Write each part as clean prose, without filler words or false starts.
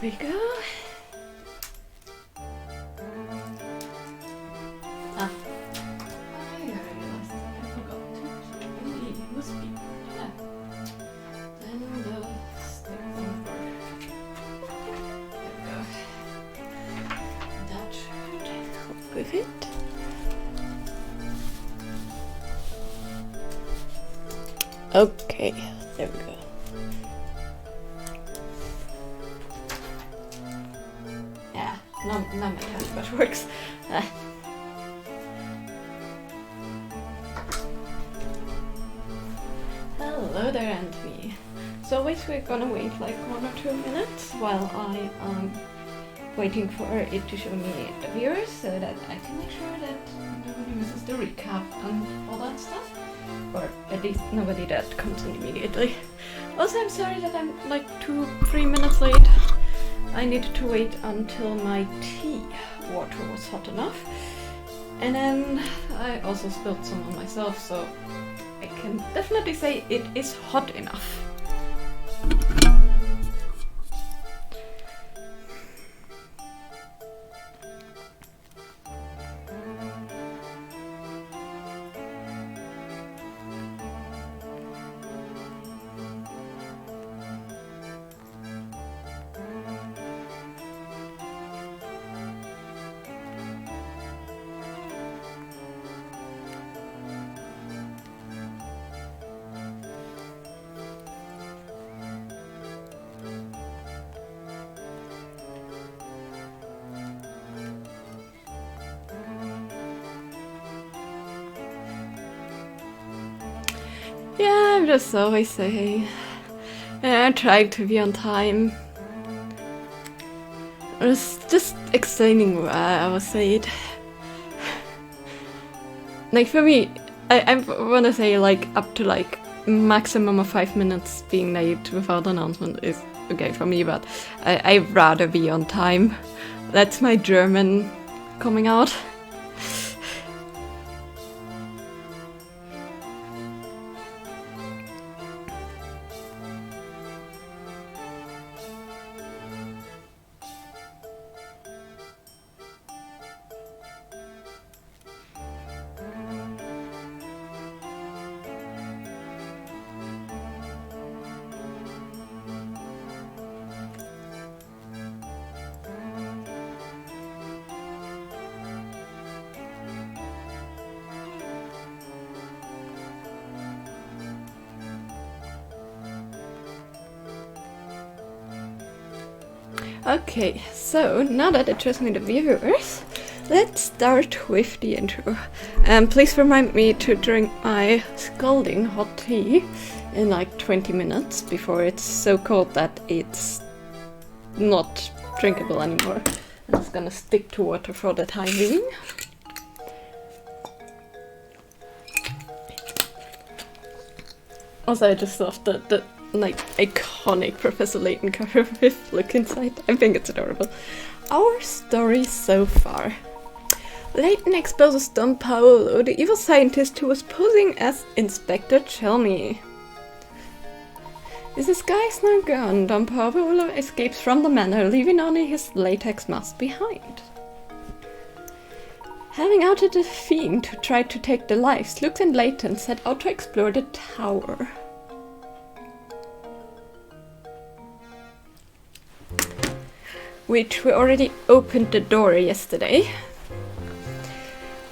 we go. Ah. I realized I forgot to plug in the USB. Yeah. Then the stick on board. There we go. That should help with it. Okay, there we go. Yeah, now my touchpad works. Hello there, Anthony. So always we're gonna wait like 1 or 2 minutes while I am waiting for it to show me the viewers so that I can make sure that nobody misses the recap and all that stuff. Or at least nobody that comes in immediately. Also, I'm sorry that I'm like 2-3 minutes late. I needed to wait until my tea water was hot enough. And then I also spilled some on myself, so I can definitely say it is hot enough. Yeah, I'm just always saying. I tried to be on time. I was just explaining why I was saying. Like for me, I wanna say like up to like maximum of 5 minutes being late without announcement is okay for me, but I'd rather be on time. That's my German coming out. Okay, so now that it shows me the viewers, let's start with the intro. Please remind me to drink my scalding hot tea in like 20 minutes before it's so cold that it's not drinkable anymore. I'm just gonna stick to water for the time being. Also, I just love the like iconic Professor Layton cover with look inside. I think it's adorable. Our story so far. Layton exposes Don Paolo, the evil scientist who was posing as Inspector Chelmy. With his disguise now gone, Don Paolo escapes from the manor, leaving only his latex mask behind. Having outed the fiend who tried to take their lives, Luke and Layton set out to explore the tower. Which we already opened the door yesterday.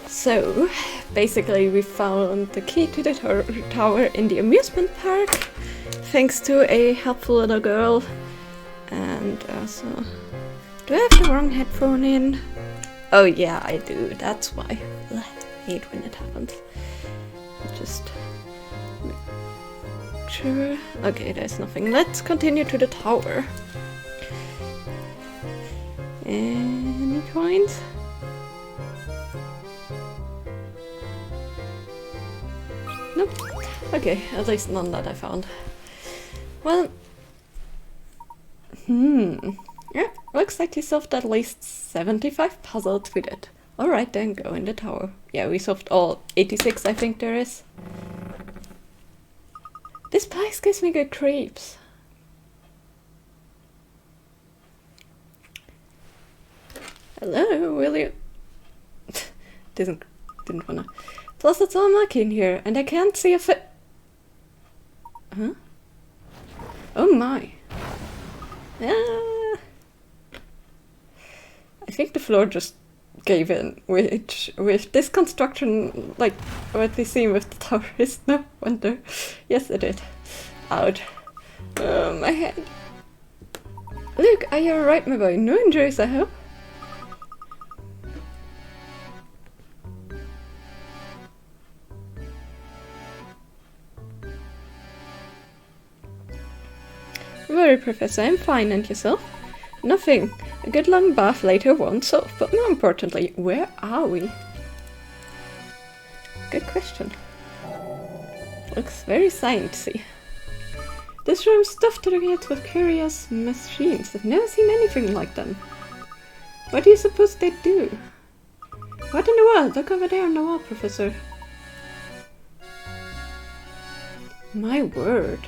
So, basically we found the key to the tower in the amusement park, thanks to a helpful little girl. And also, do I have the wrong headphone in? Oh yeah, I do, that's why. I hate when it happens. Just make sure. Okay, there's nothing. Let's continue to the tower. Any coins? Nope. Okay, at least none that I found. Well, yeah, looks like you solved at least 75 puzzles with it. Alright then, go in the tower. Yeah, we solved all 86 I think there is. This place gives me good creeps. Hello, will you? Didn't wanna. Plus, it's all murky in here, and I can't see a fit. Huh? Oh my. Ah. I think the floor just gave in, which with this construction, like what we see with the tower, is no wonder. Yes, it did. Out. Oh, my head. Luke, are you alright, my boy? No injuries, I hope? Worry, Professor, I'm fine, and yourself? Nothing. A good long bath later won't solve, but more importantly, where are we? Good question. Looks very sciencey. This room's stuffed to the gills with curious machines. I've never seen anything like them. What do you suppose they do? What in the world? Look over there on the wall, Professor. My word.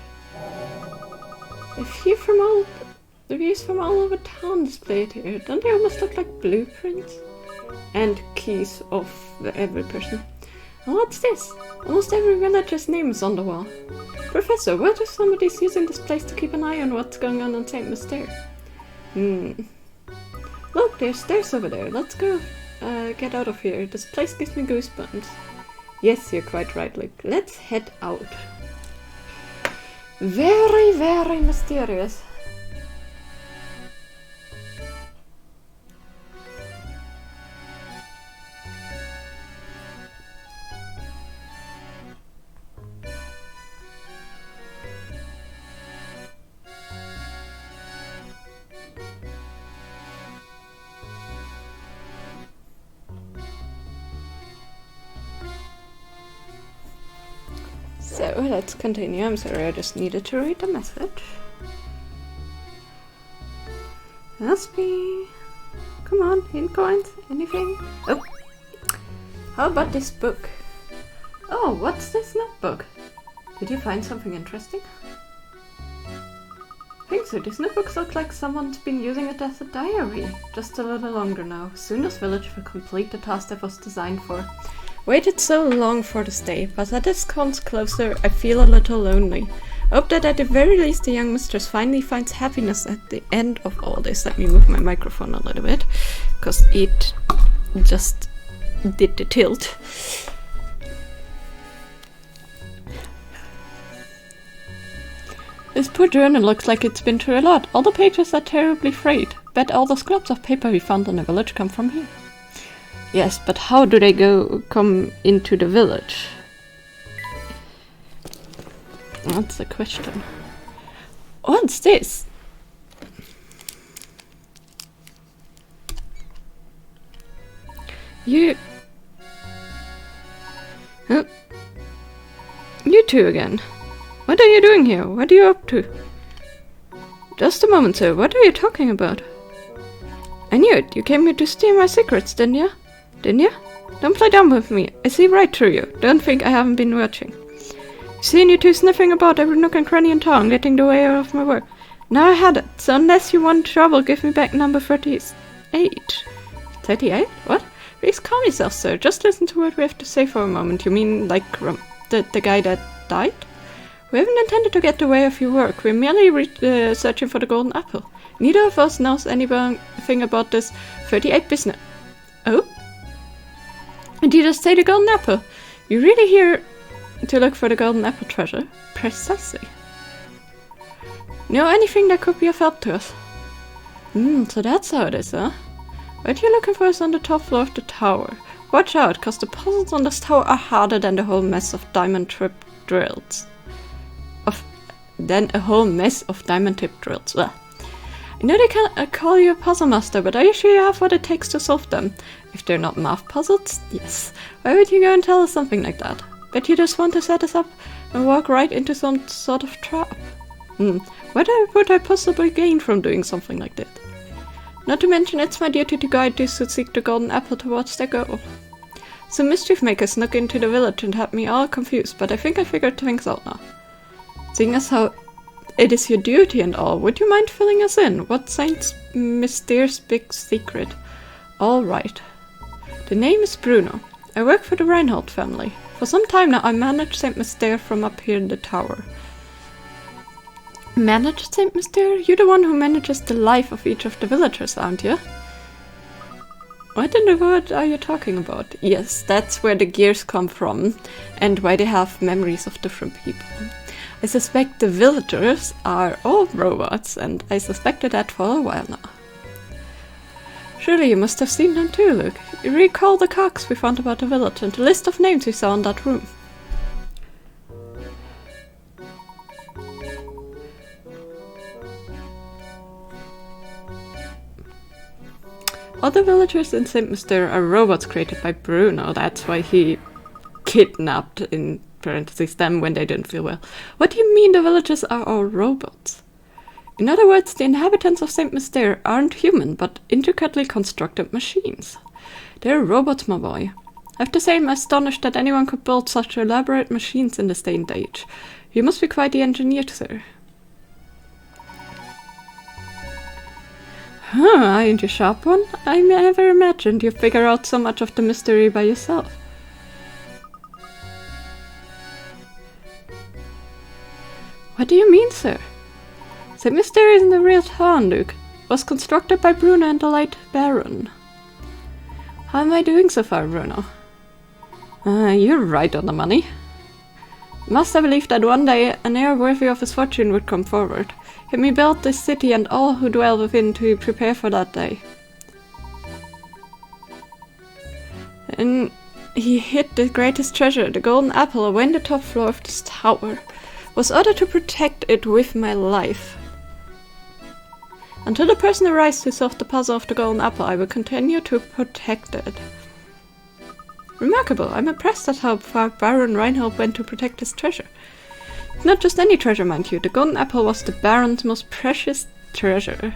The views from all over town displayed here. Don't they almost look like blueprints? And keys of every person. And what's this? Almost every villager's name is on the wall. Professor, what if somebody's using this place to keep an eye on what's going on St. Mystere? Look, there's stairs over there. Let's go get out of here. This place gives me goosebumps. Yes, you're quite right, Luke. Let's head out. Very, very mysterious. So let's continue. I'm sorry, I just needed to read the message. Must be. Come on, hint coins, anything? Oh! How about this book? Oh, what's this notebook? Did you find something interesting? I think so. These notebooks look like someone's been using it as a diary. Just a little longer now. Soon this village will complete the task that was designed for. Waited so long for this day, but as this comes closer, I feel a little lonely. I hope that at the very least the young mistress finally finds happiness at the end of all this. Let me move my microphone a little bit, because it just did the tilt. This poor journal looks like it's been through a lot. All the pages are terribly frayed. Bet all the scraps of paper we found in the village come from here. Yes, but how do they come into the village? That's the question. What's this? You... Huh? You two again. What are you doing here? What are you up to? Just a moment, sir. What are you talking about? I knew it. You came here to steal my secrets, didn't you? Didn't you? Don't play dumb with me. I see right through you. Don't think I haven't been watching. Seen you two sniffing about every nook and cranny in town, getting the way of my work. Now I had it, so unless you want trouble, give me back number 38. 38? What? Please calm yourself, sir. Just listen to what we have to say for a moment. You mean, like, the guy that died? We haven't intended to get the way of your work. We're merely searching for the golden apple. Neither of us knows anything about this 38 business. Oh? Did you just say the golden apple? You're really here to look for the golden apple treasure? Precisely. Know anything that could be of help to us? So that's how it is, huh? What you're looking for is on the top floor of the tower. Watch out, cause the puzzles on this tower are harder than the whole mess of diamond tip drills. Then a whole mess of diamond tip drills. Well, I know they can't call you a puzzle master, but are you sure you have what it takes to solve them? If they're not math puzzles, yes. Why would you go and tell us something like that? Bet you just want to set us up and walk right into some sort of trap. What would I possibly gain from doing something like that? Not to mention, it's my duty to guide those who seek the golden apple towards their goal. Some mischief makers snuck into the village and had me all confused, but I think I figured things out now. Seeing as how it is your duty and all, would you mind filling us in? What's Saint Mystere's big secret? All right. The name is Bruno. I work for the Reinhold family. For some time now I manage St. Mystere from up here in the tower. Manage St. Mystere? You're the one who manages the life of each of the villagers, aren't you? What in the world are you talking about? Yes, that's where the gears come from, and why they have memories of different people. I suspect the villagers are all robots, and I suspected that for a while now. Surely you must have seen them too, Luke. You recall the cards we found about the village and the list of names we saw in that room. All the villagers in St. Mystere are robots created by Bruno. That's why he kidnapped, in parentheses, them when they didn't feel well. What do you mean the villagers are all robots? In other words, the inhabitants of St. Mystere aren't human, but intricately constructed machines. They're robots, my boy. I have to say I'm astonished that anyone could build such elaborate machines in this day and age. You must be quite the engineer, sir. Huh, aren't you a sharp one? I never imagined you figure out so much of the mystery by yourself. What do you mean, sir? St. Mystere isn't a real town, Luke. It was constructed by Bruno and the late Baron. How am I doing so far, Bruno? You're right on the money. Must have believed that one day an heir worthy of his fortune would come forward. Let me build this city and all who dwell within to prepare for that day. And he hid the greatest treasure, the golden apple, away in the top floor of this tower. Was ordered to protect it with my life. Until the person arrives to solve the puzzle of the golden apple, I will continue to protect it. Remarkable. I'm impressed at how far Baron Reinhold went to protect his treasure. Not just any treasure, mind you. The golden apple was the Baron's most precious treasure.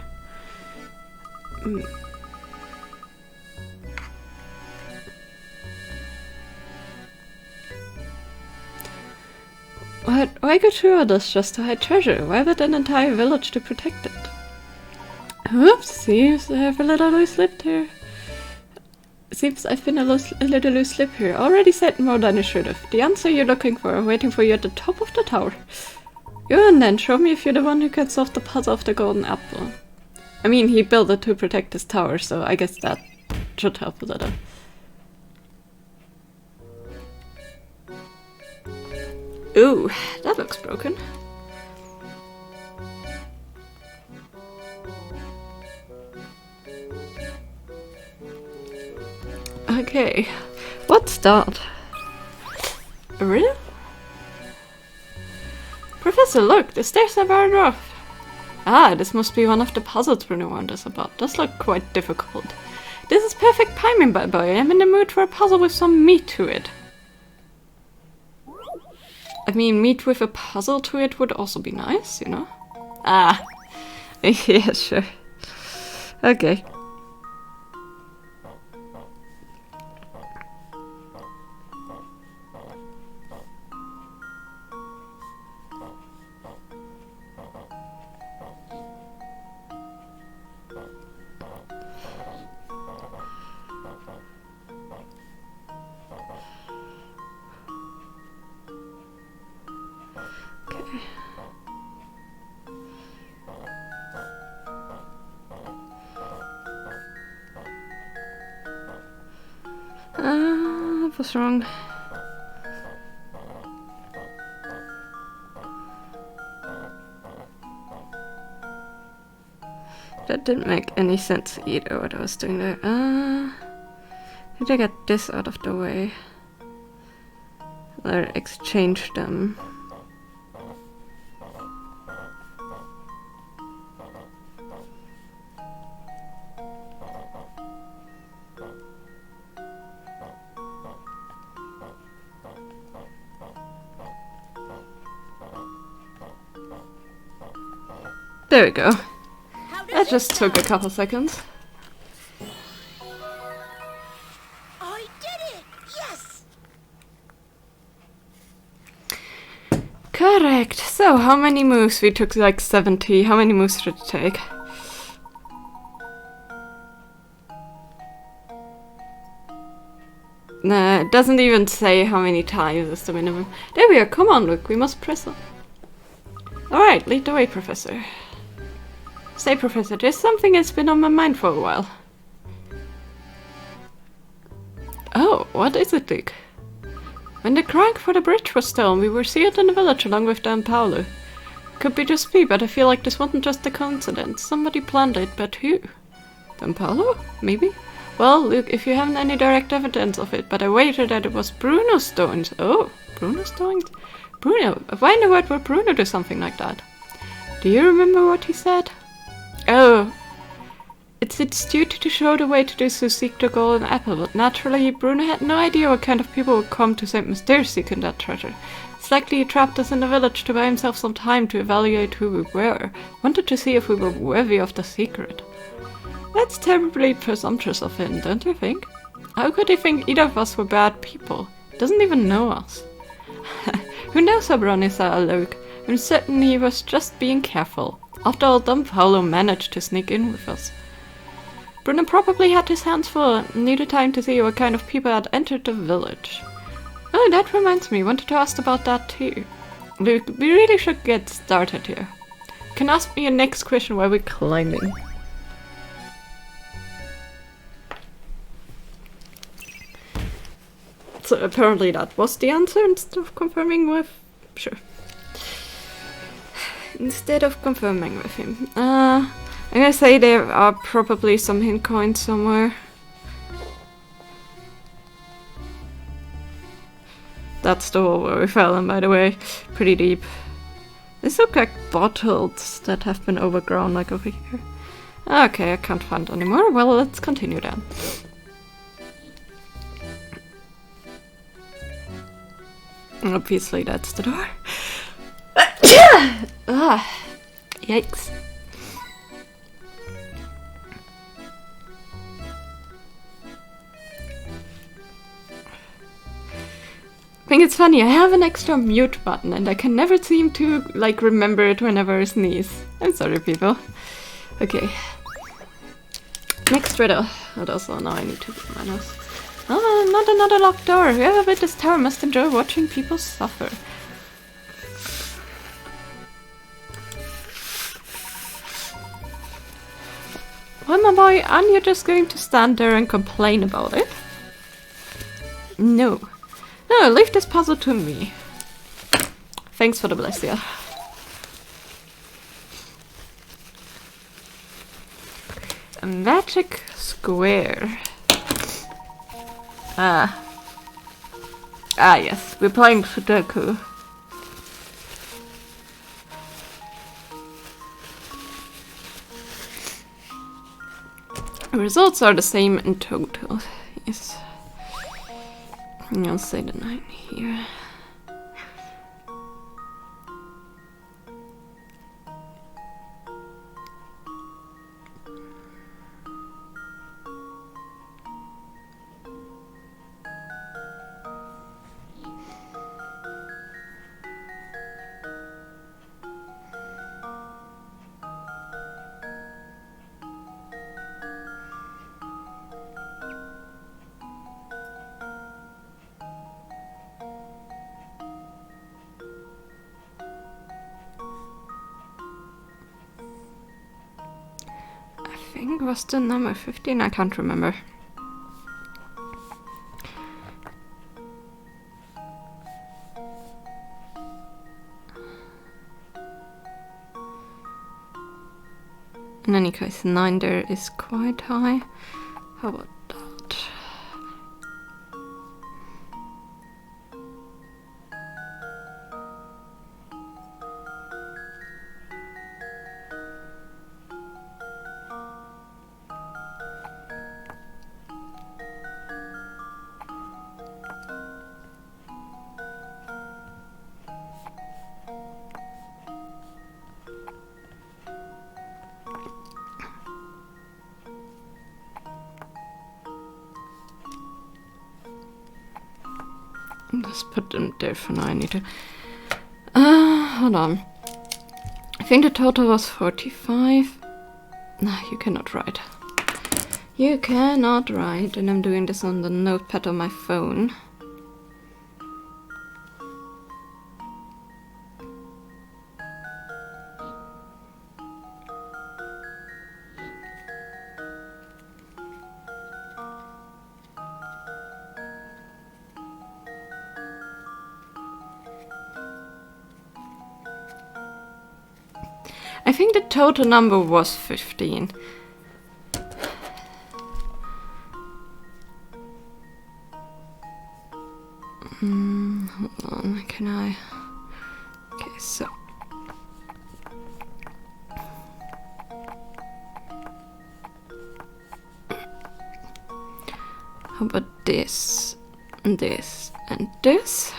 Why go through all this just to hide treasure? Why would an entire village to protect it? Oops, seems I have a little loose lip here. Seems I've been a little loose slip here. Already said more than I should have. The answer you're looking for, waiting for you at the top of the tower. Go on then, show me if you're the one who can solve the puzzle of the golden apple. I mean, he built it to protect his tower, so I guess that should help a little. Ooh, that looks broken. Okay, what's that? A riddle? Professor, look, the stairs are barred off. Ah, this must be one of the puzzles Bruno warned us about. Does look quite difficult. This is perfect timing, my boy. I'm in the mood for a puzzle with some meat to it. I mean, meat with a puzzle to it would also be nice, you know? Ah, yeah, sure. Okay. What's wrong? That didn't make any sense either, what I was doing there. Did I get this out of the way? Or exchange them? There we go. That just took a couple seconds. I did it! Yes! Correct. So, how many moves? We took like 70. How many moves did it take? Nah, it doesn't even say how many times is the minimum. There we are, come on Luke, we must press on. Alright, lead the way, Professor. Say, Professor, there's something that's been on my mind for a while. Oh, what is it, Luke? When the crank for the bridge was stolen, we were sealed in the village along with Dan Paolo. Could be just me, but I feel like this wasn't just a coincidence. Somebody planned it, but who? Dan Paolo? Maybe? Well, Luke, if you haven't any direct evidence of it, but I wager that it was Bruno's doings. Oh, Bruno's doings? Bruno? Why in the world would Bruno do something like that? Do you remember what he said? Oh, it's its duty to show the way to those who seek the golden apple, but naturally Bruno had no idea what kind of people would come to St. Mystere seeking that treasure. It's likely he trapped us in the village to buy himself some time to evaluate who we were. Wanted to see if we were worthy of the secret. That's terribly presumptuous of him, don't you think? How could he think either of us were bad people? He doesn't even know us. Who knows how Bronislaw Luke? I'm certain he was just being careful. After all, Don Paolo managed to sneak in with us. Bruno probably had his hands full and needed time to see what kind of people had entered the village. Oh, that reminds me, wanted to ask about that too. Luke, we really should get started here. You can ask me your next question while we're climbing. So apparently that was the answer instead of confirming with... Sure. Instead of confirming with him. I'm gonna say there are probably some hint coins somewhere. That's the hole where we fell in, by the way. Pretty deep. These look like bottles that have been overgrown, like over here. Okay, I can't find anymore. Well, let's continue then. Obviously, that's the door. Ah, yikes. I think it's funny, I have an extra mute button and I can never seem to, like, remember it whenever I sneeze. I'm sorry, people. Okay. Next riddle. And also, now I need to get my nose. Oh, not another locked door. Whoever built this tower must enjoy watching people suffer. Well, my boy, aren't you just going to stand there and complain about it? No. No, leave this puzzle to me. Thanks for the blessing. A magic square. Ah, yes, we're playing Sudoku. The results are the same in total. Yes. I'll say the 9 here. I think it was the number 15, I can't remember. In any case, 9 there is quite high. How about that? Let's put them there for now. I need to... hold on. I think the total was 45. Nah, you cannot write. You cannot write, and I'm doing this on the notepad on my phone. I think the total number was 15. Hold on, can I? Okay, so. How about this, and this, and this?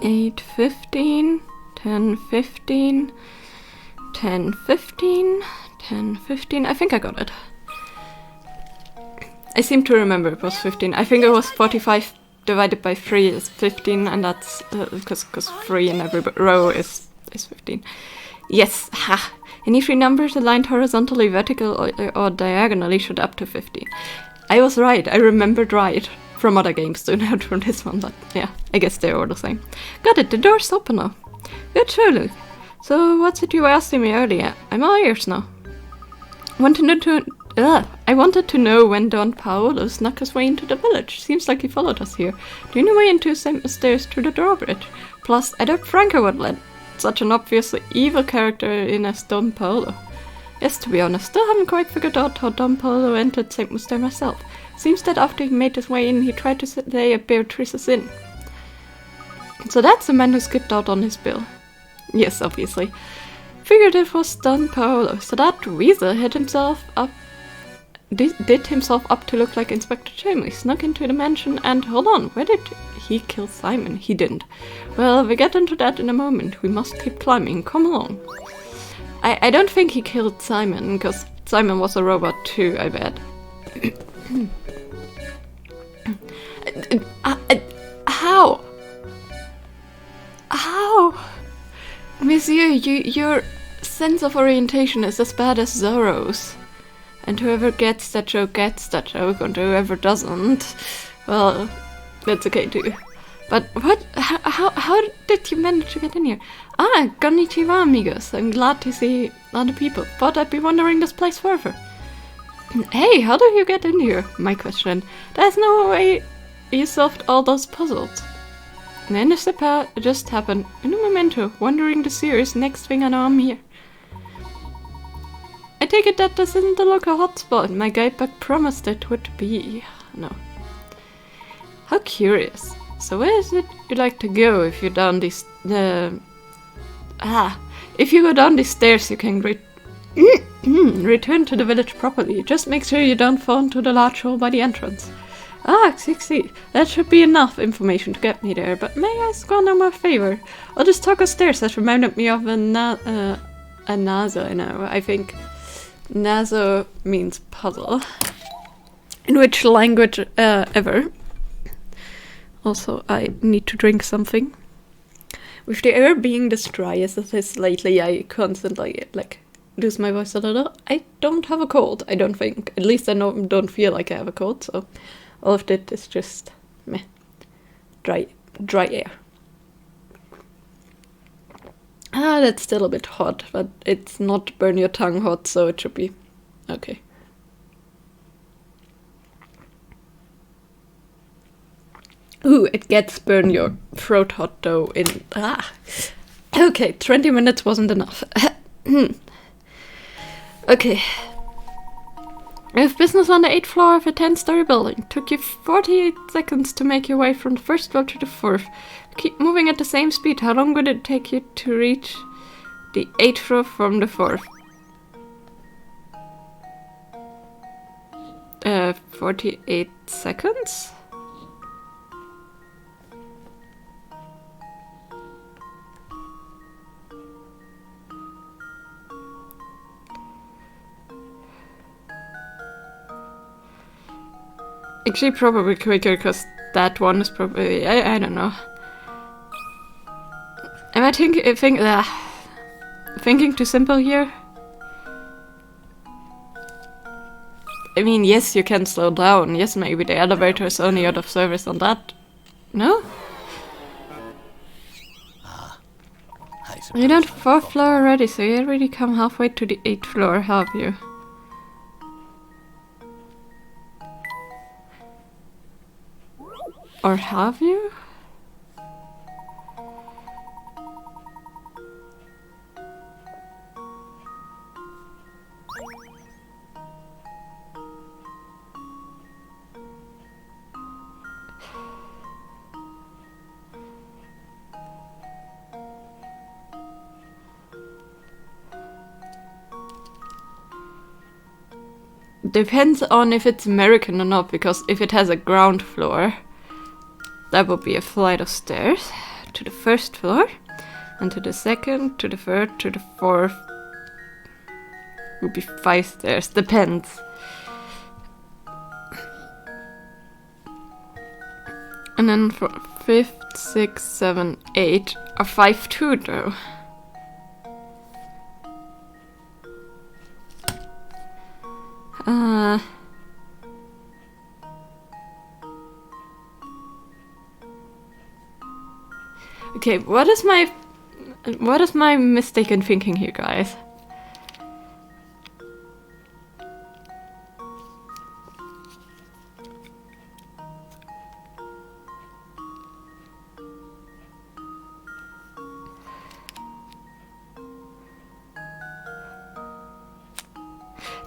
Eight, 15, 10, 15, 10, 15, 10, 15. I think I got it. I seem to remember it was 15. I think it was 45 divided by 3 is 15, and that's because 3 in every row is 15. Yes, ha! Any 3 numbers aligned horizontally, vertical, or diagonally should up to 15. I was right. I remembered right. From other games, do not from this one, but yeah, I guess they're all the same. Got it, the door's open now. Good, surely. So, what's it you were asking me earlier? I'm all ears now. I wanted to know when Don Paolo snuck his way into the village. Seems like he followed us here. The only way into St. Stairs to the drawbridge. Plus, I doubt Franco would let such an obviously evil character in as Don Paolo. Yes, to be honest, still haven't quite figured out how Don Paolo entered St. Muster myself. Seems that after he made his way in, he tried to stay at Beatrice's inn. So that's the man who skipped out on his bill. Yes, obviously. Figured it was Don Paolo, so that weasel did himself up to look like Inspector Chamley, snuck into the mansion, and hold on, where did he kill Simon? He didn't. Well, we get into that in a moment. We must keep climbing. Come along. I don't think he killed Simon, because Simon was a robot too, I bet. How? How? Monsieur, your sense of orientation is as bad as Zorro's. And whoever gets that joke, and whoever doesn't, well, that's okay too. But what? How did you manage to get in here? Ah, konnichiwa, amigos. I'm glad to see other people. Thought I'd be wandering this place forever. Hey, how did you get in here? My question. There's no way you solved all those puzzles. Ne ne sais pas, it just happened. In a momento, wandering the series, next thing I know I'm here. I take it that this isn't the local hotspot my guidebook promised it would be. No. How curious. So where is it you'd like to go if you down these... if you go down these stairs you can return to the village properly. Just make sure you don't fall into the large hole by the entrance. Ah, see. That should be enough information to get me there, but may I ask one more favor? All this talk of stairs has reminded me of a nazo, I know. I think nazo means puzzle. In which language ever? Also, I need to drink something. With the air being as dry as it is lately, I constantly, lose my voice a little. I don't have a cold, I don't think. At least I don't feel like I have a cold, so all of it is just meh. Dry air. Ah, that's still a bit hot, but it's not burn your tongue hot, so it should be okay. Ooh, it gets burn your throat hot though in... Okay, 20 minutes wasn't enough. Okay. I have business on the 8th floor of a 10-story building. Took you 48 seconds to make your way from the 1st floor to the 4th. Keep moving at the same speed. How long would it take you to reach the 8th floor from the 4th? 48 seconds. Actually, probably quicker, because that one is probably... I don't know. Am I thinking too simple here? I mean, yes, you can slow down. Yes, maybe the elevator is only out of service on that. No? You're on 4th floor already, so you already come halfway to the 8th floor, have you? Or have you? Depends on if it's American or not, because if it has a ground floor, that would be a flight of stairs to the 1st floor, and to the 2nd, to the 3rd, to the 4th. Would be 5 stairs, depends. And then for 5th, 6th, 7th, 8 are 5 too, though. Okay, what is my mistaken thinking here, guys?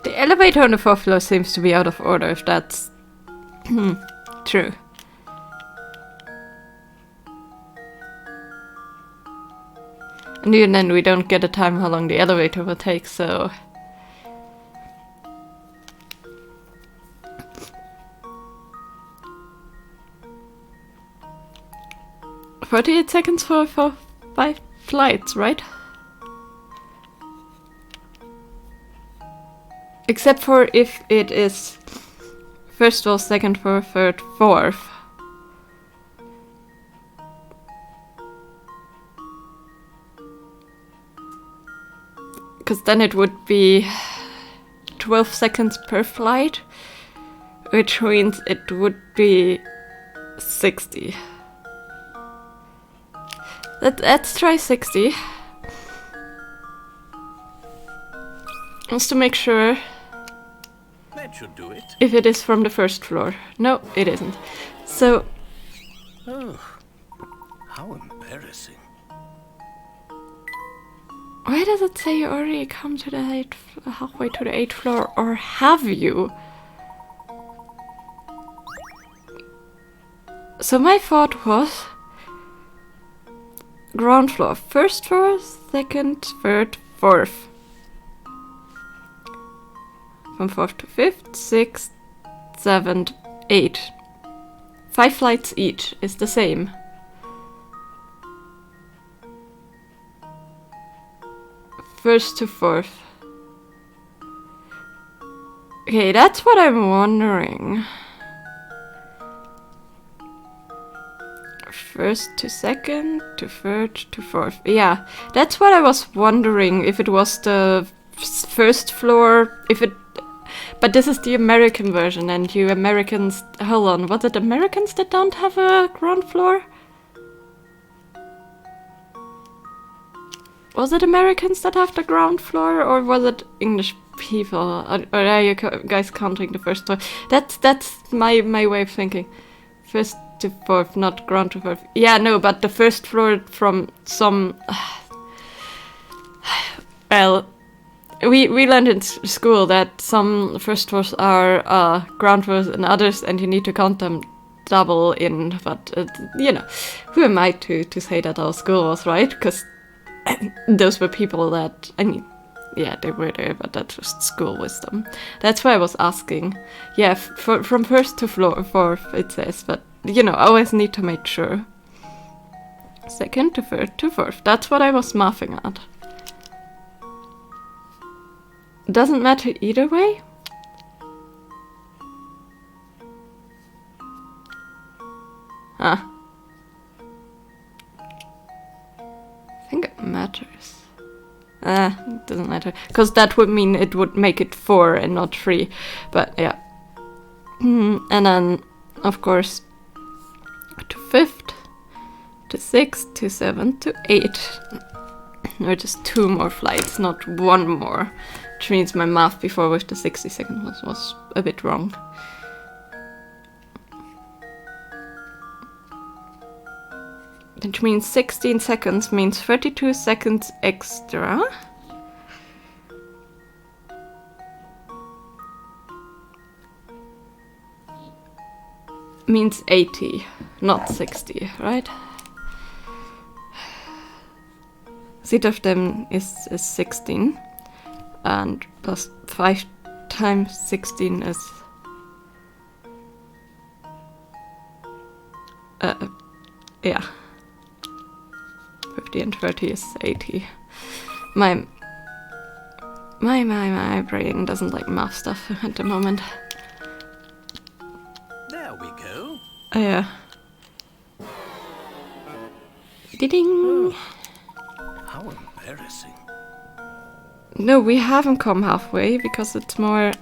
The elevator on the 4th floor seems to be out of order, if that's true. And even then we don't get a time how long the elevator will take, so... 48 seconds for 5 flights, right? Except for if it is 1st floor, 2nd floor, 3rd, 4th. Because then it would be 12 seconds per flight, which means it would be 60. Let's try 60. Just to make sure. That should do it. If it is from the 1st floor. No, it isn't. So... Oh, how embarrassing. Why does it say you already come to the halfway to the 8th floor, or have you? So my thought was ground floor, 1st floor, 2nd, 3rd, 4th. From 4th to 5th, 6th, 7th, 8th. 5 flights each is the same. First to 4th. Okay, that's what I'm wondering. 1st to 2nd, to 3rd, to 4th. Yeah, that's what I was wondering, if it was the 1st floor, if it... But this is the American version, and you Americans... Hold on, was it Americans that don't have a ground floor? Was it Americans that have the ground floor, or was it English people? Or are you guys counting the 1st floor? That's my way of thinking. 1st to 4th, not ground to 4th. Yeah, no, but the 1st floor from some... Well, we learned in school that some 1st floors are ground floors and others, and you need to count them double in, but, you know, who am I to say that our school was right? Because those were people that, I mean, yeah, they were there, but that's just school wisdom. That's why I was asking. Yeah, from first to fourth it says, but you know, I always need to make sure. Second to third to fourth. That's what I was mathing at. Doesn't matter either way. Ah. I think it matters. It doesn't matter. Because that would mean it would make it 4 and not 3. But yeah. And then, of course, to 5th, to 6th, to 7th, to 8th. Or just 2 more flights, not 1 more. Which means my math before with the 60 seconds was a bit wrong. Which means 16 seconds means 32 seconds extra. Means 80, not 60, right? Each of them is 16. And plus 5 times 16 is... yeah. 50 and 30 is 80. My brain doesn't like math stuff at the moment. There we go. Yeah. Ding! How embarrassing. No, we haven't come halfway because it's more...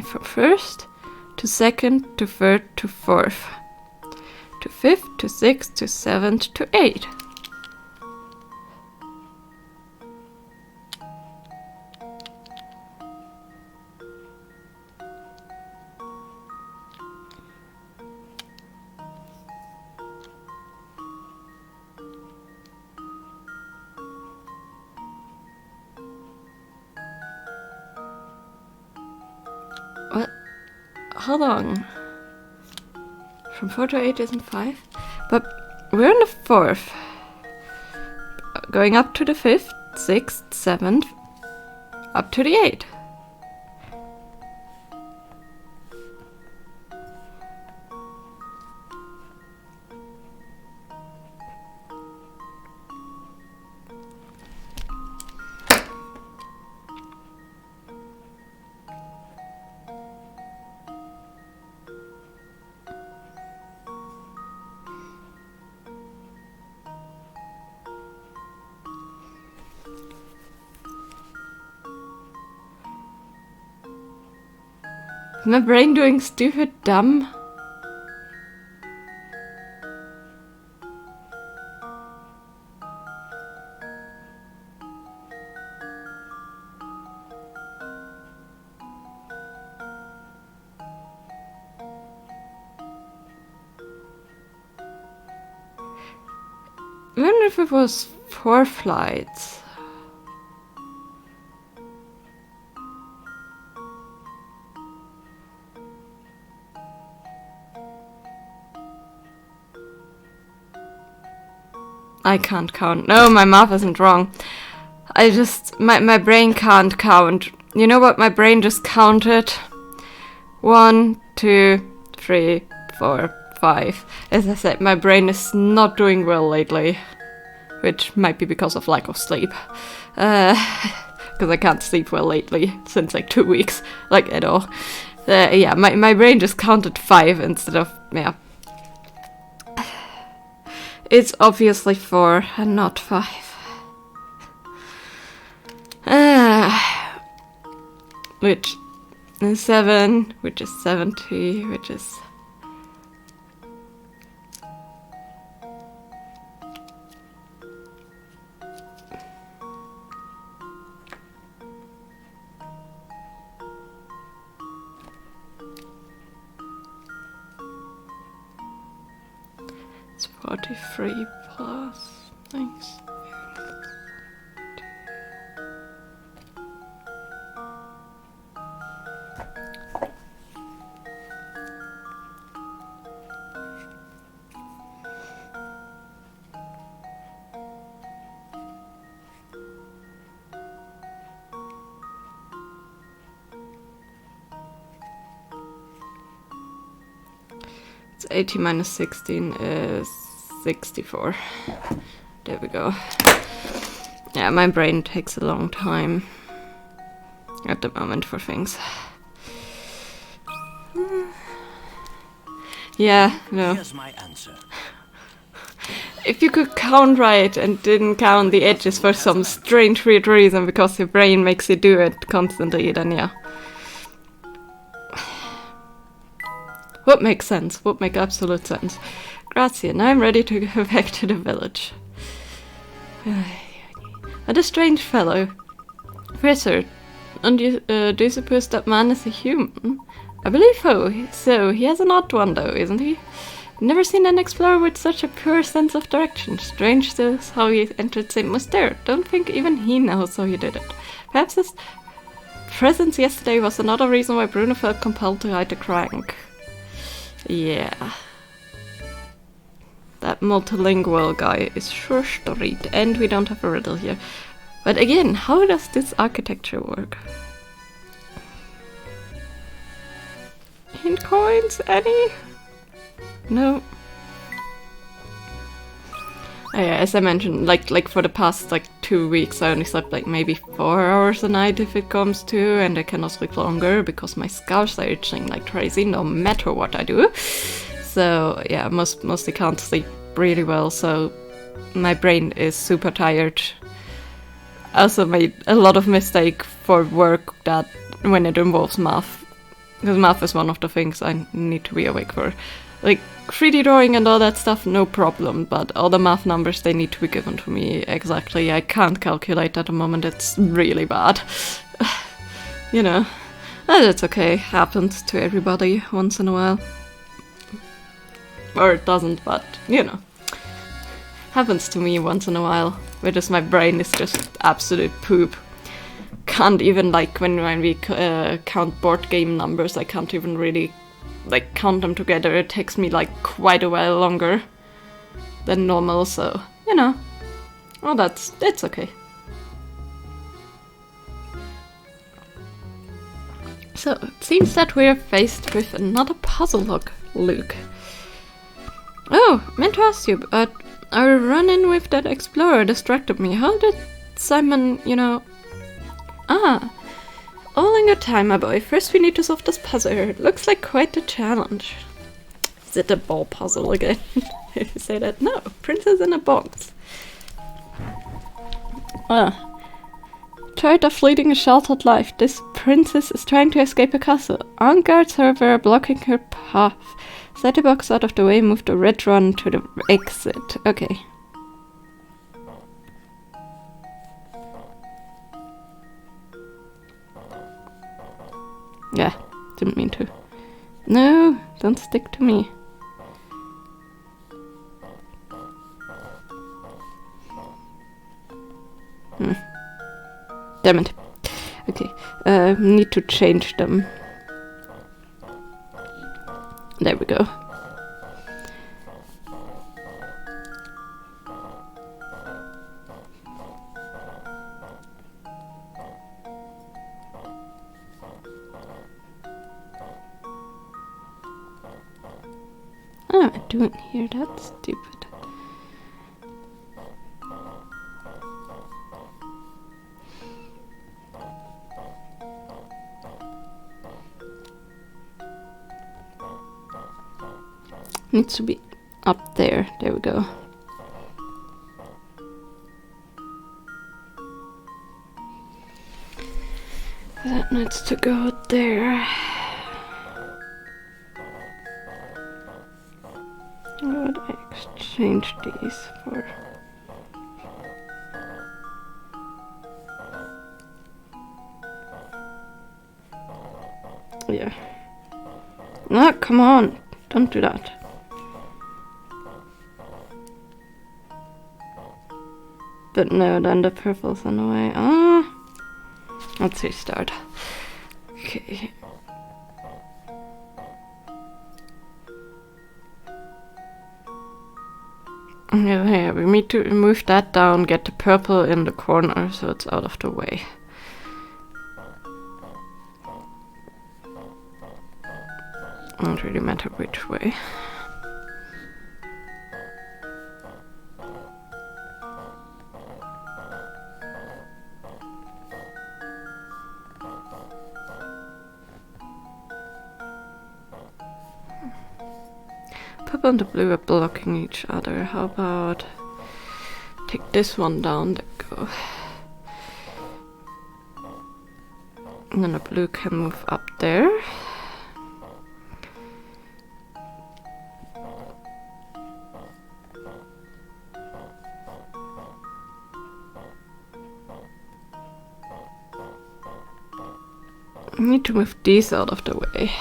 From first to second to third to fourth to 5th to 6th to 7th to 8th. What? How long? From 4 to 8 isn't 5? But we're in the 4th. Going up to the 5th, 6th, 7th, up to the 8th. Is my brain doing stupid dumb? I wonder if it was 4 flights. I can't count. No, my math isn't wrong. I just... My brain can't count. You know what? My brain just counted. 1, 2, 3, 4, 5. As I said, my brain is not doing well lately. Which might be because of lack of sleep. Because I can't sleep well lately. Since like 2 weeks. Like at all. Yeah, my brain just counted 5 instead of... yeah. It's obviously 4 and not 5. Which is 7, which is 70, which is... It's 43 plus. Thanks. 80 minus 16 is 64. There we go. Yeah, my brain takes a long time at the moment for things. Yeah, no. Here's my answer. If you could count right and didn't count the edges for some strange weird reason because your brain makes you do it constantly, then yeah. Would make sense, would make absolute sense. Grazie, now I'm ready to go back to the village. What a strange fellow. Professor, and do you suppose that man is a human? I believe so. He has an odd one though, isn't he? Never seen an explorer with such a pure sense of direction. Strange still how he entered St. Muster. Don't think even he knows how he did it. Perhaps his presence yesterday was another reason why Bruno felt compelled to hide the crank. Yeah. That multilingual guy is sure to read, and we don't have a riddle here. But again, how does this architecture work? Hint coins, any? No. Oh yeah, as I mentioned, like for the past 2 weeks I only slept maybe 4 hours a night if it comes to, and I cannot sleep longer because my scalps are itching like crazy no matter what I do. So yeah, mostly can't sleep really well, so my brain is super tired. I also made a lot of mistake for work that when it involves math. Because math is one of the things I need to be awake for. Like 3D drawing and all that stuff, no problem, but all the math numbers, they need to be given to me exactly. I can't calculate at the moment, it's really bad. You know, that's okay, happens to everybody once in a while. Or it doesn't, but, you know. Happens to me once in a while, because my brain is just absolute poop. Can't even, when we count board game numbers, I can't even really count them together. It takes me quite a while longer than normal, so you know. Well, it's okay. So it seems that we're faced with another puzzle log, Luke. Oh, meant to ask you, but our run-in with that explorer distracted me. How did Simon, all in good time, my boy. First we need to solve this puzzle. It looks like quite a challenge. Is it a ball puzzle again? If you say that. No, princess in a box. Tired of leading a sheltered life, this princess is trying to escape a castle. Armed guards, however, are blocking her path. Set the box out of the way, move the red run to the exit. Okay. Yeah, didn't mean to. No, don't stick to me. Damn it. Okay, need to change them. There we go. Oh, I didn't hear that. Stupid. Needs to be up there. There we go. That needs to go there. What would I exchange these for? Yeah. No, come on. Don't do that. But no, then the purple's on the way. Ah, let's restart. Okay. Yeah, we need to move that down, get the purple in the corner so it's out of the way. Don't really matter which way. purple and the blue are blocking each other. How about take this one down, there we go. And then the blue can move up there. I need to move these out of the way.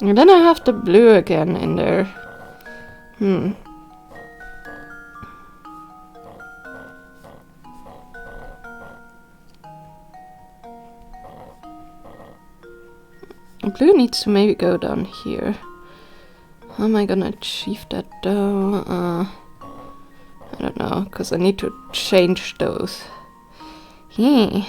And then I have the blue again in there. Blue needs to maybe go down here. How am I gonna achieve that though? I don't know, because I need to change those. And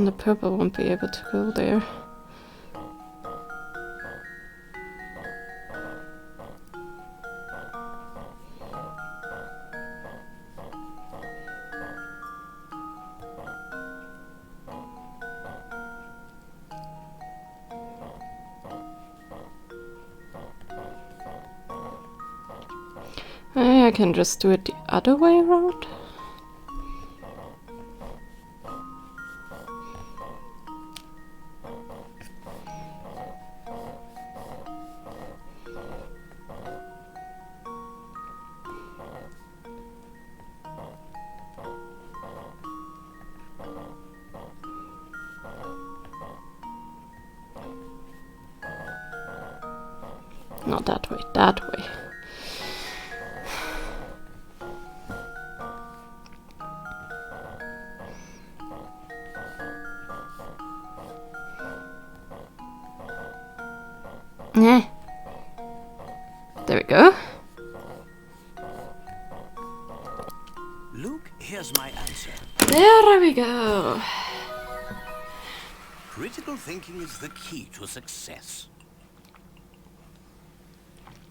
the purple won't be able to go there. I can just do it the other way around. Not that way, that way. There we go. Luke, here's my answer. There we go. Critical thinking is the key to success.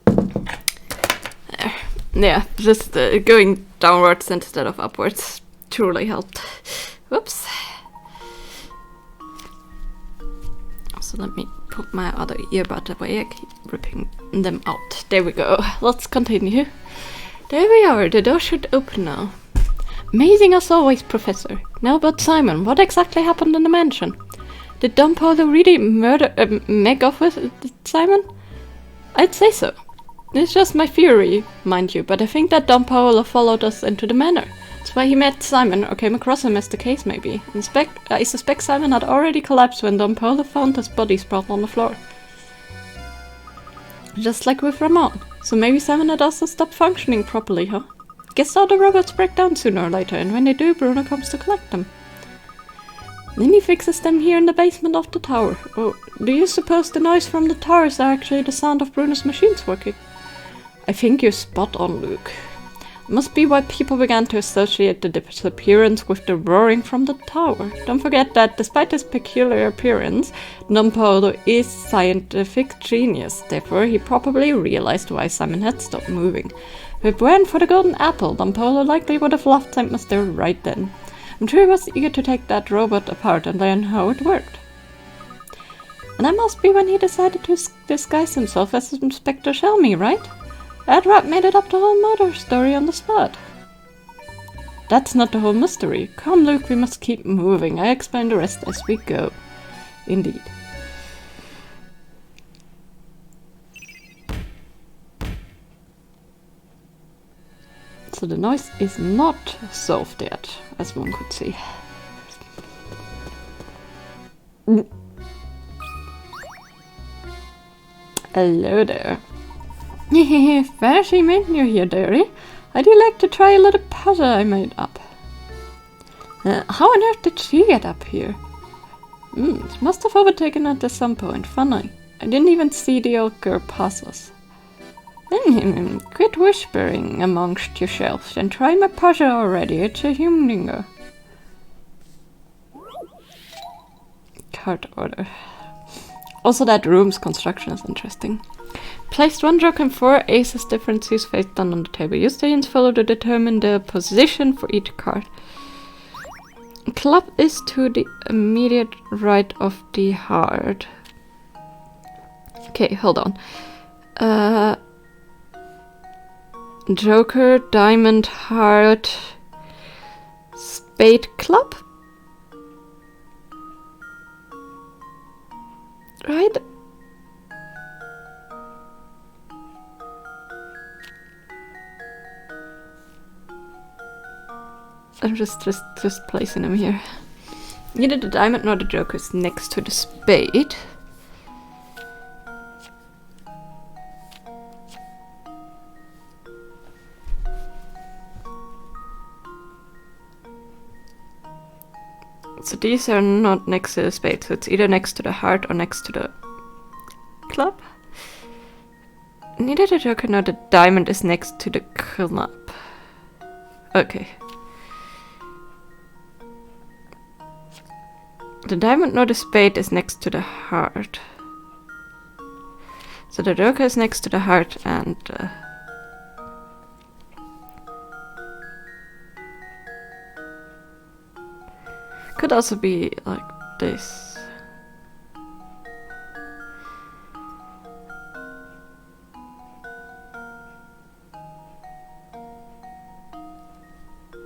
There. Yeah, just going downwards instead of upwards truly helped. Whoops. So let me put my other earbud away. I keep ripping them out. There we go. Let's continue. There we are. The door should open now. Amazing as always, Professor. Now about Simon. What exactly happened in the mansion? Did Don Polo really make off with Simon? I'd say so. It's just my theory, mind you, but I think that Don Paolo followed us into the manor. That's why he met Simon, or came across him as the case may be. I suspect Simon had already collapsed when Don Paolo found his body sprawled on the floor. Just like with Ramon. So maybe Simon had also stopped functioning properly, huh? Guess all the robots break down sooner or later, and when they do, Bruno comes to collect them. Then he fixes them here in the basement of the tower. Oh, do you suppose the noise from the towers are actually the sound of Bruno's machines working? I think you're spot on, Luke. Must be why people began to associate the disappearance with the roaring from the tower. Don't forget that, despite his peculiar appearance, Don Polo is scientific genius. Therefore, he probably realized why Simon had stopped moving. If it weren't for the golden apple, Don Polo likely would have left Saint Mystery right then. I'm sure he was eager to take that robot apart and learn how it worked. And that must be when he decided to disguise himself as Inspector Shelmy, right? Edward made it up the whole murder story on the spot. That's not the whole mystery. Come, Luke, we must keep moving. I explain the rest as we go. Indeed. So the noise is not solved yet, as one could see. Hello there. Fancy meeting you here, dearie. I'd like to try a little puzzle I made up. How on earth did she get up here? It must have overtaken her at some point. Funny. I didn't even see the old girl pass us. Quit whispering amongst yourselves and try my puzzle already. It's a humdinger. heart order. Also, that room's construction is interesting. Placed 1 joker and 4 aces different suits face down on the table. Use the hints follow to determine the position for each card. Club is to the immediate right of the heart. Okay, hold on. Joker, diamond, heart, spade, club? Right? I'm just placing them here. Neither the diamond nor the joker is next to the spade. So these are not next to the spade, so it's either next to the heart or next to the club. Neither the joker nor the diamond is next to the club. Okay. The diamond nor the spade is next to the heart. So the joker is next to the heart and could also be like this.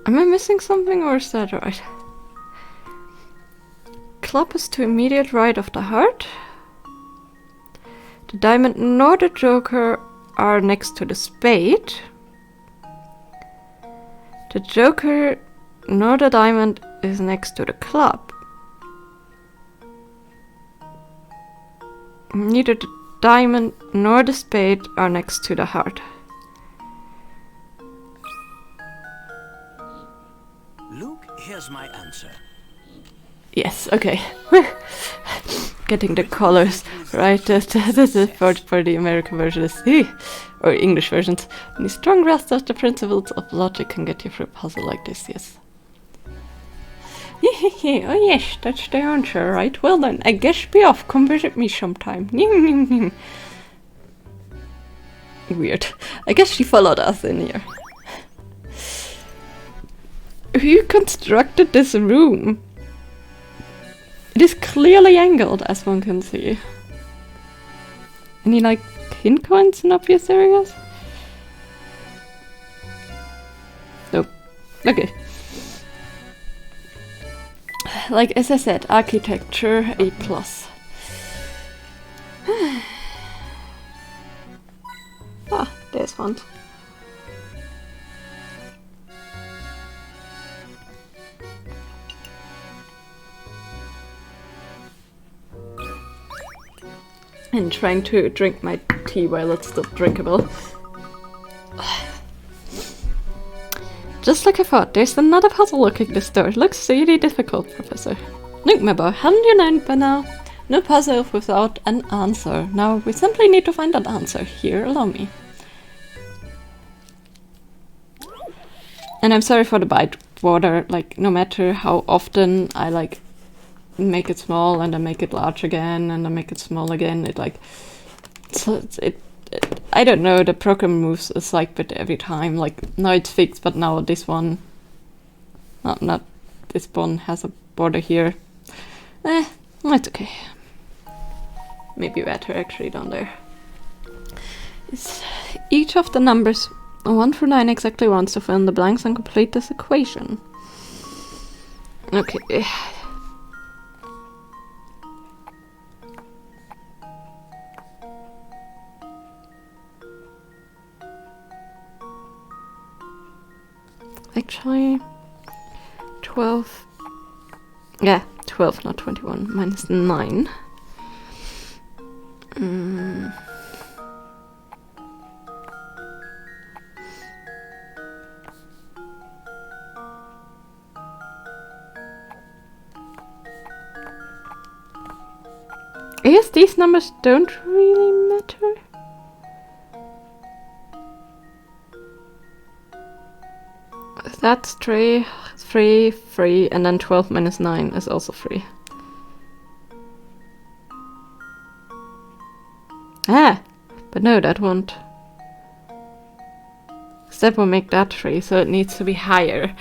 Am I missing something or is that right? Club is to immediate right of the heart. The diamond nor the joker are next to the spade. The joker nor the diamond is next to the club. Neither the diamond nor the spade are next to the heart. Luke, here's my answer. Yes, okay. Getting the colors right. This is for the American version, or English versions. Any strong grasp of the principles of logic can get you through a puzzle like this, yes. Oh yes, that's the answer, right? Well then, I guess be off. Come visit me sometime. Weird. I guess she followed us in here. Who constructed this room? It is clearly angled, as one can see. Any, like, pinpoints in obvious areas? Nope. Okay. Like, as I said, architecture A+. Ah, there's one. And trying to drink my tea while it's still drinkable. Just like I thought, there's another puzzle looking this door. Looks really difficult, Professor. Look, my boy, haven't you learned by now? No puzzle without an answer. Now we simply need to find an answer. Here, allow me. And I'm sorry for the bite water. Like, no matter how often I like make it small and then make it large again and then make it small again, it like I don't know, the program moves a slight bit every time. Like, now it's fixed, but now this one not this one has a border here. It's okay. Maybe better actually down there. Is each of the numbers 1 through 9 exactly once to fill in the blanks and complete this equation. Okay. Actually, 12. Yeah, 12, not 21. Minus 9. I guess these numbers don't really matter. That's 3, 3, 3, and then 12 minus 9 is also 3. Ah! But no, that won't. 'Cause that will make that 3, so it needs to be higher.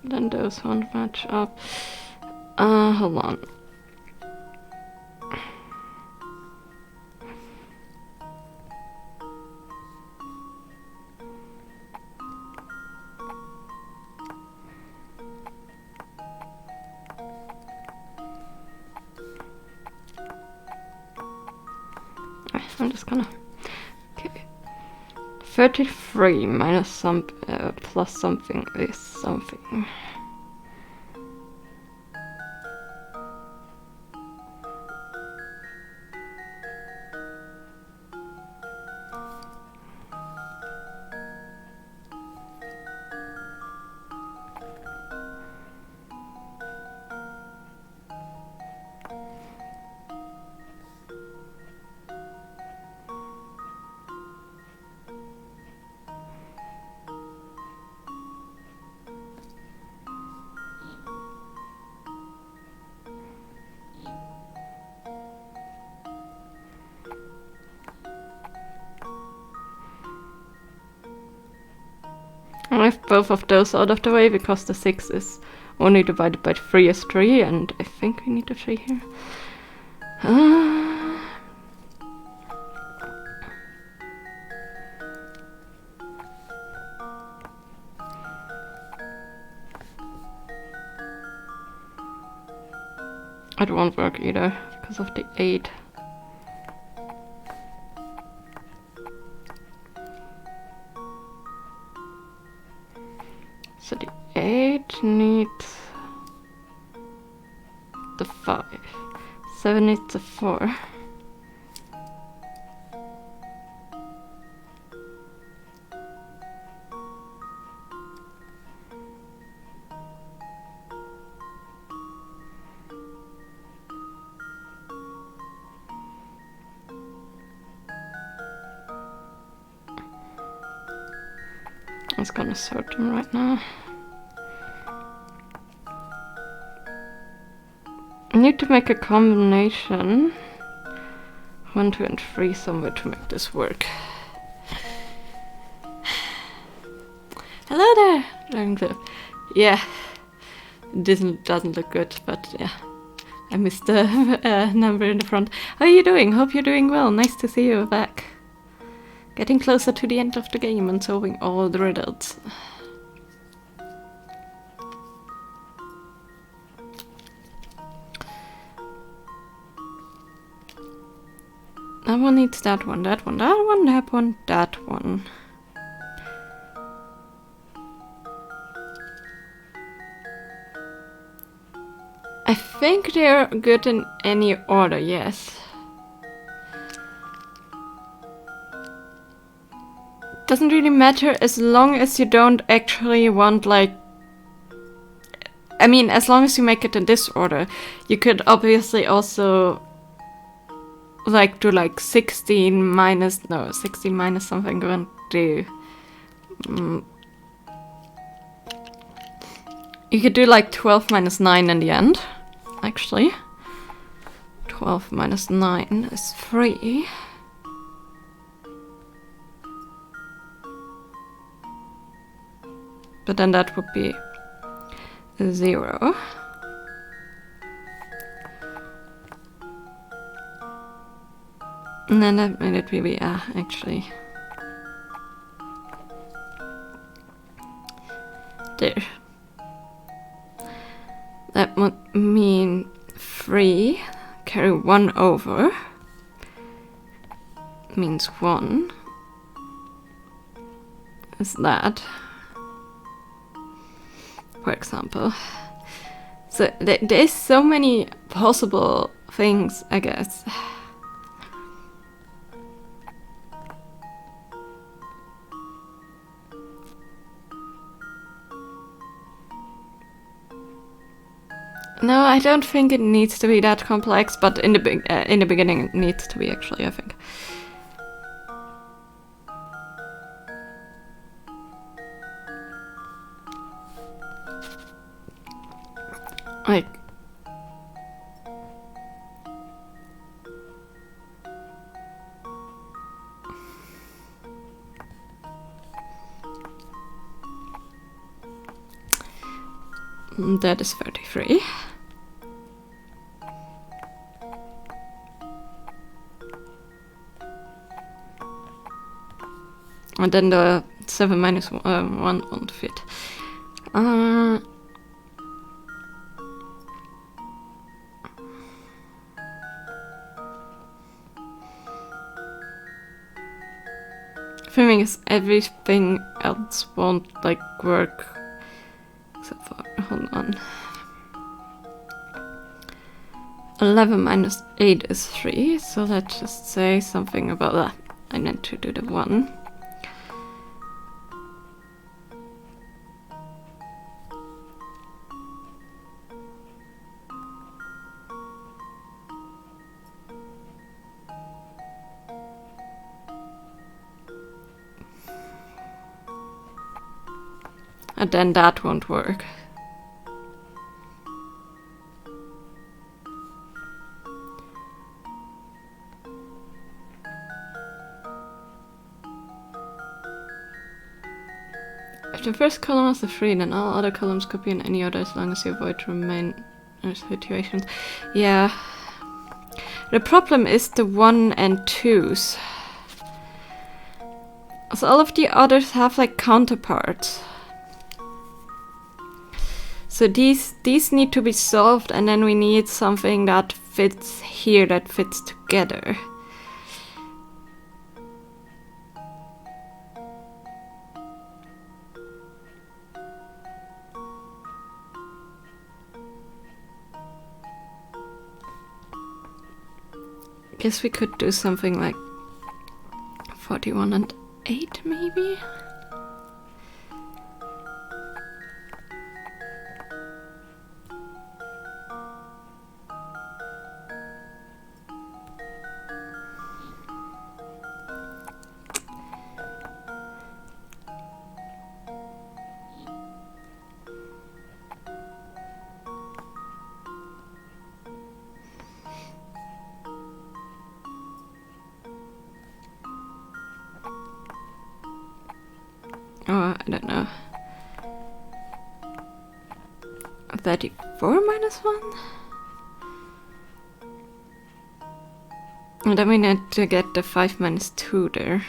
Then those won't match up. Hold on. I'm just gonna. Okay. 33 minus some plus something is something. I have both of those out of the way because the 6 is only divided by 3 is 3, and I think we need a 3 here. It won't work either because of the 8. So the 8 needs the 5. 7 needs the 4. I was gonna sort them right now. I need to make a combination 1, 2, and 3 somewhere to make this work. Hello there, Dragon Cliff. Yeah, this doesn't look good, but yeah, I missed the number in the front. How are you doing? Hope you're doing well. Nice to see you back. Getting closer to the end of the game and solving all the riddles. That one needs that one, that one, that one, that one, that one. I think they're good in any order, yes. Doesn't really matter as long as you don't actually want, like... I mean, as long as you make it in this order. You could obviously also... like do like 16 minus... no, 16 minus something and do... you could do like 12 minus 9 in the end, actually. 12 minus 9 is 3. But then that would be 0. And then that made it be, actually. There. That would mean 3, carry 1 over. Means 1. Is that. For example. So there's so many possible things, I guess. No, I don't think it needs to be that complex, but in the beginning it needs to be actually, I think. Like, that is 33. And then the 7 minus 1 won't fit. Thing is, everything else won't like work except for, hold on. 11 minus 8 is 3, so let's just say something about that. I need to do the 1. And then that won't work. If the first column is a 3, then all other columns could be in any order as long as you avoid remain situations. Yeah. The problem is the 1 and 2s. So all of the others have like counterparts. So these need to be solved, and then we need something that fits here, that fits together. Guess we could do something like 41 and 8 maybe? Oh, I don't know. 34 minus 1? And then we need to get the 5 minus 2 there.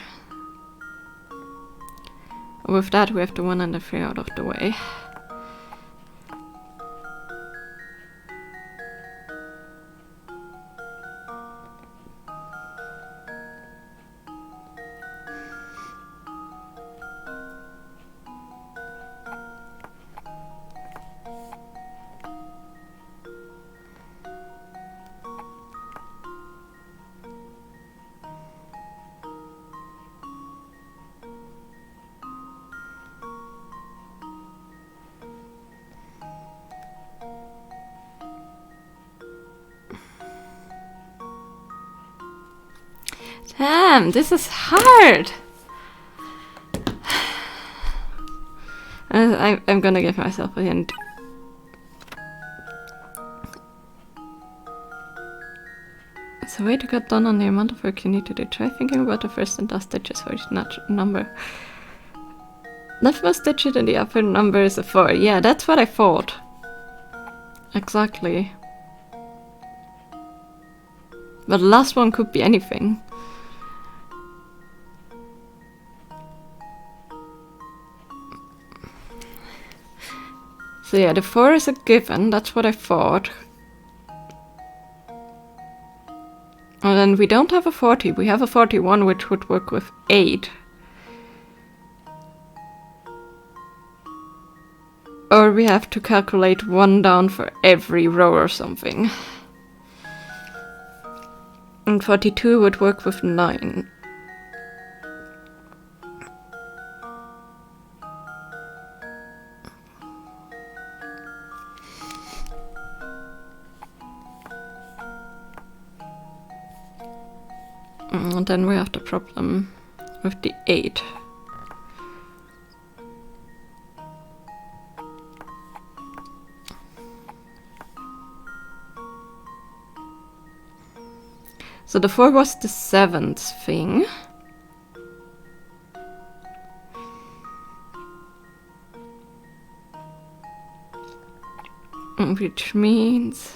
With that we have the 1 and the 3 out of the way. Damn, this is hard! I'm gonna give myself a hint. It's a way to cut down on the amount of work you need to do. Try thinking about the first and last stitches for each number. Leftmost digit in the upper number is a 4. Yeah, that's what I thought. Exactly. But the last one could be anything. So yeah, the 4 is a given, that's what I thought. And then we don't have a 40, we have a 41 which would work with 8. Or we have to calculate 1 down for every row or something. And 42 would work with 9. And then we have the problem with the 8. So the 4 was the 7th thing. Which means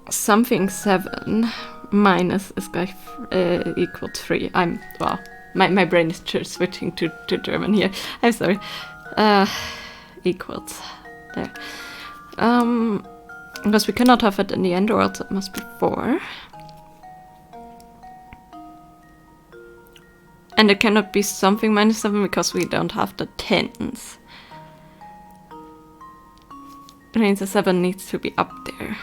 something 7 minus is like equal 3. Wow, my brain is just switching to German here. I'm sorry. Equals there. Because we cannot have it in the end, or else it must be 4. And it cannot be something minus 7 because we don't have the 10s. It means the 7 needs to be up there.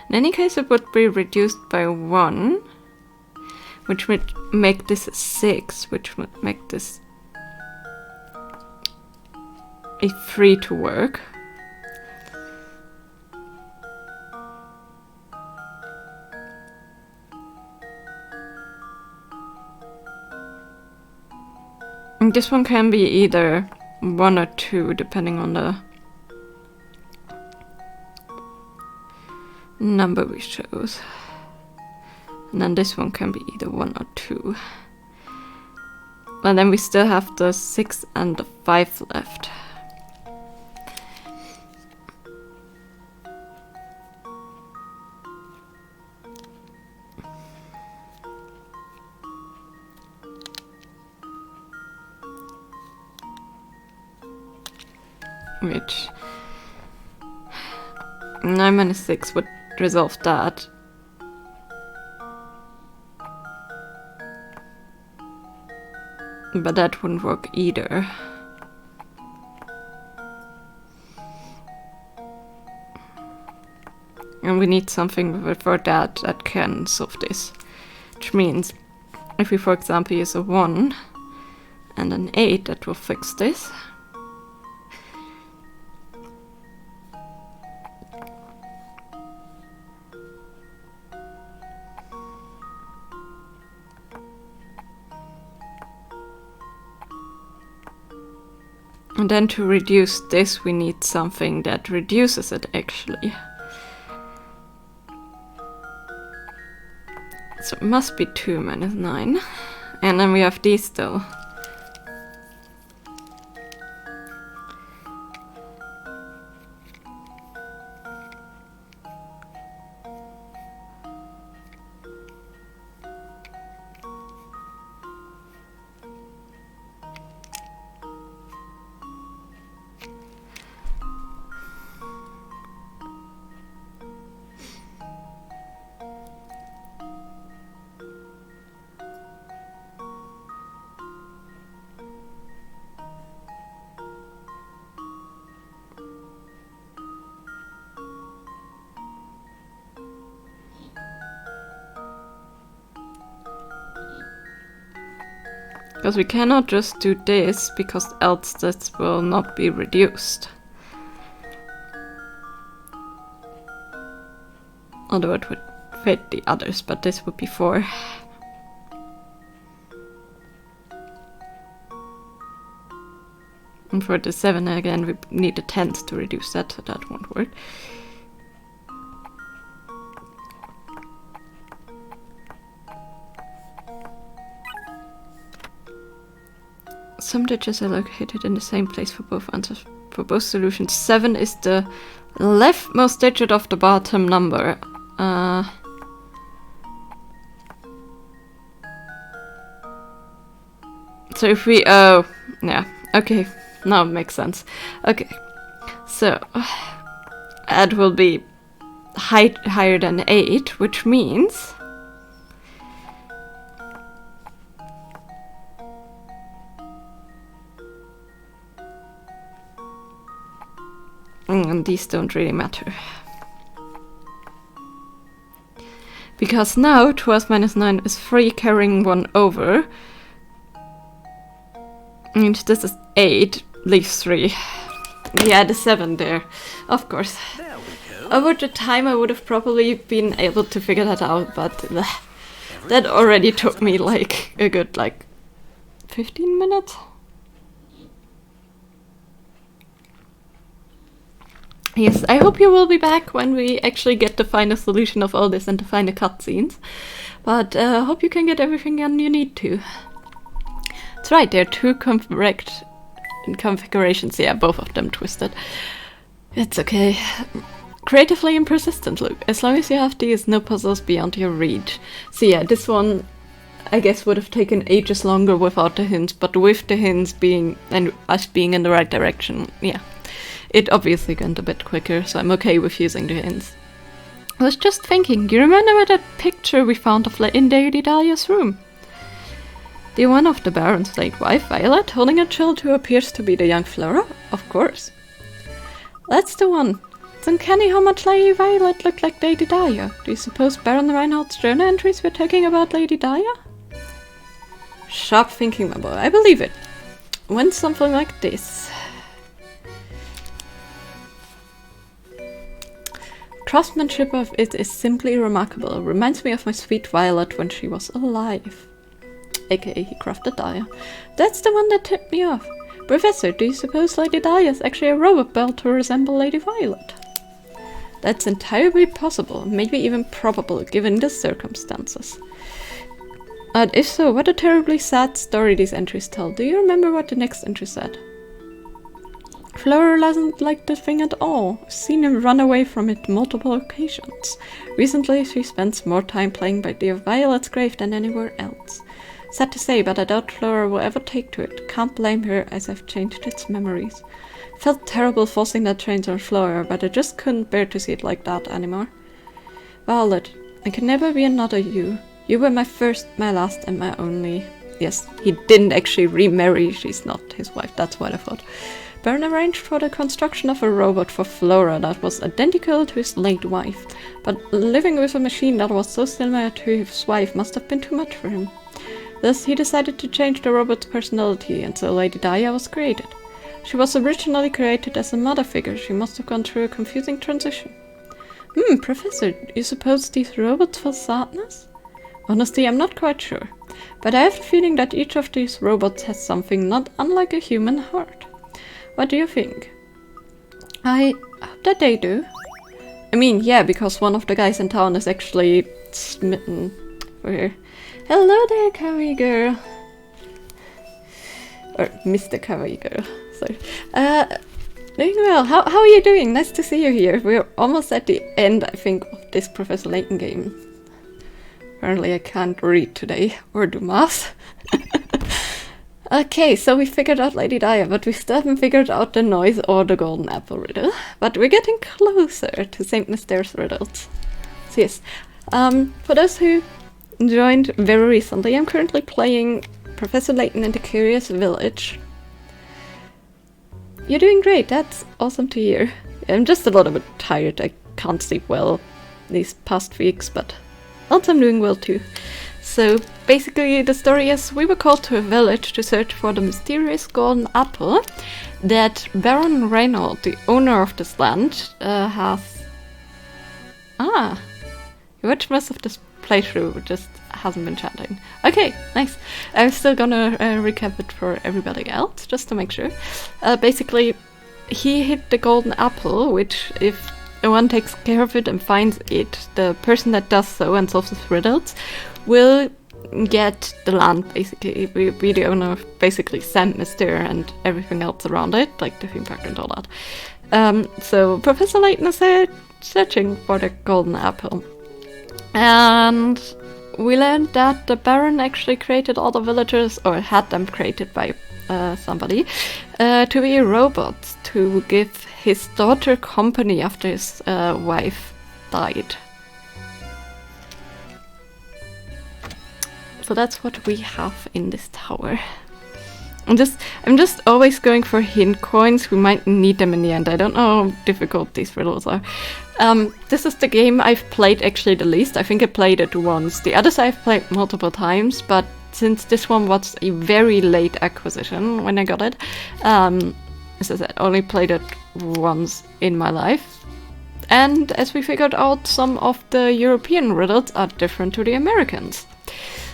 In any case, it would be reduced by 1, which would make this a 6, which would make this a 3 to work. And this one can be either 1 or 2, depending on the number we chose. And then this one can be either 1 or 2. And then we still have the 6 and the 5 left. Which 9 minus 6 would resolve that. But that wouldn't work either. And we need something for that can solve this. Which means if we, for example, use a 1 and an 8, that will fix this. And then to reduce this, we need something that reduces it, actually. So it must be 2 minus 9. And then we have these still. Because we cannot just do this, because else this will not be reduced. Although it would fit the others, but this would be 4. And for the 7 again, we need a 10th to reduce that, so that won't work. Some digits are located in the same place for both answers, for both solutions. 7 is the leftmost digit of the bottom number. So if we, yeah, okay, now it makes sense. Okay, so that will be higher than 8, which means these don't really matter. Because now 12 minus 9 is 3 carrying 1 over. And this is 8, leaves 3. Yeah, the 7 there, of course. There we go. Over the time I would have probably been able to figure that out, but that already took me like a good 15 minutes. Yes, I hope you will be back when we actually get to find a solution of all this and to find the cutscenes. But I hope you can get everything done you need to. That's right, there are 2 correct configurations. Yeah, both of them twisted. It's okay. Creatively and persistent, Luke. As long as you have these, no puzzles beyond your reach. So yeah, this one I guess would have taken ages longer without the hints, but with the hints being and us being in the right direction, yeah. It obviously went a bit quicker, so I'm okay with using the hints. I was just thinking, do you remember that picture we found of in Lady Dahlia's room? The one of the Baron's late wife, Violet, holding a child who appears to be the young Flora? Of course. That's the one. It's uncanny how much Lady Violet looked like Lady Dahlia. Do you suppose Baron Reinhardt's journal entries were talking about Lady Dahlia? Sharp thinking, my boy. I believe it. When something like this. Craftsmanship of it is simply remarkable. Reminds me of my sweet Violet when she was alive. AKA he crafted Dahlia. That's the one that tipped me off. Professor, do you suppose Lady Dahlia is actually a robot built to resemble Lady Violet? That's entirely possible, maybe even probable, given the circumstances. And if so, what a terribly sad story these entries tell. Do you remember what the next entry said? Flora doesn't like the thing at all. I've seen him run away from it multiple occasions. Recently, she spends more time playing by dear Violet's grave than anywhere else. Sad to say, but I doubt Flora will ever take to it. Can't blame her, as I've changed its memories. Felt terrible forcing that change on Flora, but I just couldn't bear to see it like that anymore. Violet, I can never be another you. You were my first, my last, and my only. Yes, he didn't actually remarry. She's not his wife, that's what I thought. Baron arranged for the construction of a robot for Flora that was identical to his late wife, but living with a machine that was so similar to his wife must have been too much for him. Thus, he decided to change the robot's personality, and so Lady Dahlia was created. She was originally created as a mother figure. She must have gone through a confusing transition. Professor, you suppose these robots feel sadness? Honestly, I'm not quite sure, but I have a feeling that each of these robots has something not unlike a human heart. What do you think? I hope that they do. I mean, yeah, because one of the guys in town is actually smitten for her. Hello there, kawaii girl. Or Mr. Kawaii girl, sorry. Doing well. How are you doing? Nice to see you here. We're almost at the end, I think, of this Professor Layton game. Apparently I can't read today, or do math. Okay, so we figured out Lady Dahlia, but we still haven't figured out the noise or the golden apple riddle. But we're getting closer to St. Myster's riddles. So yes, for those who joined very recently, I'm currently playing Professor Layton in the Curious Village. You're doing great, that's awesome to hear. I'm just a little bit tired, I can't sleep well these past weeks, but else I'm doing well too. So basically the story is we were called to a village to search for the mysterious golden apple that Baron Reinhardt, the owner of this land, has... Ah! You watched most of this playthrough, just hasn't been chatting. Okay, nice. I'm still gonna recap it for everybody else, just to make sure. Basically, he hid the golden apple, which if one takes care of it and finds it, the person that does so and solves the riddles will get the land, basically. Be the owner of basically St. Myster and everything else around it, like the theme park and all that. So Professor Layton is searching for the golden apple. And we learned that the Baron actually created all the villagers, or had them created by somebody, to be robots, to give his daughter company after his wife died. So that's what we have in this tower. I'm just always going for hint coins. We might need them in the end. I don't know how difficult these riddles are. This is the game I've played actually the least. I think I played it once. The others I've played multiple times, but since this one was a very late acquisition when I got it, as I said, I only played it once in my life. And as we figured out, some of the European riddles are different to the Americans.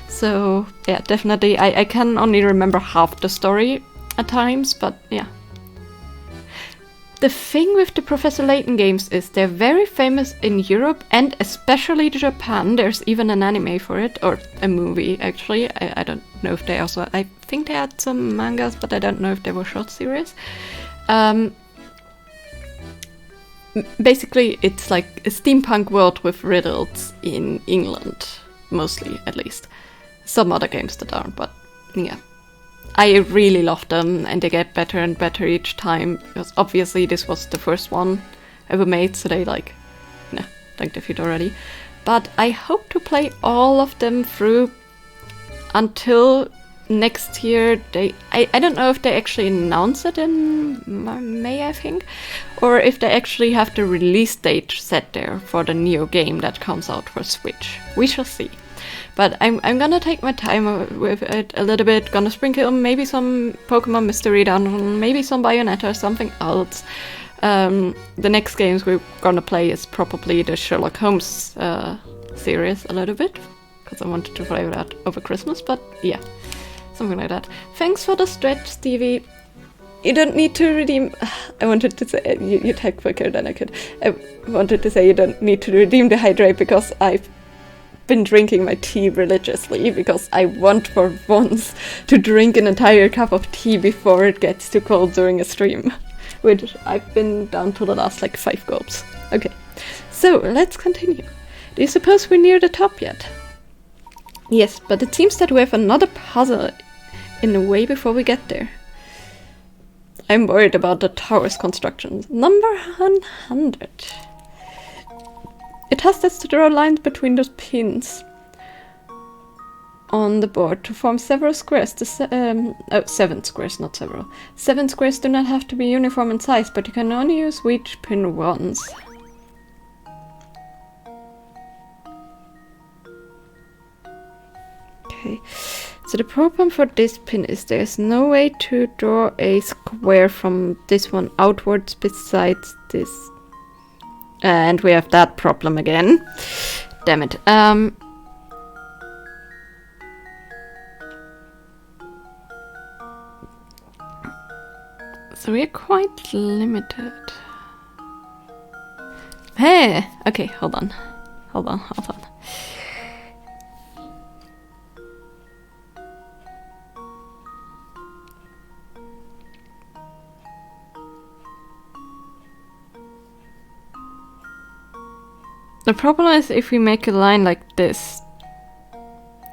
So yeah, definitely I can only remember half the story at times, but yeah. The thing with the Professor Layton games is they're very famous in Europe and especially Japan. There's even an anime for it, or a movie actually. I don't know if they also... I think they had some mangas, but I don't know if they were short series. Basically, it's like a steampunk world with riddles in England, mostly at least. Some other games that aren't, but yeah. I really love them, and they get better and better each time, because obviously this was the first one ever made, so they like the feet already. But I hope to play all of them through until next year. I don't know if they actually announce it in May, I think, or if they actually have the release date set there for the new game that comes out for Switch. We shall see. But I'm gonna take my time with it a little bit, gonna sprinkle maybe some Pokemon Mystery Dungeon, maybe some Bayonetta or something else. The next games we're gonna play is probably the Sherlock Holmes series a little bit, because I wanted to play that over Christmas, but yeah, something like that. Thanks for the stretch, Stevie. You don't need to redeem... I wanted to say... You typed quicker than I could. I wanted to say you don't need to redeem the hydrate because I've been drinking my tea religiously, because I want for once to drink an entire cup of tea before it gets too cold during a stream, which I've been down to the last like 5 gulps. Okay, so let's continue. Do you suppose we're near the top yet? Yes, but it seems that we have another puzzle in the way before we get there. I'm worried about the tower's construction. Number 100. It has this to draw lines between those pins on the board to form several squares. 7 squares, not several. 7 squares do not have to be uniform in size, but you can only use each pin once. Okay, so the problem for this pin is there's no way to draw a square from this one outwards besides this. And we have that problem again. Damn it. So we're quite limited. Hey! Okay, hold on. Hold on. The problem is if we make a line like this,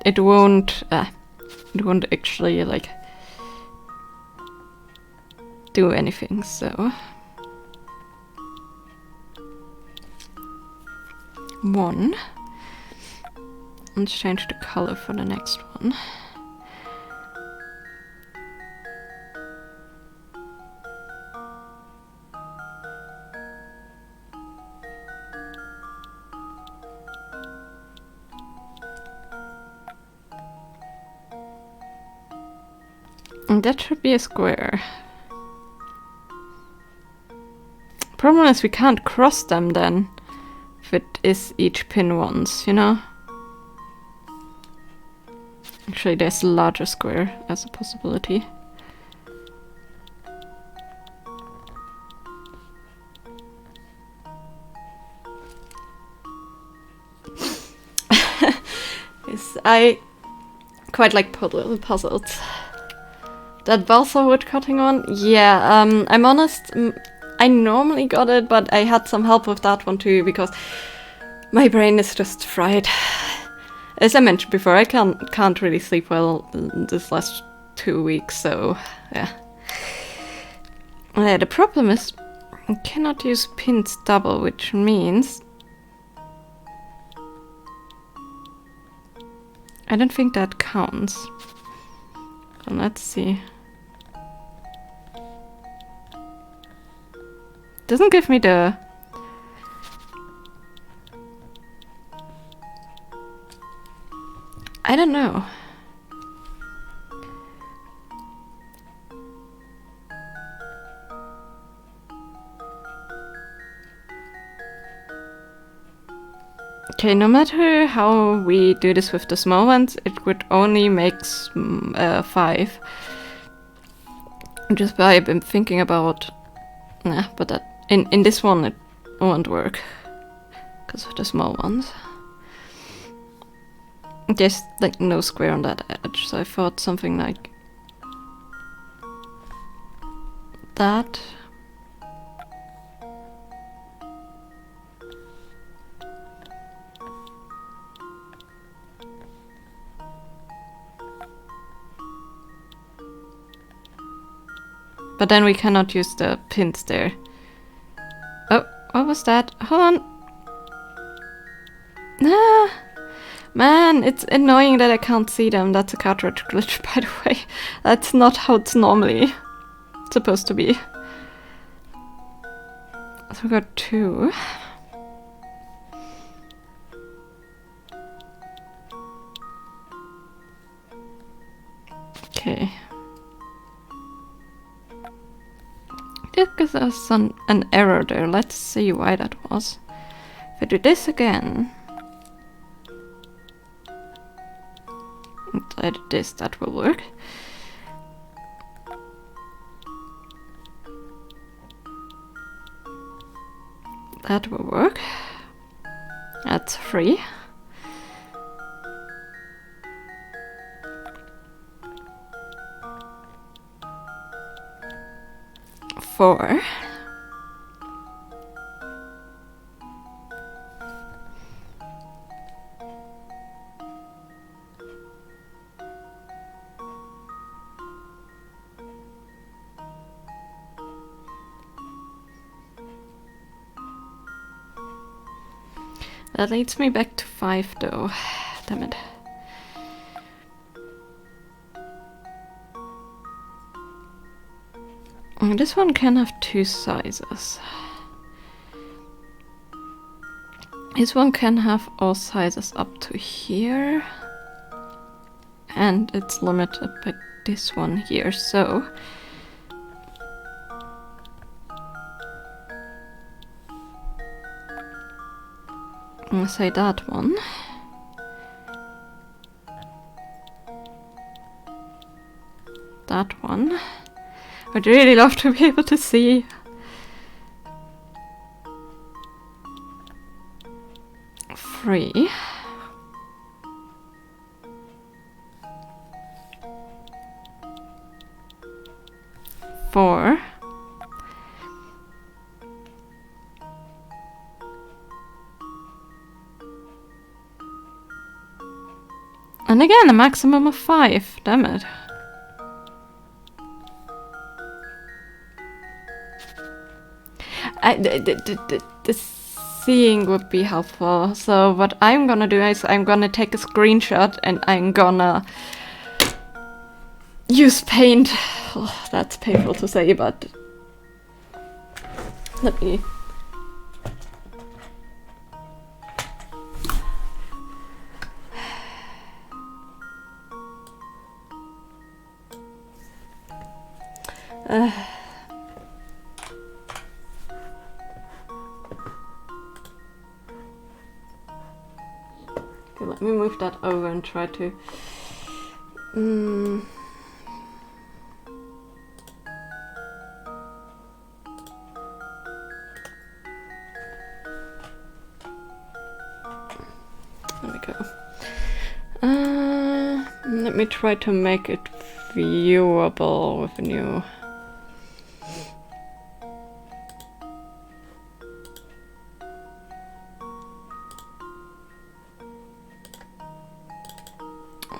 it won't actually like do anything, so 1. Let's change the color for the next one. And that should be a square. Problem is we can't cross them then, if it is each pin once, you know? Actually, there's a larger square as a possibility. Yes, I quite like puzzles. That balsa wood cutting one? Yeah, I'm honest, I normally got it, but I had some help with that one too, because my brain is just fried. As I mentioned before, I can't really sleep well this last 2 weeks, so yeah. The problem is I cannot use pins double, which means I don't think that counts. So let's see. doesn't give me the... I don't know. Okay, no matter how we do this with the small ones, it would only make 5. Just by I've been thinking about... Nah, but that in this one it won't work. Because of the small ones. There's like no square on that edge, so I thought something like... that. But then we cannot use the pins there. Oh, what was that? Hold on. Ah, man, it's annoying that I can't see them. That's a cartridge glitch, by the way. That's not how it's normally supposed to be. So we got 2. Okay. It gives us an error there. Let's see why that was. If I do this again, and I do this, that will work. That will work. That's 3. 4. That leads me back to 5 though. Damn it. This one can have 2 sizes. This one can have all sizes up to here. And it's limited by this one here, so... I'm gonna say that one. That one. I'd really love to be able to see. Three. 4. And again, a maximum of 5. Damn it. The seeing would be helpful. So what I'm gonna do is I'm gonna take a screenshot and I'm gonna use paint. Oh, that's painful to say, but let me. Okay, let me move that over and try to. There we go. Let me try to make it viewable with a new.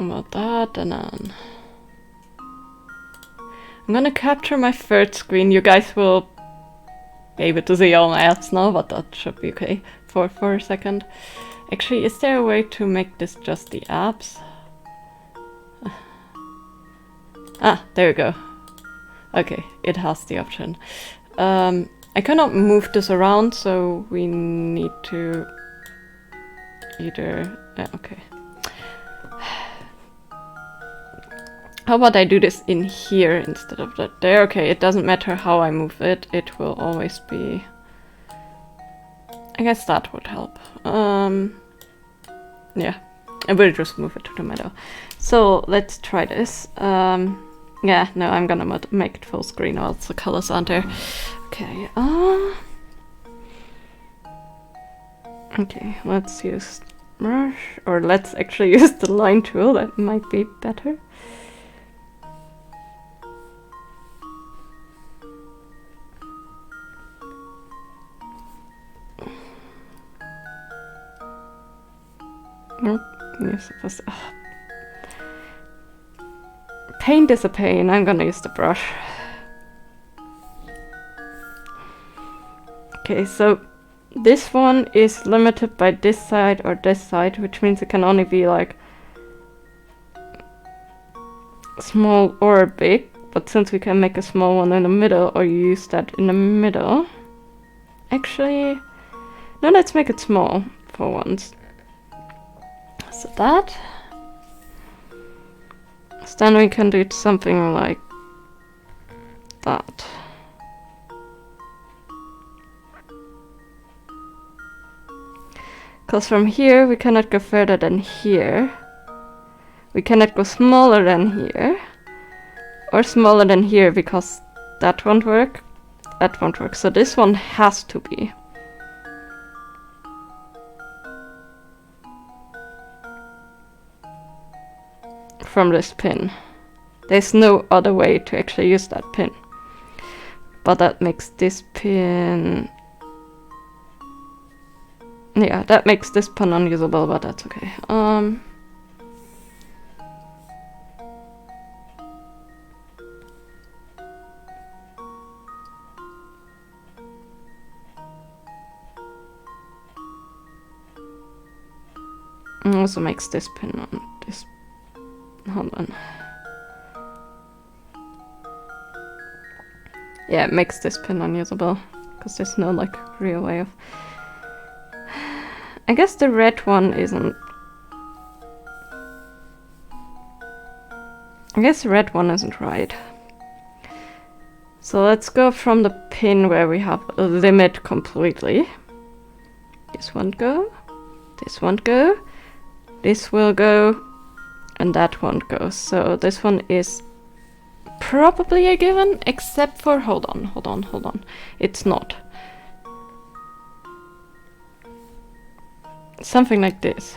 About that, and then I'm gonna capture my third screen. You guys will be able to see all my apps now, but that should be okay for a second. Actually, is there a way to make this just the apps? Ah, there we go. Okay, it has the option. I I cannot move this around, so we need to either... okay. How about I do this in here instead of that there? Okay, it doesn't matter how I move it, it will always be... I guess that would help. Yeah, I will just move it to the middle. So let's try this. Yeah, no, I'm gonna make it full screen or else the colors aren't there. Okay, okay, let's use brush, or let's actually use the line tool, that might be better. Nope, you're supposed to... oh. Paint is a pain, I'm gonna use the brush. Okay, so this one is limited by this side or this side, which means it can only be like small or big, but since we can make a small one in the middle or use that in the middle, actually, no, let's make it small for once. So that, so then we can do something like that. Because from here we cannot go further than here. We cannot go smaller than here. Or smaller than here because that won't work. That won't work. So this one has to be. From this pin. There's no other way to actually use that pin. But that makes this pin... yeah, that makes this pin unusable, but that's okay. Also makes this pin on this. Hold on. Yeah, it makes this pin unusable because there's no like real way of. I guess the red one isn't. I guess the red one isn't right. So let's go from the pin where we have a limit completely. This won't go. This won't go. This will go. And that won't go. So this one is probably a given, except for... hold on. It's not. Something like this.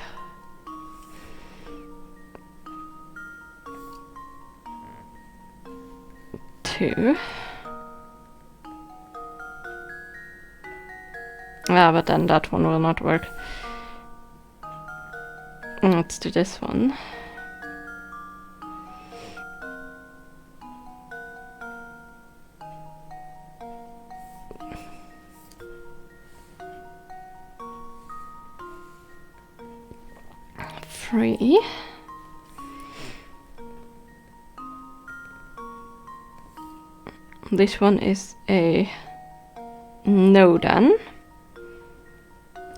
Two. Ah, but then that one will not work. Let's do this one. Three. This one is a no then.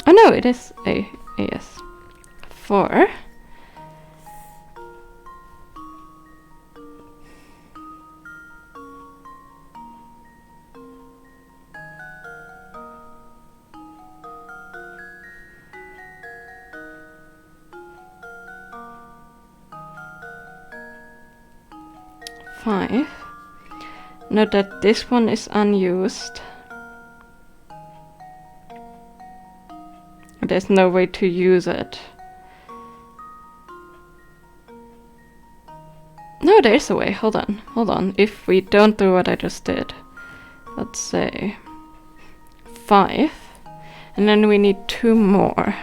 Oh no, it is a yes. 4. Five. Note that this one is unused. There's no way to use it. No, there's a way. Hold on. If we don't do what I just did, let's say 5, and then we need 2 more.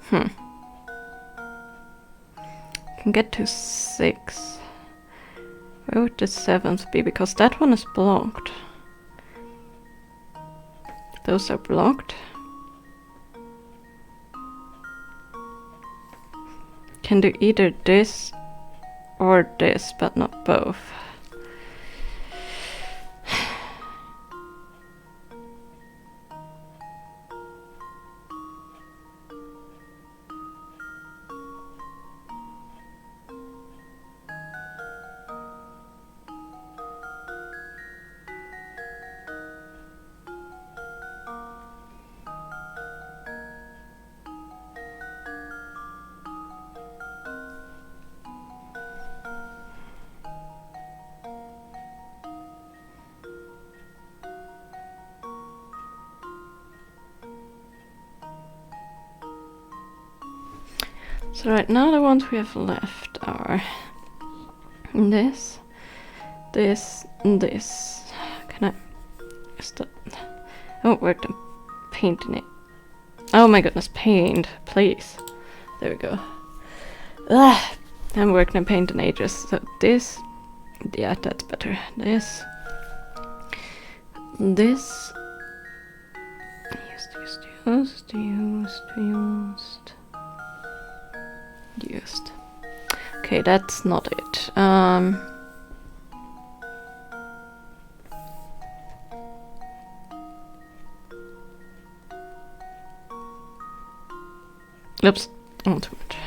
Can get to 6. Where would the 7th be? Because that one is blocked. Those are blocked. Can do either this or this, but not both. So right now the ones we have left are this, this, and this. Can I stop? Oh, where the painting it? Oh my goodness, paint, please. There we go. Ah, I haven't worked in paint in ages. So this, yeah, that's better. This, used. Okay, that's not it. Oops, oh, too much.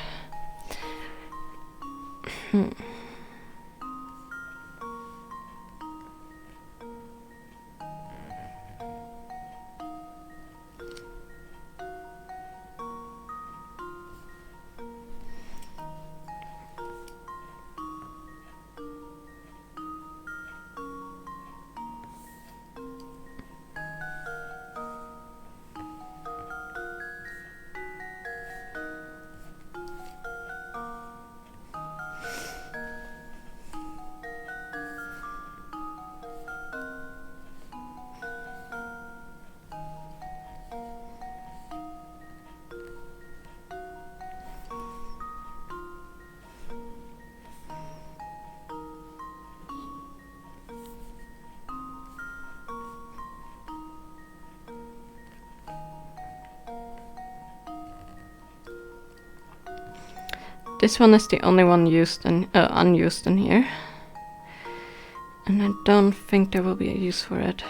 This one is the only one used in, unused in here. And I don't think there will be a use for it.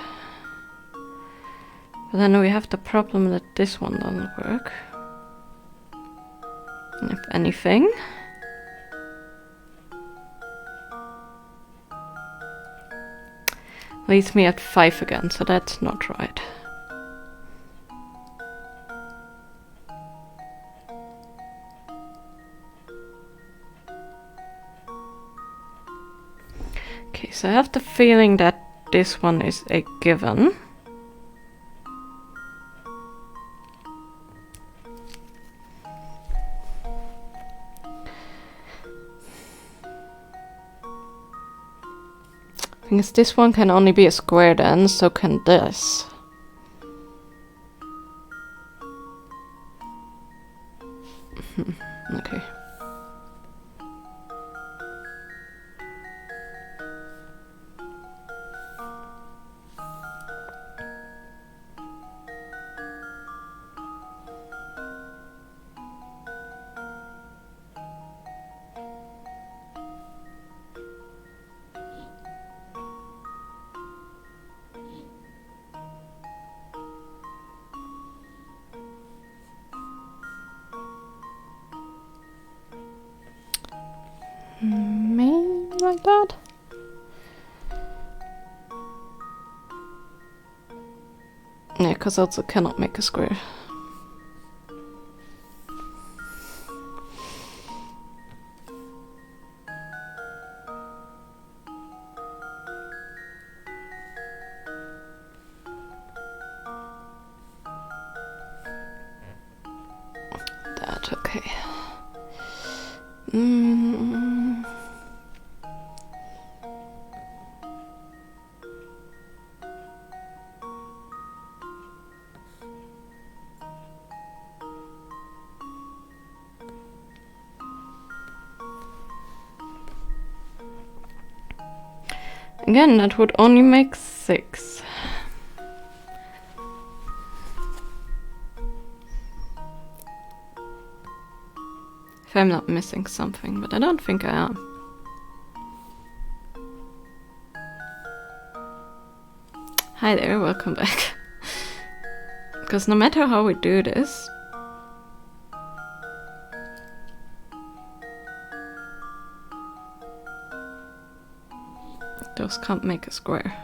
But then we have the problem that this one doesn't work. And if anything... leaves me at 5 again, so that's not right. Okay, so I have the feeling that this one is a given. Thing is, this one can only be a square then, so can this. Okay. Maybe like that? Yeah, because also cannot make a square. That, okay. Again, that would only make 6. If I'm not missing something, but I don't think I am. Hi there, welcome back. Because no matter how we do this, those can't make a square.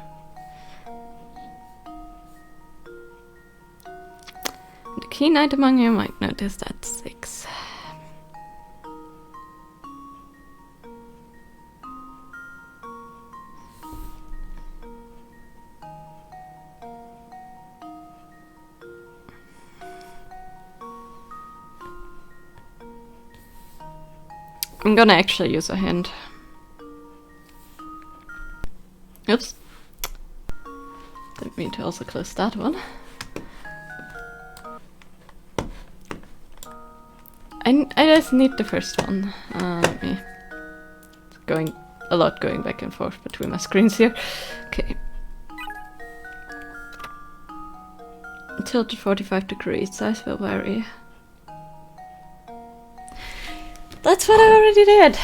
The keen knight among you might notice that 6. I'm gonna actually use a hint. Oops. Didn't mean to also close that one. I just need the first one. Let me... Going back and forth between my screens here. Okay. Tilted 45 degrees, size will vary. That's what I already did!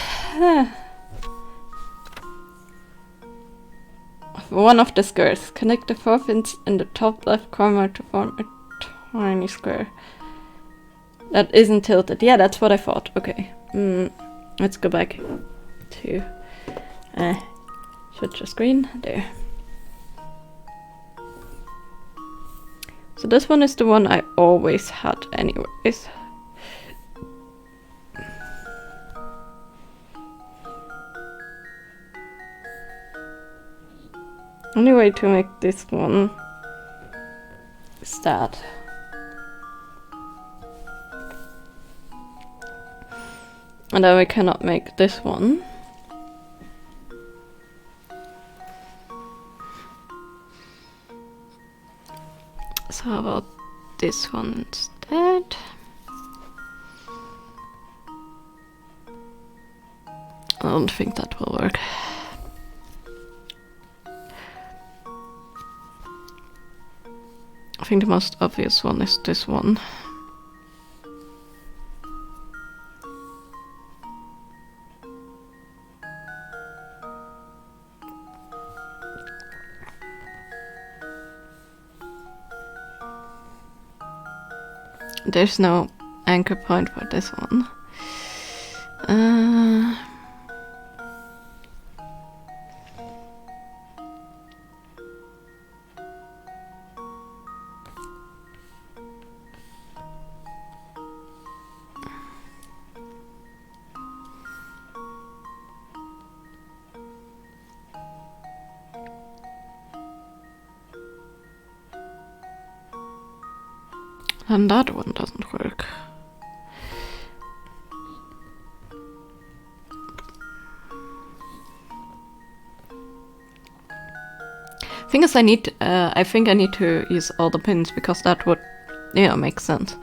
One of the squares. Connect the 4 pins in the top left corner to form a tiny square. That isn't tilted. Yeah, that's what I thought. Okay. Let's go back to switch the screen. There. So this one is the one I always had anyways. Only way to make this one is that. And then we cannot make this one. So how about this one instead? I don't think that will work. I think the most obvious one is this one. There's no anchor point for this one. And that one doesn't work. Thing is, I think I need to use all the pins because that would, make sense.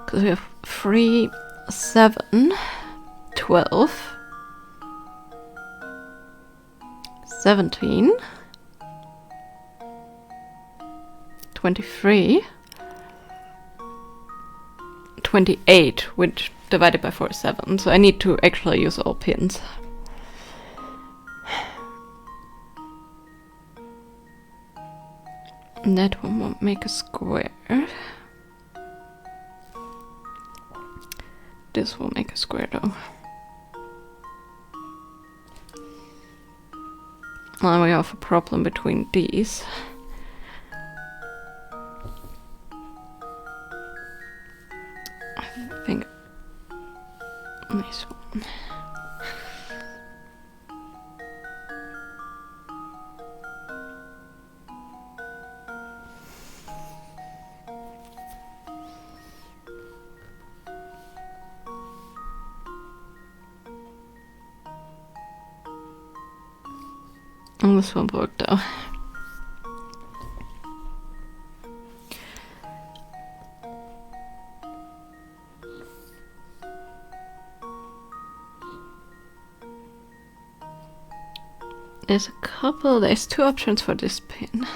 Because we have 3, 7, 12, 17, 23, 28, which divided by 4 is 7. So I need to actually use all pins. And that one won't make a square. This will make a square though. Now we have a problem between these. I think this one. And this won't work though. there's two options for this pin.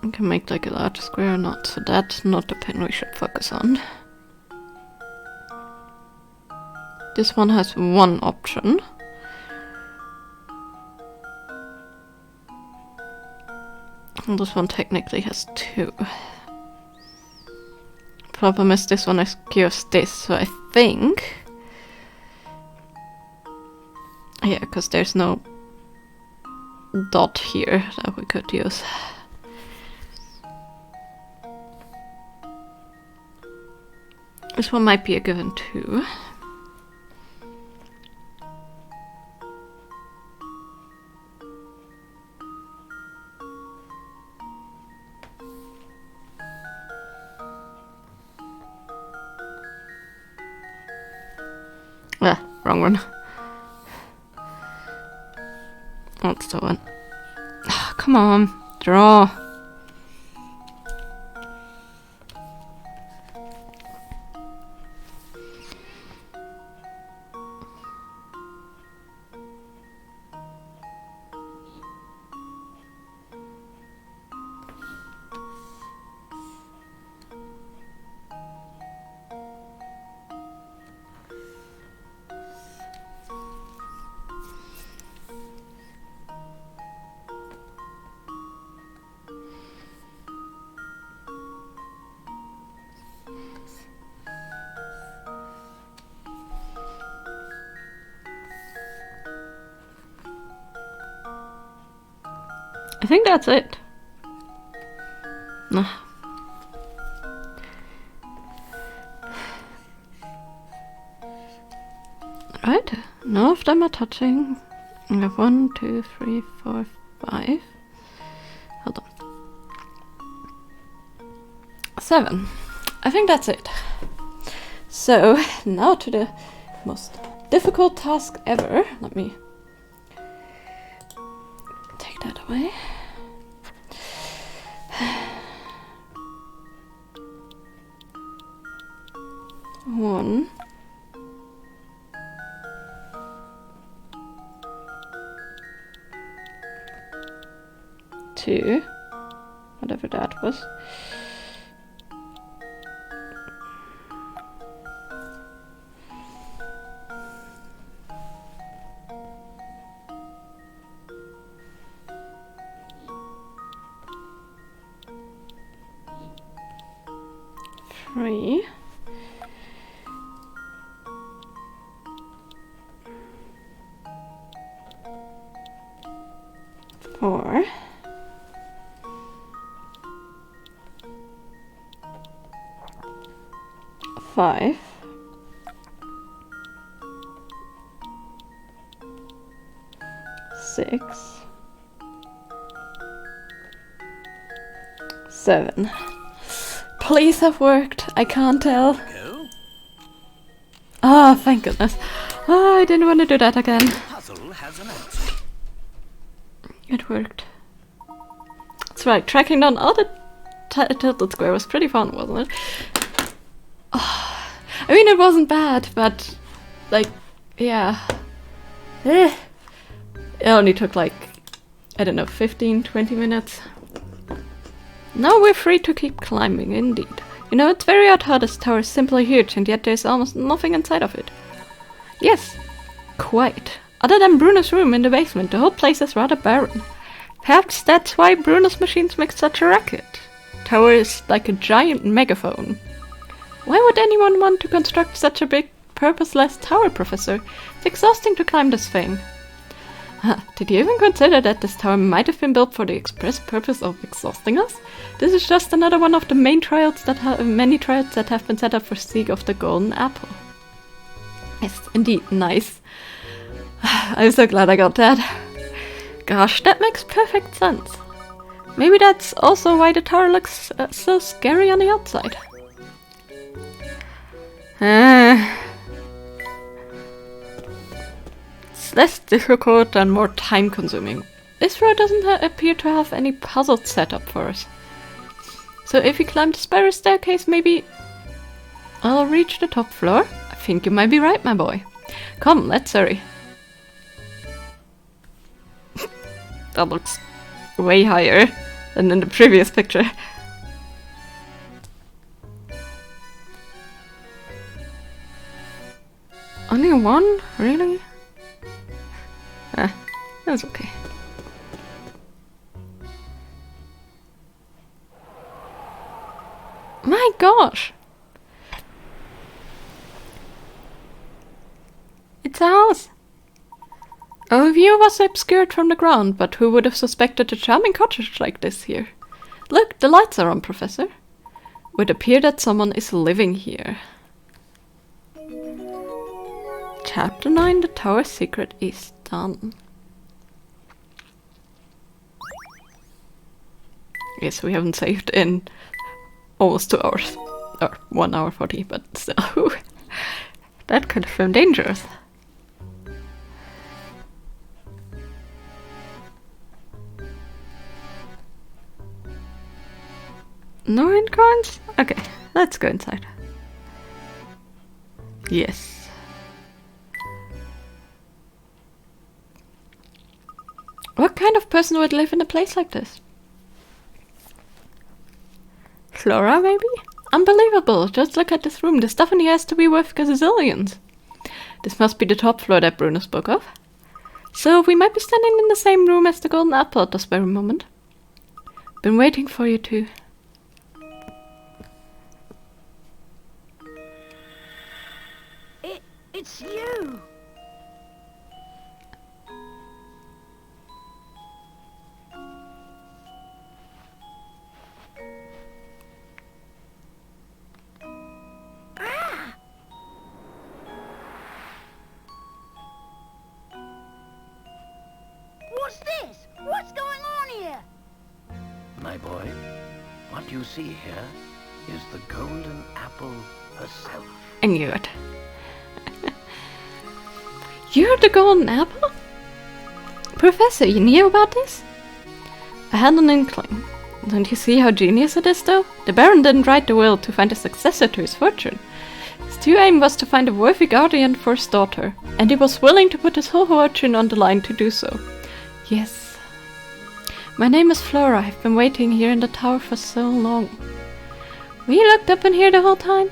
I can make like a large square or not, so that's not the pin we should focus on. This one has one option. And this one technically has two. Problem is this one secures this, so I think... Yeah, because there's no dot here that we could use. This one might be a given too. Ah, wrong one. That's the one. Oh, come on, draw. I think that's it. Nah. Right, none of them are touching. I have 1, 2, 3, 4, 5. Hold on. 7. I think that's it. So, now to the most difficult task ever. Let me take that away. One. Two. Whatever that was. Three. 4. 5. 6. 7. Please have worked. I can't tell. Go. Ah, thank goodness. Oh, I didn't want to do that again. Puzzle has an answer. It worked. That's right, tracking down all the tilted square was pretty fun, wasn't it? Oh, I mean, it wasn't bad, but, like, yeah. It only took, like, I don't know, 15, 20 minutes. Now we're free to keep climbing, indeed. You know, it's very odd how this tower is simply huge, and yet there's almost nothing inside of it. Yes, quite. Other than Bruno's room in the basement, the whole place is rather barren. Perhaps that's why Bruno's machines make such a racket. Tower is like a giant megaphone. Why would anyone want to construct such a big, purposeless tower, Professor? It's exhausting to climb this thing. Did you even consider that this tower might have been built for the express purpose of exhausting us? This is just another one of the many trials that have been set up for Siege of the Golden Apple. Yes, indeed, nice. I'm so glad I got that. Gosh, that makes perfect sense. Maybe that's also why the tower looks so scary on the outside. It's less difficult and more time-consuming. This road doesn't appear to have any puzzles set up for us. So if we climb the spiral staircase, maybe I'll reach the top floor? I think you might be right, my boy. Come, let's hurry. That looks way higher than in the previous picture. Only one? Really? That's okay. My gosh! It's a house! Our view was obscured from the ground, but who would have suspected a charming cottage like this here? Look, the lights are on, Professor. It would appear that someone is living here. Chapter 9, the tower secret is done. Yes, we haven't saved in almost 2 hours. Or 1 hour 40, but still. That could have been dangerous. No hint coins? Okay, let's go inside. Yes. What kind of person would live in a place like this? Flora, maybe? Unbelievable! Just look at this room. The stuff in here has to be worth gazillions. This must be the top floor that Bruno spoke of. So we might be standing in the same room as the golden apple at this very moment. Been waiting for you too. It's you! What's this? What's going on here? My boy, what you see here is the golden apple herself. I knew it. You're the golden apple? Professor, you knew about this? I had an inkling. Don't you see how genius it is, though? The Baron didn't write the will to find a successor to his fortune. His true aim was to find a worthy guardian for his daughter, and he was willing to put his whole fortune on the line to do so. Yes. My name is Flora. I've been waiting here in the tower for so long. Were you locked up in here the whole time?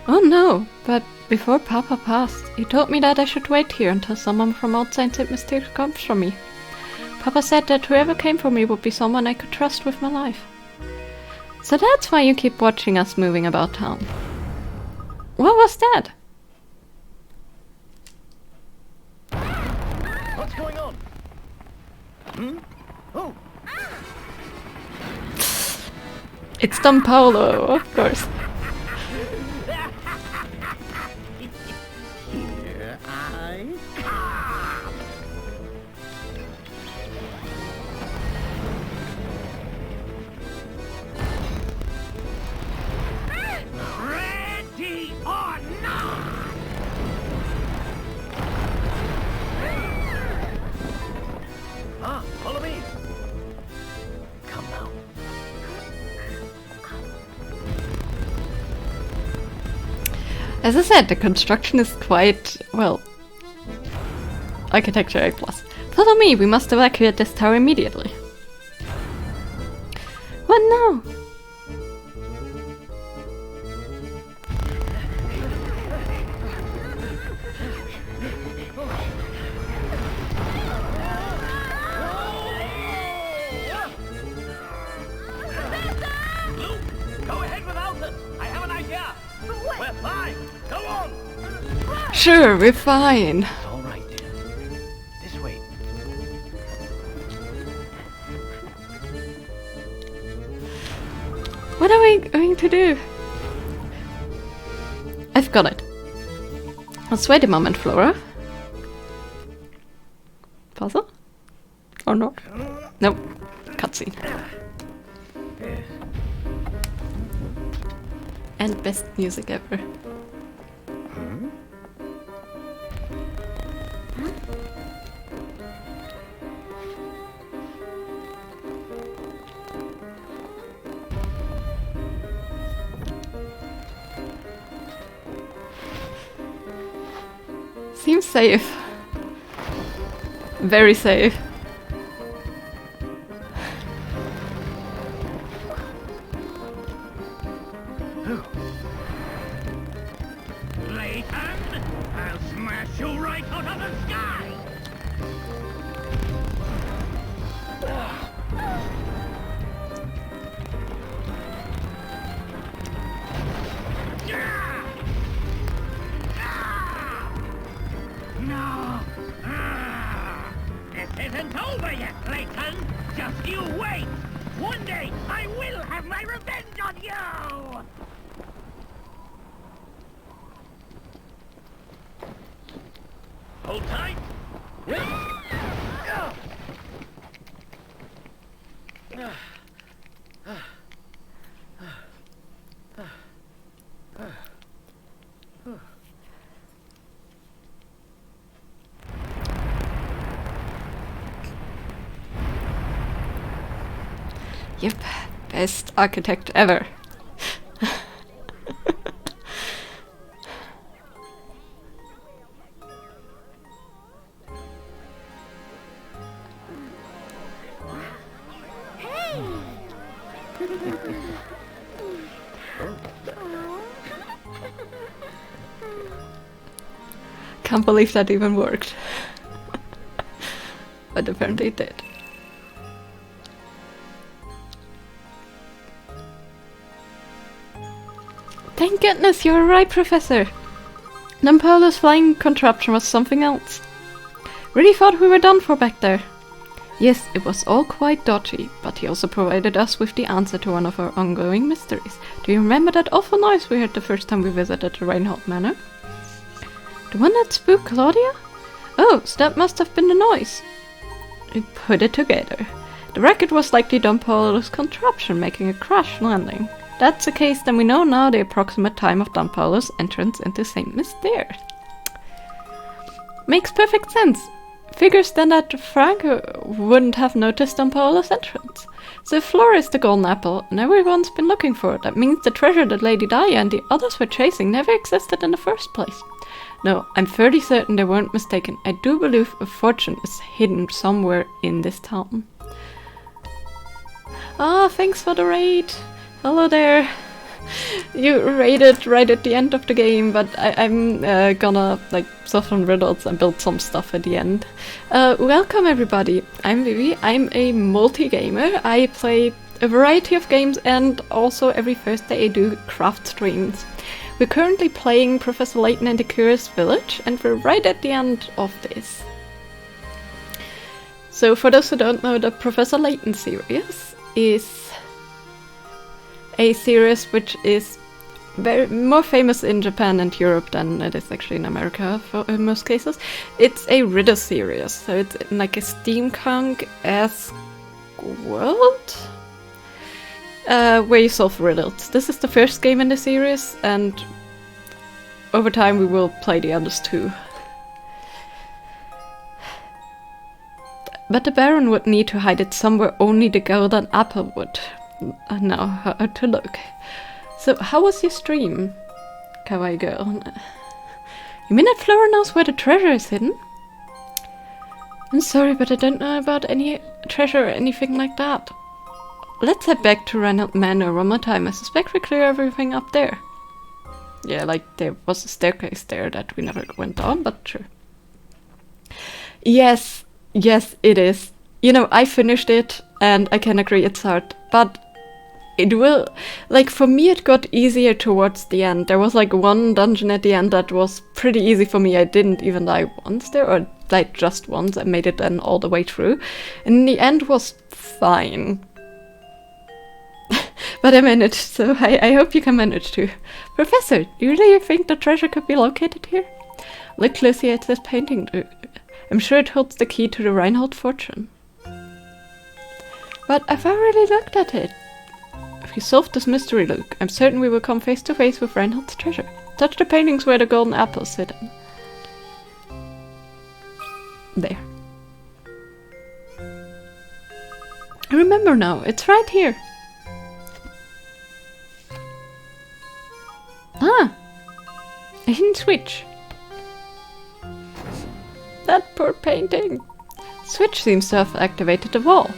Oh no, but before Papa passed, he told me that I should wait here until someone from outside St. Mysterious comes for me. Papa said that whoever came for me would be someone I could trust with my life. So that's why you keep watching us moving about town. What was that? What's going on? Oh! It's Don Paolo, of course. Here I come. Ready or not? Follow me. Come now. As I said, the construction is quite, well, architecture A+. Follow me, we must evacuate this tower immediately. What now? Go ahead without us. I have an idea. We're fine. Go on. Sure, we're fine. All right, dear. This way. What are we going to do? I've got it. Let's wait a moment, Flora. Puzzle? Or not? Nope. Cutscene. And best music ever. safe. Very safe. Layton, I'll smash you right out of the sky! No! This isn't over yet, Layton! Just you wait! One day, I will have my revenge on you! Hold tight! Yep, best architect ever. Can't believe that even worked. But apparently it did. Thank goodness you're right, Professor! Nampola's flying contraption was something else. Really thought we were done for back there. Yes, it was all quite dodgy, but he also provided us with the answer to one of our ongoing mysteries. Do you remember that awful noise we heard the first time we visited the Reinhold Manor? The one that spooked Claudia? Oh, so that must have been the noise. We put it together. The racket was likely Nampola's contraption making a crash landing. That's the case, then we know now the approximate time of Nampola's entrance into St. Mystere. Makes perfect sense. Figures then that Frank wouldn't have noticed Nampola's entrance. So if Flora is the golden apple, and everyone's been looking for it, that means the treasure that Lady Daya and the others were chasing never existed in the first place. No, I'm fairly certain they weren't mistaken. I do believe a fortune is hidden somewhere in this town. Ah, thanks for the raid. Hello there. You raided right at the end of the game, but I'm gonna like solve some riddles and build some stuff at the end. Welcome everybody. I'm Vivi. I'm a multi-gamer. I play a variety of games and also every Thursday I do craft streams. We're currently playing Professor Layton and the Curious Village, and we're right at the end of this. So for those who don't know, the Professor Layton series is a series which is more famous in Japan and Europe than it is actually in America in most cases. It's a riddle series, so it's like a steampunk-esque world where you solve riddles. This is the first game in the series, and over time we will play the others too. But the Baron would need to hide it somewhere only the golden apple would know how to look. So how was your stream, kawaii girl? You mean that Flora knows where the treasure is hidden? I'm sorry, but I don't know about any treasure or anything like that. Let's head back to Reinhold Manor one more time. I suspect we clear everything up there. Yeah, like there was a staircase there that we never went down, but sure. Yes, it is. You know, I finished it and I can agree it's hard, but it will, like for me it got easier towards the end. There was like one dungeon at the end that was pretty easy for me. I didn't even die once there, or died just once. I made it then all the way through. And the end was fine. But I managed, so I hope you can manage too. Professor, do you really think the treasure could be located here? Look closely at this painting. I'm sure it holds the key to the Reinhold fortune. But I've already looked at it. If we solve this mystery, Luke, I'm certain we will come face to face with Reinhold's treasure. Touch the paintings where the golden apples hidden. There. I remember now, it's right here. Ah! A hidden switch. that poor painting. Switch seems to have activated the wall.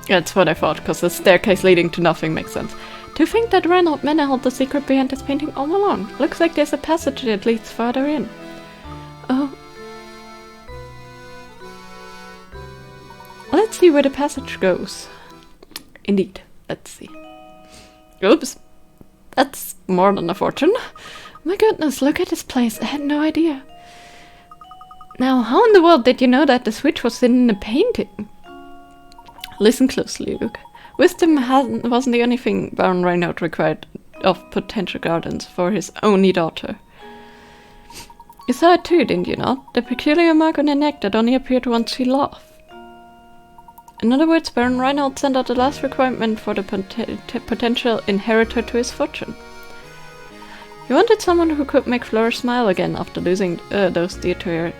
That's what I thought, because the staircase leading to nothing makes sense. To think that Reinhold Menne held the secret behind this painting all along. Looks like there's a passage that leads farther in. Oh. Let's see where the passage goes. Indeed. Let's see. Oops. That's more than a fortune. My goodness, look at this place. I had no idea. Now, how in the world did you know that the switch was in the painting? Listen closely, Luke. Wisdom wasn't the only thing Baron Reinhold required of potential guardians for his only daughter. You saw it too, didn't you not? The peculiar mark on her neck that only appeared once she laughed. In other words, Baron Reinhold sent out the last requirement for the potential inheritor to his fortune. He wanted someone who could make Flora smile again after losing those dear to her.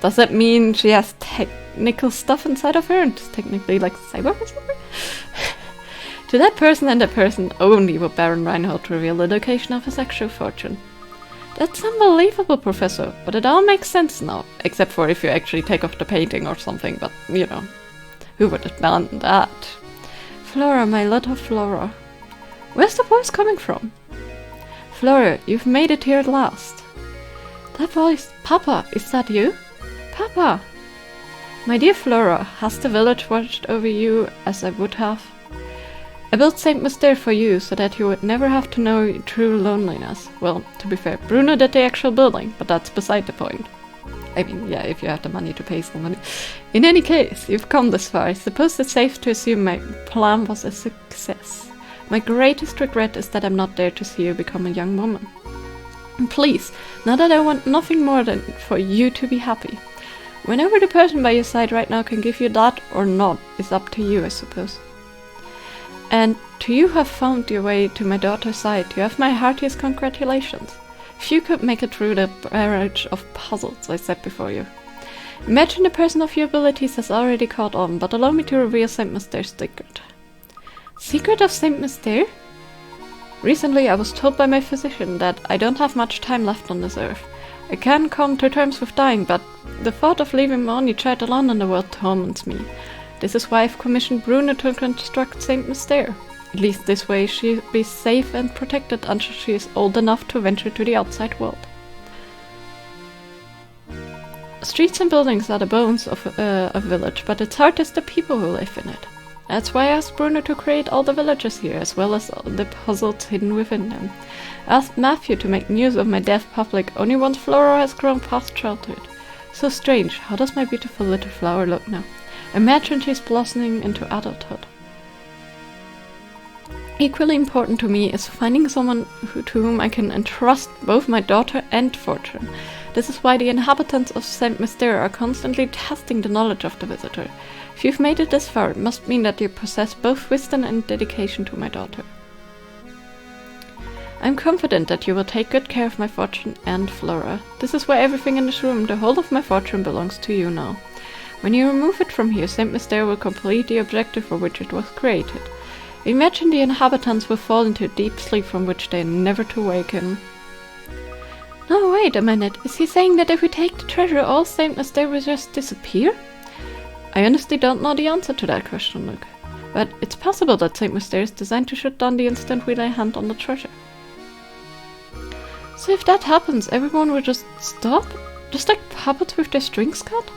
Does that mean she has technical stuff inside of her and is technically like cyber or something? To that person and that person only would Baron Reinhold reveal the location of his actual fortune. That's unbelievable, Professor, but it all makes sense now, except for if you actually take off the painting or something, but, you know, who would have done that? Flora, my little Flora. Where's the voice coming from? Flora, you've made it here at last. That voice, Papa, is that you? Papa! My dear Flora, has the village watched over you as I would have? I built Saint Mystere for you so that you would never have to know true loneliness. Well, to be fair, Bruno did the actual building, but that's beside the point. I mean, yeah, if you have the money to pay somebody. In any case, you've come this far. I suppose it's safe to assume my plan was a success. My greatest regret is that I'm not there to see you become a young woman. And please, now that I want nothing more than for you to be happy. Whenever the person by your side right now can give you that or not is up to you, I suppose. And to you who have found your way to my daughter's side, you have my heartiest congratulations. If you could make it through the barrage of puzzles I set before you. Imagine the person of your abilities has already caught on, but allow me to reveal Saint Mystere's secret. Secret of Saint Mystere? Recently I was told by my physician that I don't have much time left on this earth. I can come to terms with dying, but the thought of leaving my only child alone in the world torments me. This is why I've commissioned Bruno to construct Saint Mystere. At least this way she'll be safe and protected until she is old enough to venture to the outside world. Streets and buildings are the bones of a village, but its heart is the people who live in it. That's why I asked Bruno to create all the villages here, as well as all the puzzles hidden within them. I asked Matthew to make news of my deaf public only once Flora has grown past childhood. So strange, how does my beautiful little flower look now? Imagine she's blossoming into adulthood. Equally important to me is finding someone to whom I can entrust both my daughter and fortune. This is why the inhabitants of Saint Mystere are constantly testing the knowledge of the visitor. If you've made it this far, it must mean that you possess both wisdom and dedication to my daughter. I'm confident that you will take good care of my fortune and Flora. This is why everything in this room, the whole of my fortune, belongs to you now. When you remove it from here, Saint Mystere will complete the objective for which it was created. Imagine the inhabitants will fall into a deep sleep from which they are never to awaken. No, wait a minute. Is he saying that if we take the treasure, all Saint Mystere will just disappear? I honestly don't know the answer to that question, Luke. But it's possible that Saint Mystere is designed to shut down the instant we lay hand on the treasure. So if that happens, everyone will just stop? Just like puppets with their strings cut?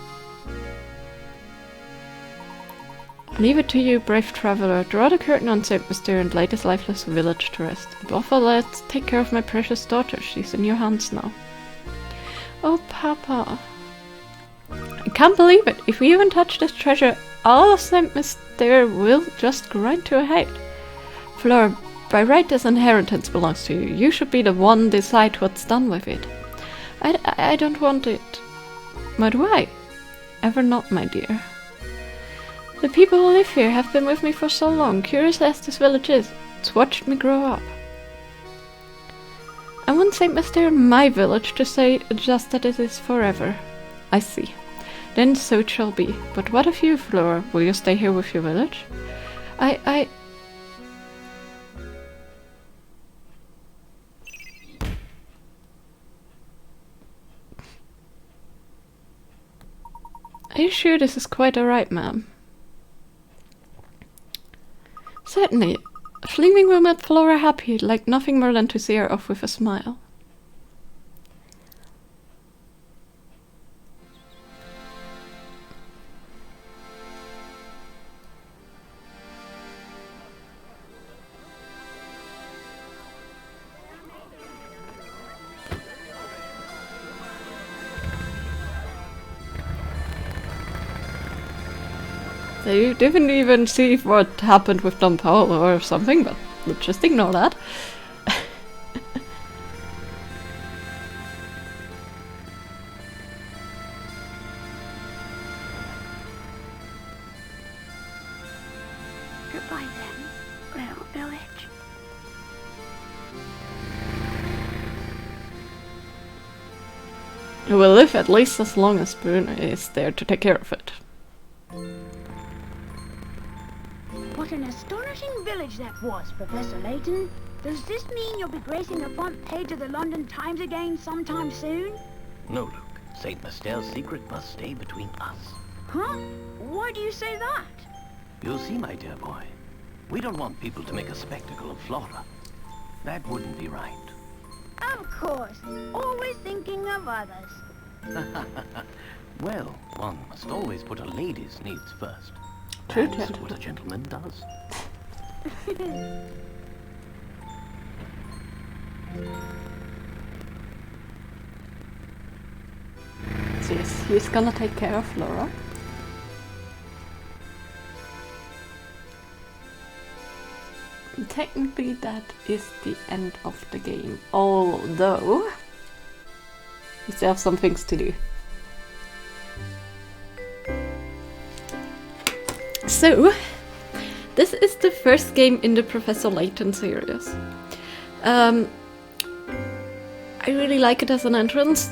Leave it to you, brave traveler. Draw the curtain on Saint Mystere and lay this lifeless village to rest. Above all, let's take care of my precious daughter. She's in your hands now. Oh, Papa. I can't believe it. If we even touch this treasure, all of Saint Mystere will just grind to a head. Flora, by right this inheritance belongs to you. You should be the one decide what's done with it. I don't want it. But why? Ever not, my dear. The people who live here have been with me for so long, curious as this village is. It's watched me grow up. I want Saint Mystere, my village, to say just that it is forever. I see. Then so it shall be. But what of you, Flora? Will you stay here with your village? Are you sure this is quite alright, ma'am? Certainly. Fleeming will make Flora happy, like nothing more than to see her off with a smile. So you didn't even see what happened with Don Paolo or something, but let's just ignore that. Goodbye then, little village. We'll live at least as long as Bruno is there to take care of it. What an astonishing village that was, Professor Layton. Does this mean you'll be gracing the front page of the London Times again sometime soon? No, Luke. St. Master's secret must stay between us. Huh? Why do you say that? You'll see, my dear boy. We don't want people to make a spectacle of Flora. That wouldn't be right. Of course. Always thinking of others. Well, one must always put a lady's needs first. True, That's gentleman. what a gentleman does. So yes, he's gonna take care of Flora. Technically that is the end of the game, although we still have some things to do. So, this is the first game in the Professor Layton series. I really like it as an entrance.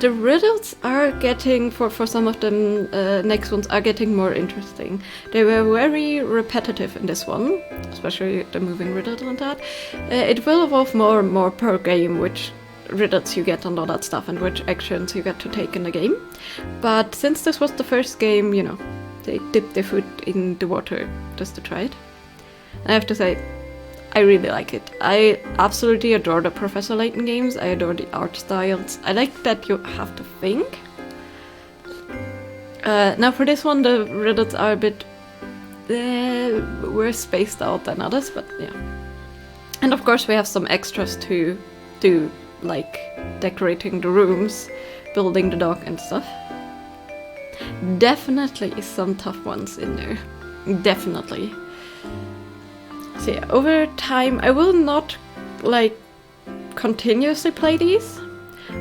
The riddles are getting, for some of them, next ones are getting more interesting. They were very repetitive in this one, especially the moving riddles and that. It will evolve more and more per game, which riddles you get and all that stuff, and which actions you get to take in the game. But since this was the first game, you know, they dipped their foot in the water just to try it. I have to say, I really like it. I absolutely adore the Professor Layton games. I adore the art styles. I like that you have to think. Now for this one, the riddles are a bit worse spaced out than others, but yeah. And of course we have some extras to do, like decorating the rooms, building the dock and stuff. Definitely some tough ones in there. Definitely. So yeah, over time I will not like continuously play these.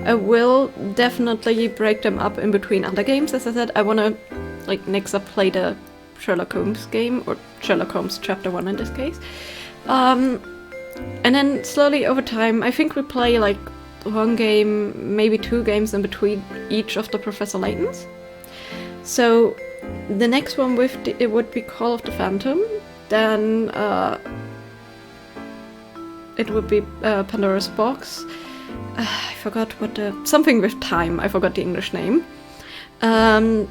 I will definitely break them up in between other games. As I said, I want to like next up play the Sherlock Holmes game, or Sherlock Holmes Chapter 1 in this case. And then slowly over time I think we play like one game, maybe two games in between each of the Professor Laytons. So the next one it would be Call of the Phantom. Then it would be Pandora's Box. I forgot what something with time. I forgot the English name. And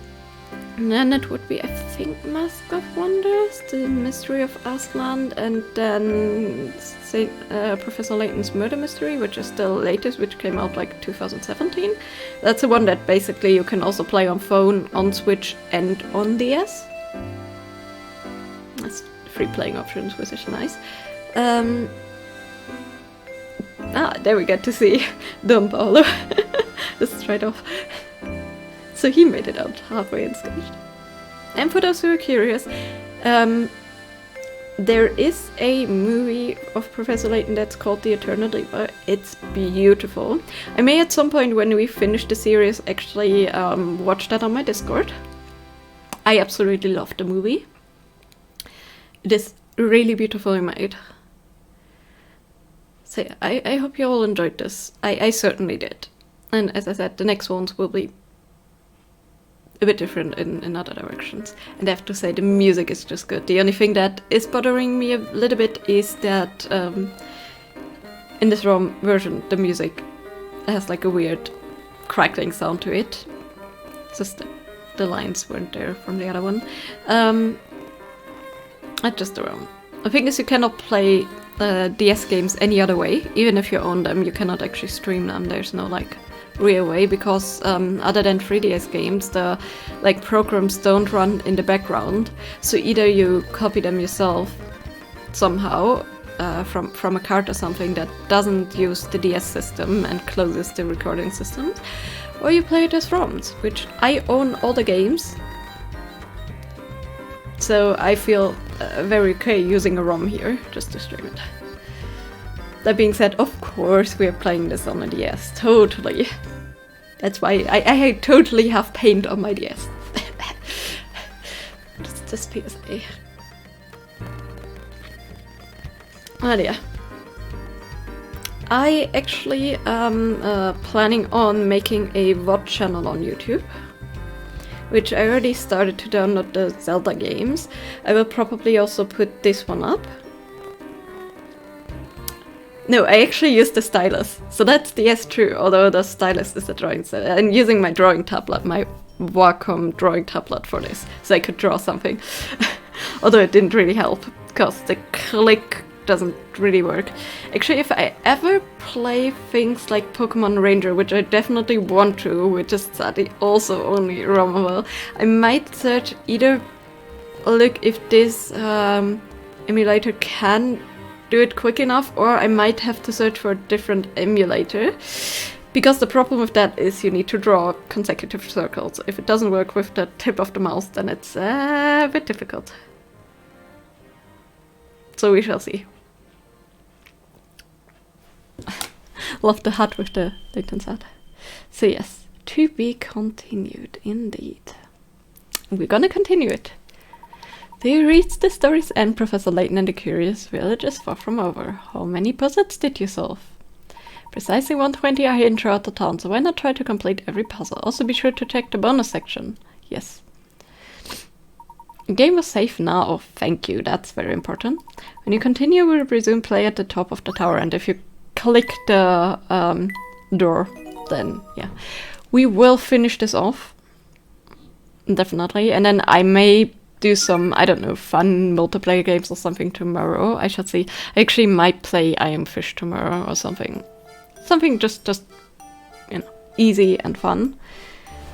then it would be, I think, Mask of Wonders, The Mystery of Aslan, and then Professor Layton's Murder Mystery, which is the latest, which came out like 2017. That's the one that basically you can also play on phone, on Switch, and on DS. That's free playing options, which is nice. There we get to see Don Paolo. This is right off. So he made it out halfway unscathed. And for those who are curious, there is a movie of Professor Layton that's called The Eternal Dreamer. It's beautiful. I may at some point when we finish the series actually watch that on my Discord. I absolutely love the movie. It is really beautifully made. So yeah, I hope you all enjoyed this. I certainly did. And as I said, the next ones will be a bit different in other directions. And I have to say, the music is just good. The only thing that is bothering me a little bit is that in this ROM version, the music has like a weird crackling sound to it. It's just the lines weren't there from the other one. Just the ROM. The thing is, you cannot play DS games any other way. Even if you own them, you cannot actually stream them. There's no like real way, because other than 3DS games, the like programs don't run in the background. So either you copy them yourself somehow from a card or something that doesn't use the DS system and closes the recording systems, or you play it as ROMs, which I own all the games. So I feel very okay using a ROM here, just to stream it. That being said, of course we are playing this on a DS, totally. That's why I totally have paint on my DS. Just PSA. Oh dear. I actually am planning on making a VOD channel on YouTube, which I already started to download the Zelda games. I will probably also put this one up. No, I actually use the stylus, so that's the S true, although the stylus is the drawing set. I'm using my drawing tablet, my Wacom drawing tablet for this, so I could draw something. Although it didn't really help, because the click doesn't really work. Actually, if I ever play things like Pokemon Ranger, which I definitely want to, which is sadly also only ROMable, I might search either look if this emulator can do it quick enough, or I might have to search for a different emulator. Because the problem with that is you need to draw consecutive circles. If it doesn't work with the tip of the mouse, then it's a bit difficult. So we shall see. Love the hat with the Layton hat. So yes, to be continued indeed. We're gonna continue it. They reached the story's end. Professor Layton and the Curious Village is far from over. How many puzzles did you solve? Precisely 120 are hidden throughout the town, so why not try to complete every puzzle? Also be sure to check the bonus section. Yes. The game was safe now. Oh, thank you, that's very important. When you continue, we'll resume play at the top of the tower, and if you click the door, then yeah. We will finish this off. Definitely. And then I may do some, I don't know, fun multiplayer games or something tomorrow. I shall see. I actually might play I Am Fish tomorrow or something. Something just you know, easy and fun.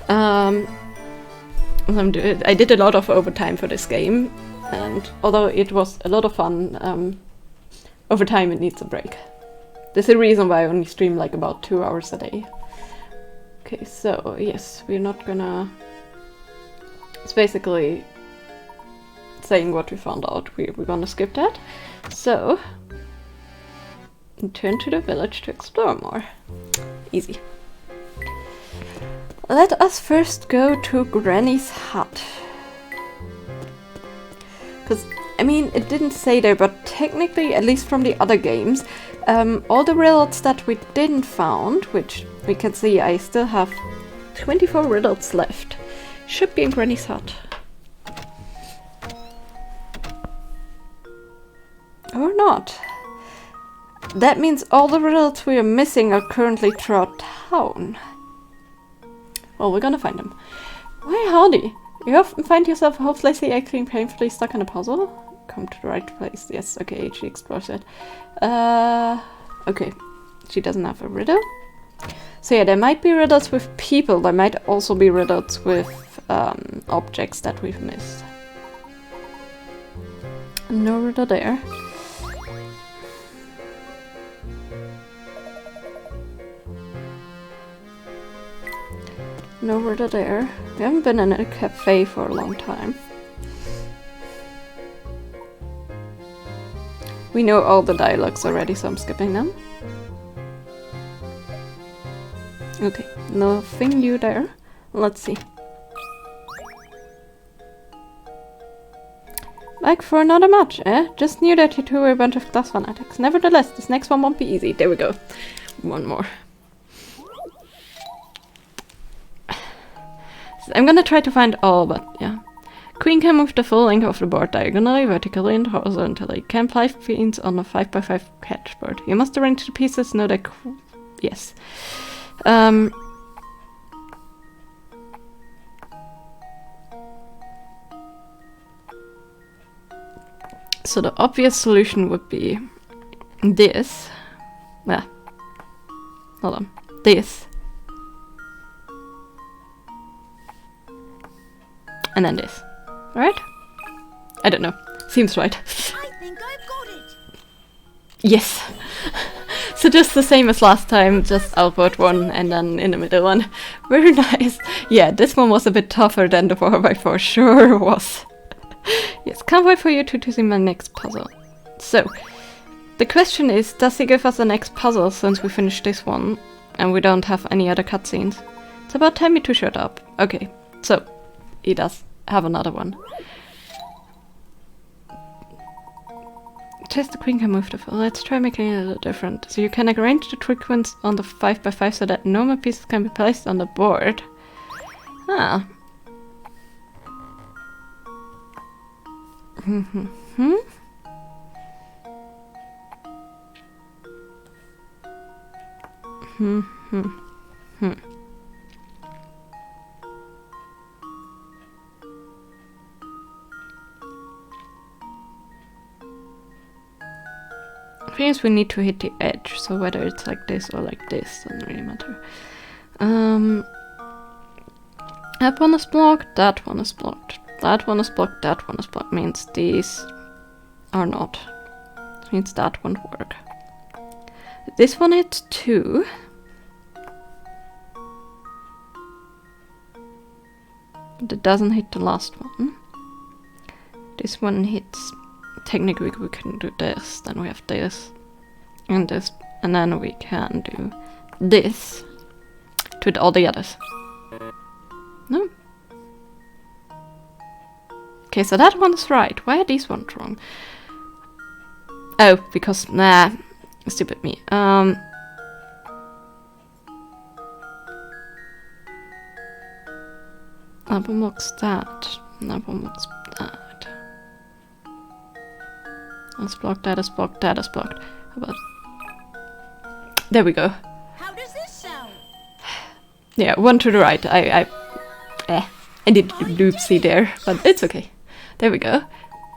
I did a lot of overtime for this game, and although it was a lot of fun, over time it needs a break. There's a reason why I only stream like about 2 hours a day. Okay, so yes, we're not gonna... It's basically saying what we found out. We're gonna skip that. So, return to the village to explore more. Easy. Let us first go to Granny's hut. Because, I mean, it didn't say there, but technically, at least from the other games, all the riddles that we didn't found, which we can see I still have 24 riddles left, should be in Granny's hut. Or not. That means all the riddles we are missing are currently throughout town. Well, we're gonna find them. Why, howdy. You often find yourself hopelessly, actually painfully stuck in a puzzle? Come to the right place. Yes, okay, she explores it. Okay. She doesn't have a riddle. So yeah, there might be riddles with people. There might also be riddles with objects that we've missed. No riddle there. No riddle there. We haven't been in a cafe for a long time. We know all the dialogues already, so I'm skipping them. Okay, nothing new there. Let's see. Like for another match, eh? Just knew that you two were a bunch of class fanatics. Nevertheless, this next one won't be easy. There we go. One more. I'm gonna try to find all, but yeah. Queen can move the full length of the board diagonally, vertically, and horizontally. Can 5 queens on a 5x5 catch board. You must arrange the pieces, know that... Yes. So the obvious solution would be this. Yeah. Hold on. This. And then this. Right? I don't know. Seems right. I think I've got it. Yes. So just the same as last time, just outward one and then in the middle one. Very nice. Yeah, this one was a bit tougher than the 4x4, sure was. Yes, can't wait for you to see my next puzzle. So, the question is, does he give us the next puzzle since we finished this one and we don't have any other cutscenes? It's about time to shut up. Okay, so he does have another one. Just the queen can move the fool. Let's try making it a little different. So you can arrange the trequins on the 5x5 so that no more pieces can be placed on the board. Ah. Means we need to hit the edge, so whether it's like this or like this doesn't really matter. That one is blocked, that one is blocked, that one is blocked, that one is blocked. Means these are not. Means that won't work. This one hits 2. But it doesn't hit the last one. This one hits. Technically we can do this, then we have this, and then we can do this to all the others. No? Okay, so that one's right. Why are these ones wrong? Oh, because, nah, stupid me. That one looks that, that one looks that. Let's block that, is blocked, that is blocked. How about... There we go. How does this sound? Yeah, one to the right. I did loopsy there, but it's okay. There we go.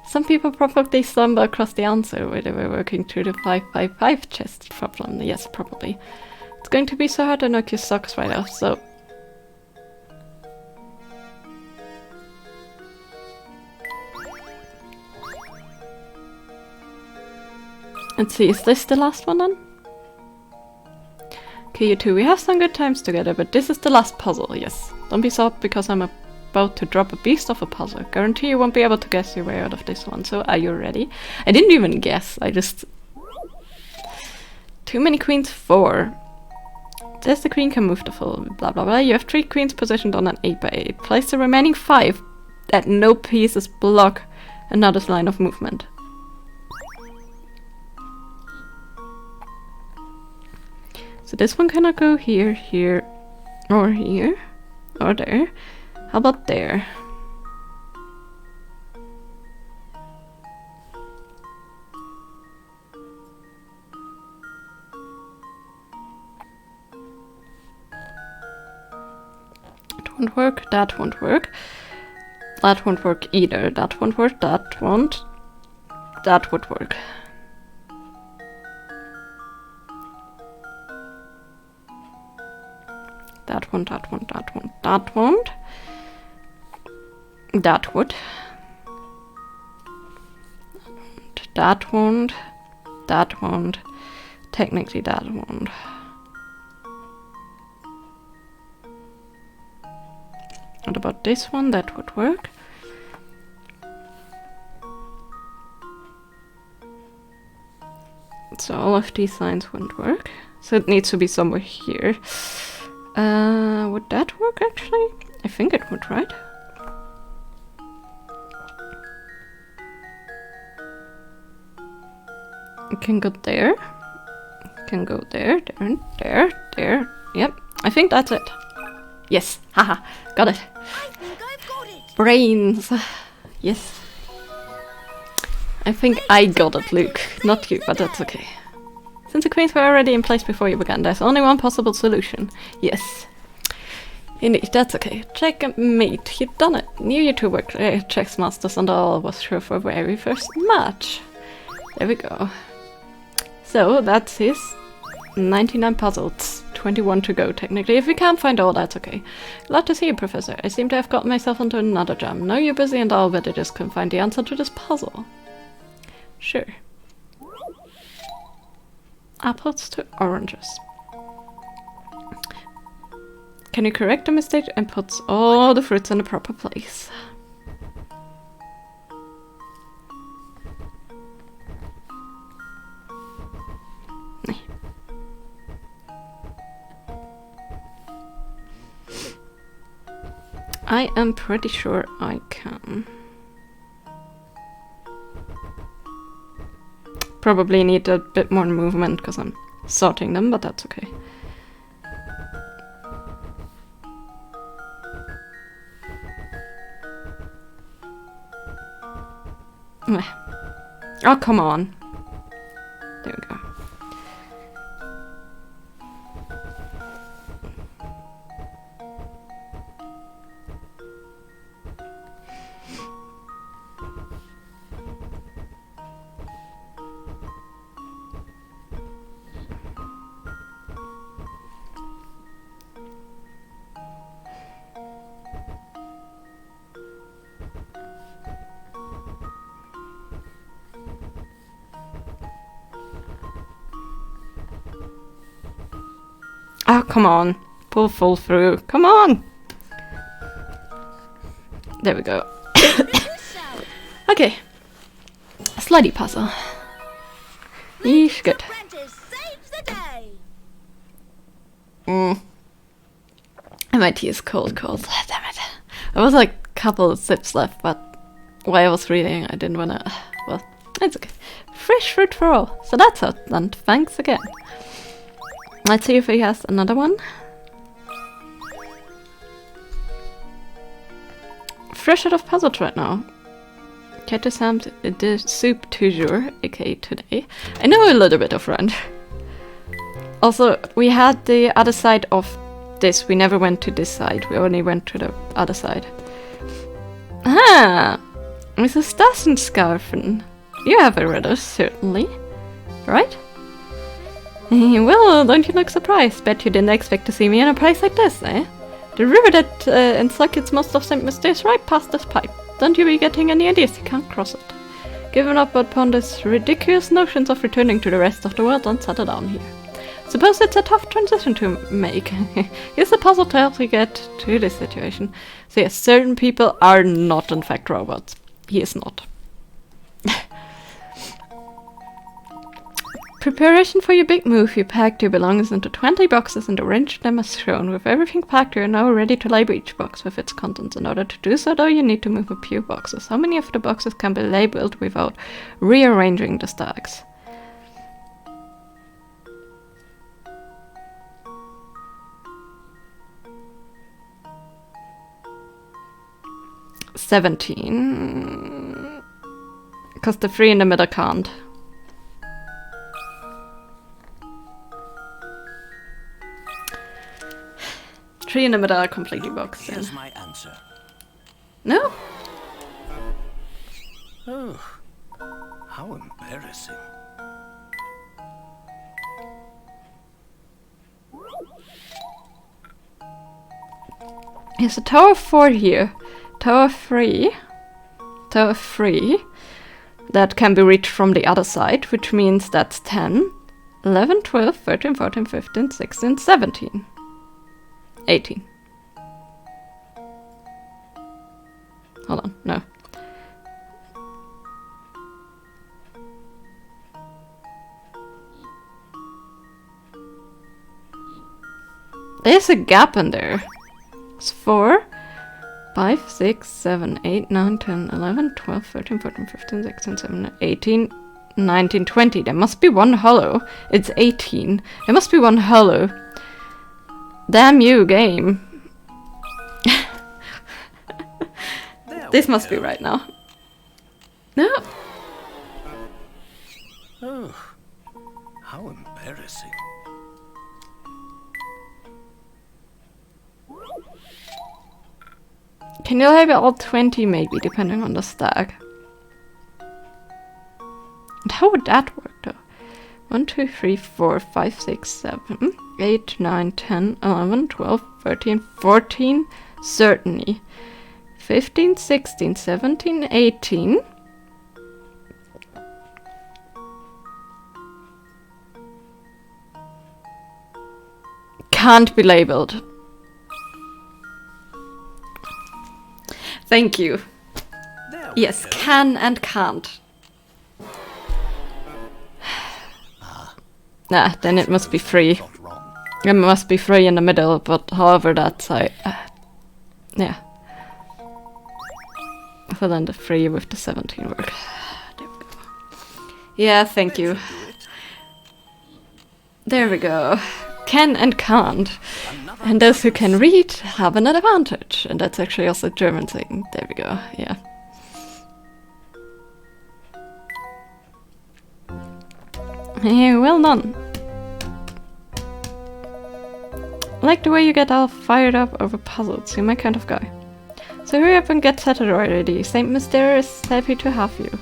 Some people probably stumble across the answer where they were working through the 5x5 chest problem. Yes, probably. It's going to be so hard to knock your socks right off, so... Let's see, is this the last one then? Okay, you two, we have some good times together, but this is the last puzzle, yes. Don't be sad because I'm about to drop a beast of a puzzle. Guarantee you won't be able to guess your way out of this one, so are you ready? I didn't even guess, I just... Too many queens, 4. Says the queen can move the fool, blah blah blah. You have 3 queens positioned on an 8x8. Place the remaining 5 that no pieces block another line of movement. So this one cannot go here, here, or there. How about there? That won't work, that won't work. That won't work either. That won't work, that won't. That would work. That one, that one, that one, that won't. That would. That won't. That won't. Technically that won't. What about this one? That would work. So all of these lines wouldn't work. So it needs to be somewhere here. Would that work actually? I think it would, right? It can go there. It can go there, there, there, there. Yep, I think that's it. Yes, haha, got it. I think I've got it. Brains. Yes. I think I got it, Luke. Not you, but that's okay. Since the queens were already in place before you began, there's only one possible solution. Yes. Indeed, that's okay. Checkmate, you've done it. New YouTuber checks masters and all was sure for very first match. There we go. So that's his 99 puzzles. 21 to go technically. If we can't find all, that's okay. Glad to see you, Professor. I seem to have gotten myself into another jam. Know you're busy and all, but I just couldn't find the answer to this puzzle. Sure. Apples to oranges. Can you correct the mistake and put all the fruits in the proper place? I am pretty sure I can. Probably need a bit more movement because I'm sorting them, but that's okay. Oh, come on. There we go. Oh, come on. Pull full through. Come on! There we go. Okay. Slidey puzzle. Yeesh, good. My tea is cold. Damn it. There was like a couple of sips left, but while I was reading, I didn't wanna... Well, it's okay. Fresh fruit for all. So that's it, and thanks again. Let's see if he has another one. Fresh out of puzzles right now. Get to Sam's the soup toujours, aka today. I know a little bit of French. Also, we had the other side of this. We never went to this side. We only went to the other side. Ah! Mrs. Stassenskarfen. You have read us, certainly. Right? Well, don't you look surprised? Bet you didn't expect to see me in a place like this, eh? The river that ensuckets most of St. Mr. is right past this pipe. Don't you be getting any ideas, you can't cross it. Given up upon these ridiculous notions of returning to the rest of the world, and settle down here. Suppose it's a tough transition to make. Here's a puzzle to help you get to this situation. So yes, certain people are not in fact robots. He is not. Preparation for your big move. You packed your belongings into 20 boxes and arranged them as shown. With everything packed, you are now ready to label each box with its contents. In order to do so, though, you need to move a few boxes. How many of the boxes can be labeled without rearranging the stacks? $17. Because the 3 in the middle can't. Three in the middle are completely boxed in. Here's my answer. No? Oh, how embarrassing. There's a tower 4 here. Tower 3. Tower 3. That can be reached from the other side, which means that's 10, 11, 12, 13, 14, 15, 16, 17. 18. Hold on, no. There's a gap in there. It's 4, 5, 6, 7, 8, 9, 10, 11, 12, 13, 14, 15, 16, 17, 18, 19, 20. There must be one hollow. It's 18. There must be one hollow. Damn you, game. This must be right now. No. Oh, how embarrassing. Can you label all 20 maybe, depending on the stack? And how would that work though? 1, 2, 3, 4, 5, 6, 7, 8, 9, 10, 11, 12, 13, 14, certainly. 15, 16, 17, 18. Can't be labeled. Thank you. Yes, can and can't. Nah, then it must be free. It must be free in the middle, but however that's yeah. Well then the free with the 17 work. There we go. Yeah, thank you. There we go. Can and can't. And those who can read have an advantage. And that's actually also a German thing. There we go, yeah. Yeah, well done. I like the way you get all fired up over puzzles. You're my kind of guy. So hurry up and get settled already. Saint Mysterio is happy to have you.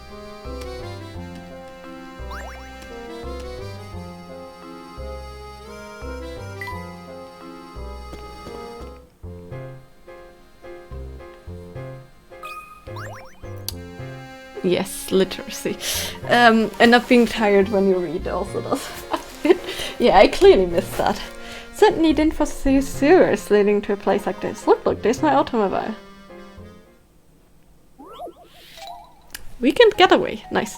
Yes, literacy. And not being tired when you read also does. Yeah, I clearly missed that. Certainly didn't foresee sewers leading to a place like this. Look, there's my automobile. Weekend getaway, nice.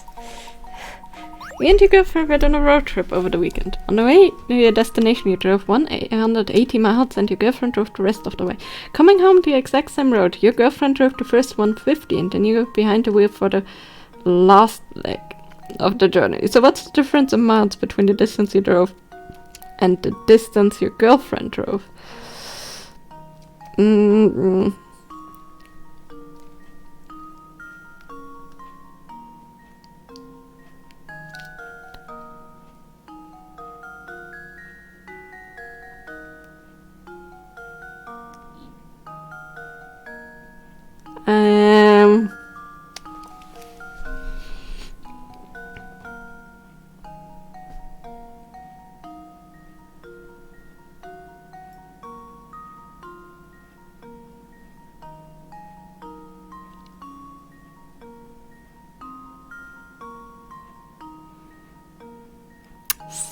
Me and your girlfriend went on a road trip over the weekend. On the way to your destination you drove 180 miles and your girlfriend drove the rest of the way. Coming home the exact same road, your girlfriend drove the first 150 and then you got behind the wheel for the last leg of the journey. So what's the difference in miles between the distance you drove and the distance your girlfriend drove?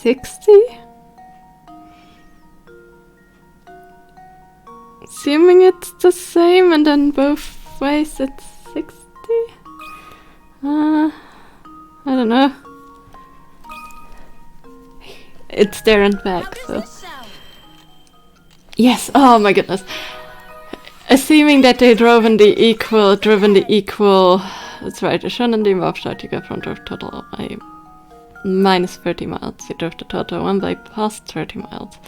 $60? Assuming it's the same and then both ways it's 60? I don't know. It's there and back, so... Yes, oh my goodness. Assuming that they driven the equal... That's right, schon in dem Aufschlag, you got from drove total minus 30 miles. You drove the total one by past 30 miles.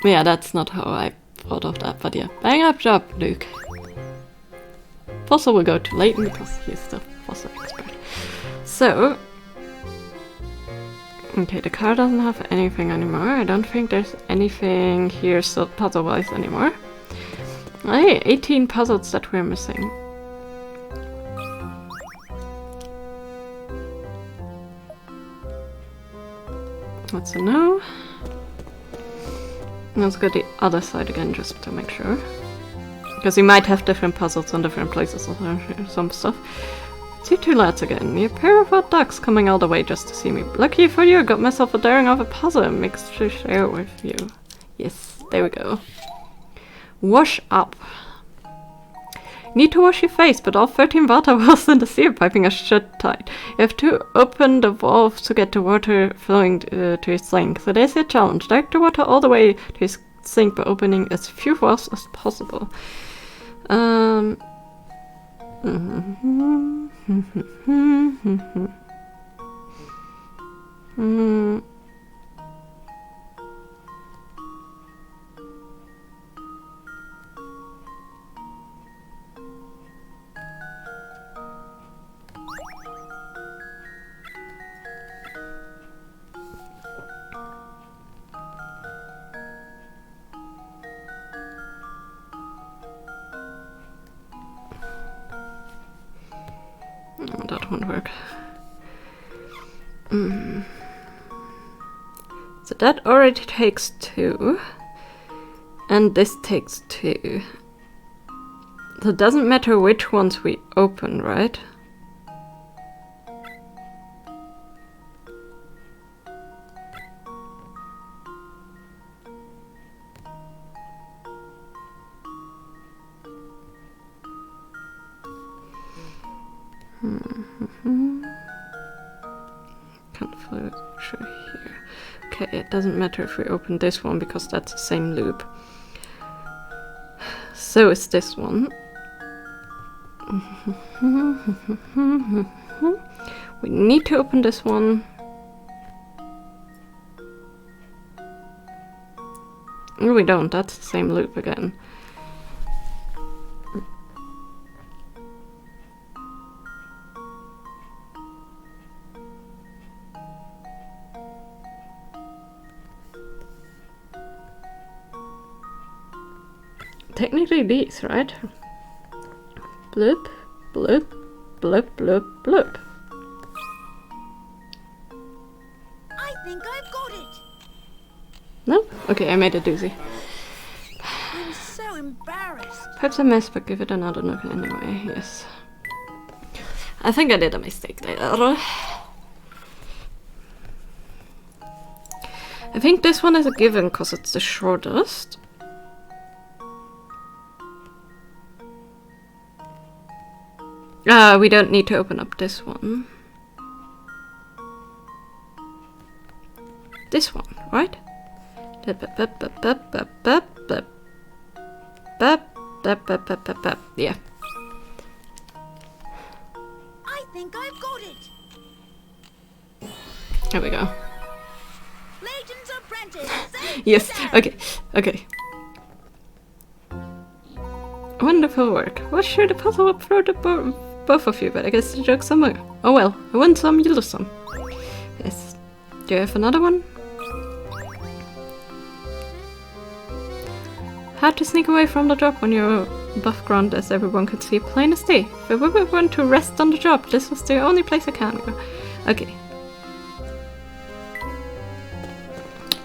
Yeah, that's not how I thought of that, but yeah. Bang up job, Luke. Fossil will go to Layton because he's the fossil expert. So... Okay, the car doesn't have anything anymore. I don't think there's anything here so puzzle-wise anymore. Hey, 18 puzzles that we're missing. That's a no. Let's go the other side again just to make sure. Because you might have different puzzles on different places or some stuff. See two lads again. You pair of hot ducks coming all the way just to see me. Lucky for you, got myself a daring of a puzzle mixed to share with you. Yes, there we go. Wash up. Need to wash your face, but all 13 water wells in the sewer piping are shut tight. You have to open the valves to get the water flowing to your sink. So there's your challenge. Direct the water all the way to your sink by opening as few valves as possible. that won't work. So that already takes 2. And this takes 2. So it doesn't matter which ones we open, right? Can't follow through here. Okay, it doesn't matter if we open this one because that's the same loop. So is this one. We need to open this one. No, we don't. That's the same loop again. Technically these, right? Bloop, bloop, bloop, bloop, bloop. I think I've got it. No? Okay, I made a doozy. I'm so embarrassed. Perhaps a mess, but give it another look anyway, yes. I think I did a mistake there. I think this one is a given because it's the shortest. We don't need to open up this one. This one, right? Yeah. I think I've got it. There we go. Layton's apprentice. Save Yes, the day. okay, okay. Wonderful work. Was sure the puzzle will throw the both of you, but I guess the joke's somewhere. Oh well, I win some, you lose some. Yes. Do you have another one? How to sneak away from the job when you're above ground as everyone could see plain as day. If I ever want to rest on the job, this was the only place I can go. Okay.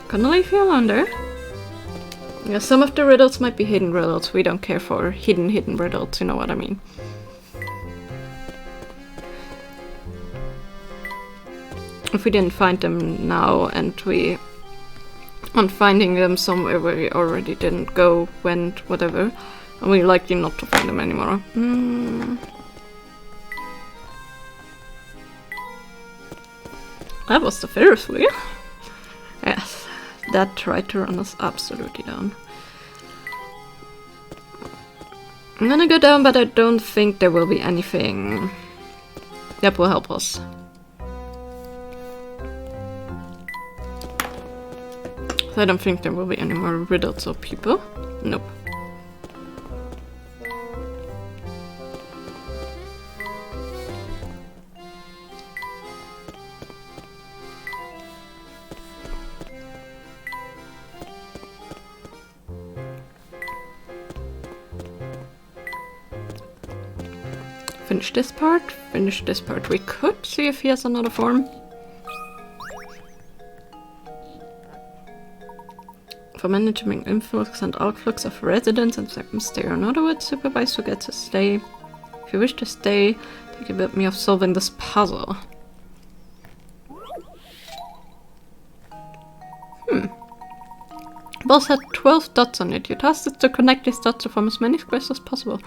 Gonna leave you alone there. Yeah, some of the riddles might be hidden riddles. We don't care for hidden riddles, you know what I mean. If we didn't find them now and we aren't finding them somewhere where we already didn't go, went, whatever, and we're likely not to find them anymore. That was the Ferris wheel. Yes, that tried to run us absolutely down. I'm gonna go down, but I don't think there will be anything that will help us. I don't think there will be any more riddles or people. Nope. Finish this part. Finish this part. We could see if he has another form. For managing influx and outflux of residents and stay or not would supervise who gets to stay. If you wish to stay, take a bit of me of solving this puzzle. Boss had 12 dots on it. Your task is to connect these dots to form as many squares as possible.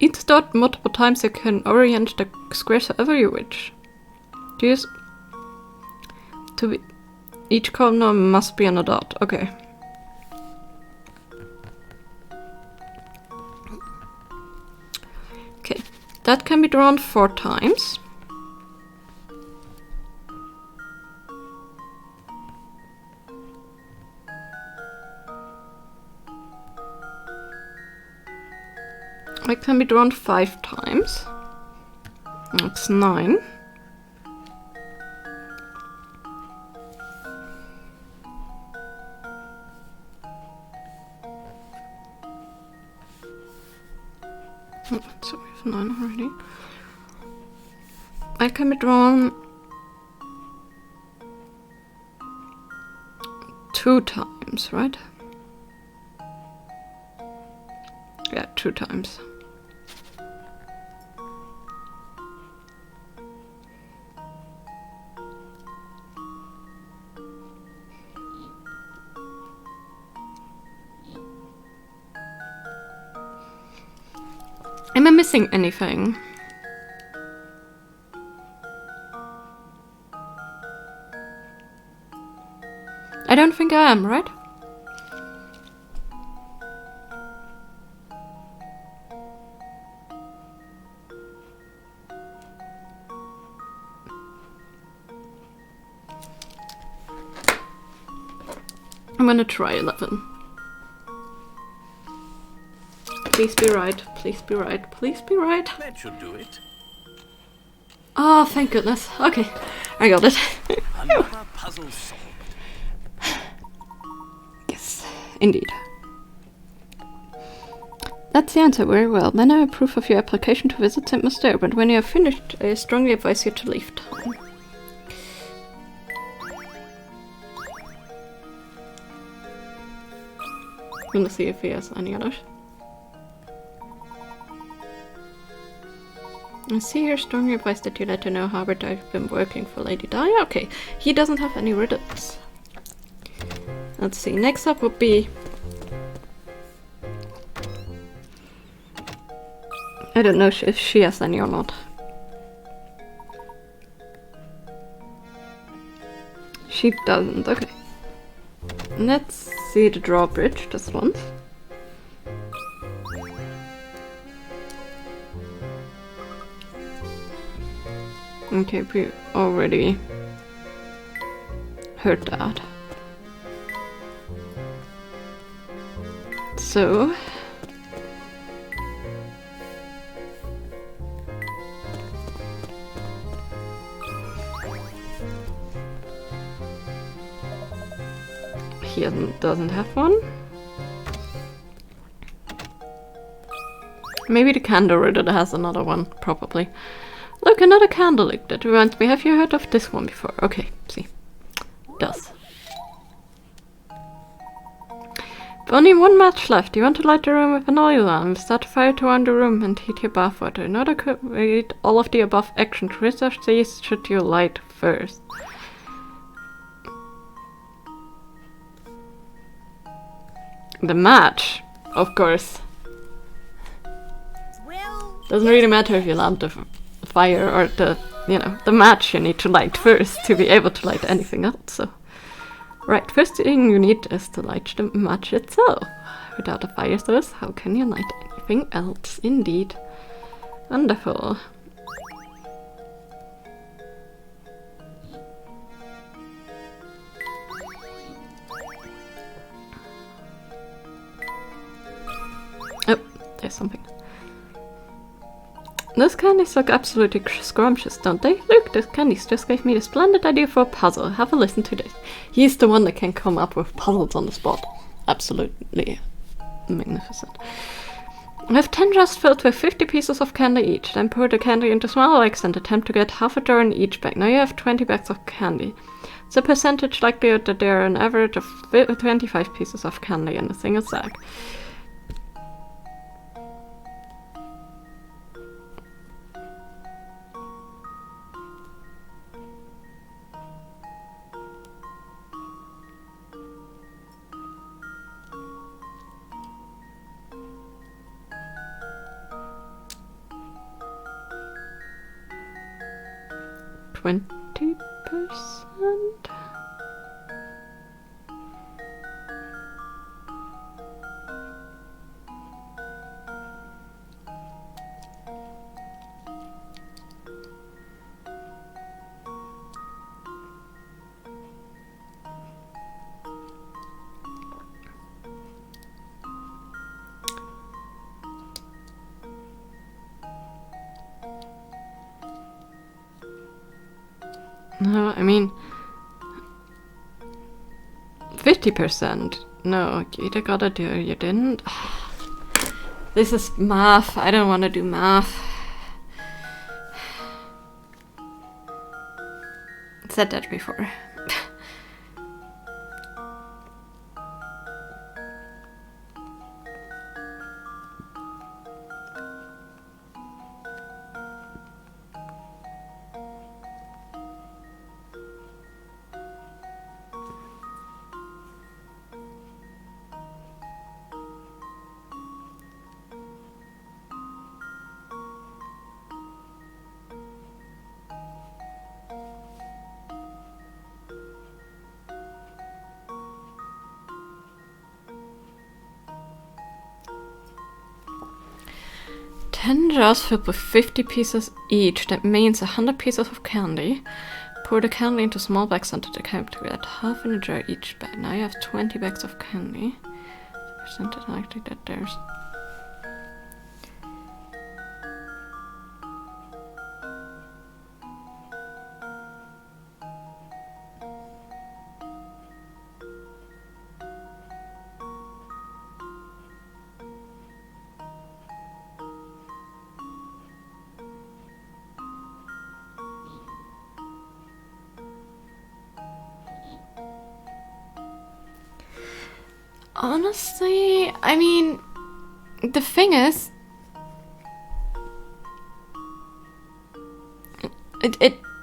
Each dot multiple times you can orient the squares however you wish. Each corner must be on a dot. Okay. Okay, that can be drawn 4 times. It can be drawn 5 times. That's 9. Oh, so we have 9 already. I can be drawn 2 times, right? Yeah, 2 times. Am I missing anything? I don't think I am, right? I'm gonna try 11. Please be right, please be right, please be right. That should do it. Oh, thank goodness. Okay, I got it. Another puzzle solved. Yes, indeed. That's the answer, very well. Then I approve of your application to visit St. Muster, but when you have finished, I strongly advise you to leave town. I'm gonna see if he has any others. I see here strongly advised that you let her know, however, that I've been working for Lady Di. Okay, he doesn't have any riddles. Let's see, next up would be... I don't know if she has any or not. She doesn't, okay. Let's see the drawbridge just once. Okay, we already heard that. So... he doesn't have one. Maybe the candle riddle has another one, probably. Look, another candle that reminds me. Have you heard of this one before? Okay, see. Does. Only 1 match left. You want to light the room with an oil lamp. Start a fire to warm the room and heat your bath water. In order to complete all of the above actions, research these should you light first. The match, of course. Well, Doesn't really matter if you lamp the fire or the match you need to light first to be able to light anything else. So, right, first thing you need is to light the match itself. Without a fire source, how can you light anything else? Indeed. Wonderful. Oh, there's something. Those candies look absolutely scrumptious, don't they? Look, those candies just gave me the splendid idea for a puzzle. Have a listen to this. He's the one that can come up with puzzles on the spot. Absolutely magnificent. I have 10 jars filled with 50 pieces of candy each. Then pour the candy into small bags and attempt to get half a jar in each bag. Now you have 20 bags of candy. It's a percentage likelihood that there are an average of 25 pieces of candy in a single sack. %? No, I mean 50%. No, you either gotta do it or you didn't. This is math. I don't want to do math. said that before. Ten jars filled with 50 pieces each. That means 100 pieces of candy. Pour the candy into small bags under the cap to get half in a jar each bag. Now you have 20 bags of candy. Percentage likely that there's... Honestly, I mean, the thing is,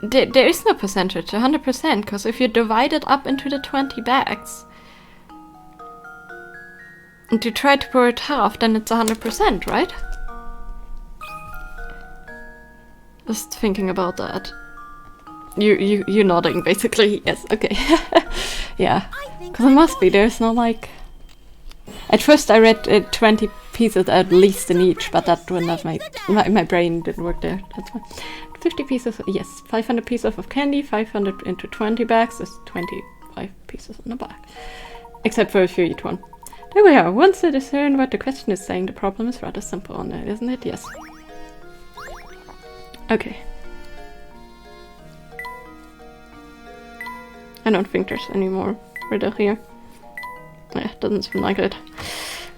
there is no percentage, 100%, because if you divide it up into the 20 bags, and you try to pour it half, then it's 100%, right? Just thinking about that. You nodding, basically, yes, okay. Yeah, because it must be, there's no like... At first I read 20 pieces at least in each, but that wouldn't have made... My brain didn't work there, that's fine. 50 pieces, yes, 500 pieces of candy, 500 into 20 bags is 25 pieces in a bag. Except for if you eat one. There we are, once you discern what the question is saying, the problem is rather simple on it, isn't it? Yes. Okay. I don't think there's any more riddle here. Yeah, doesn't seem like it.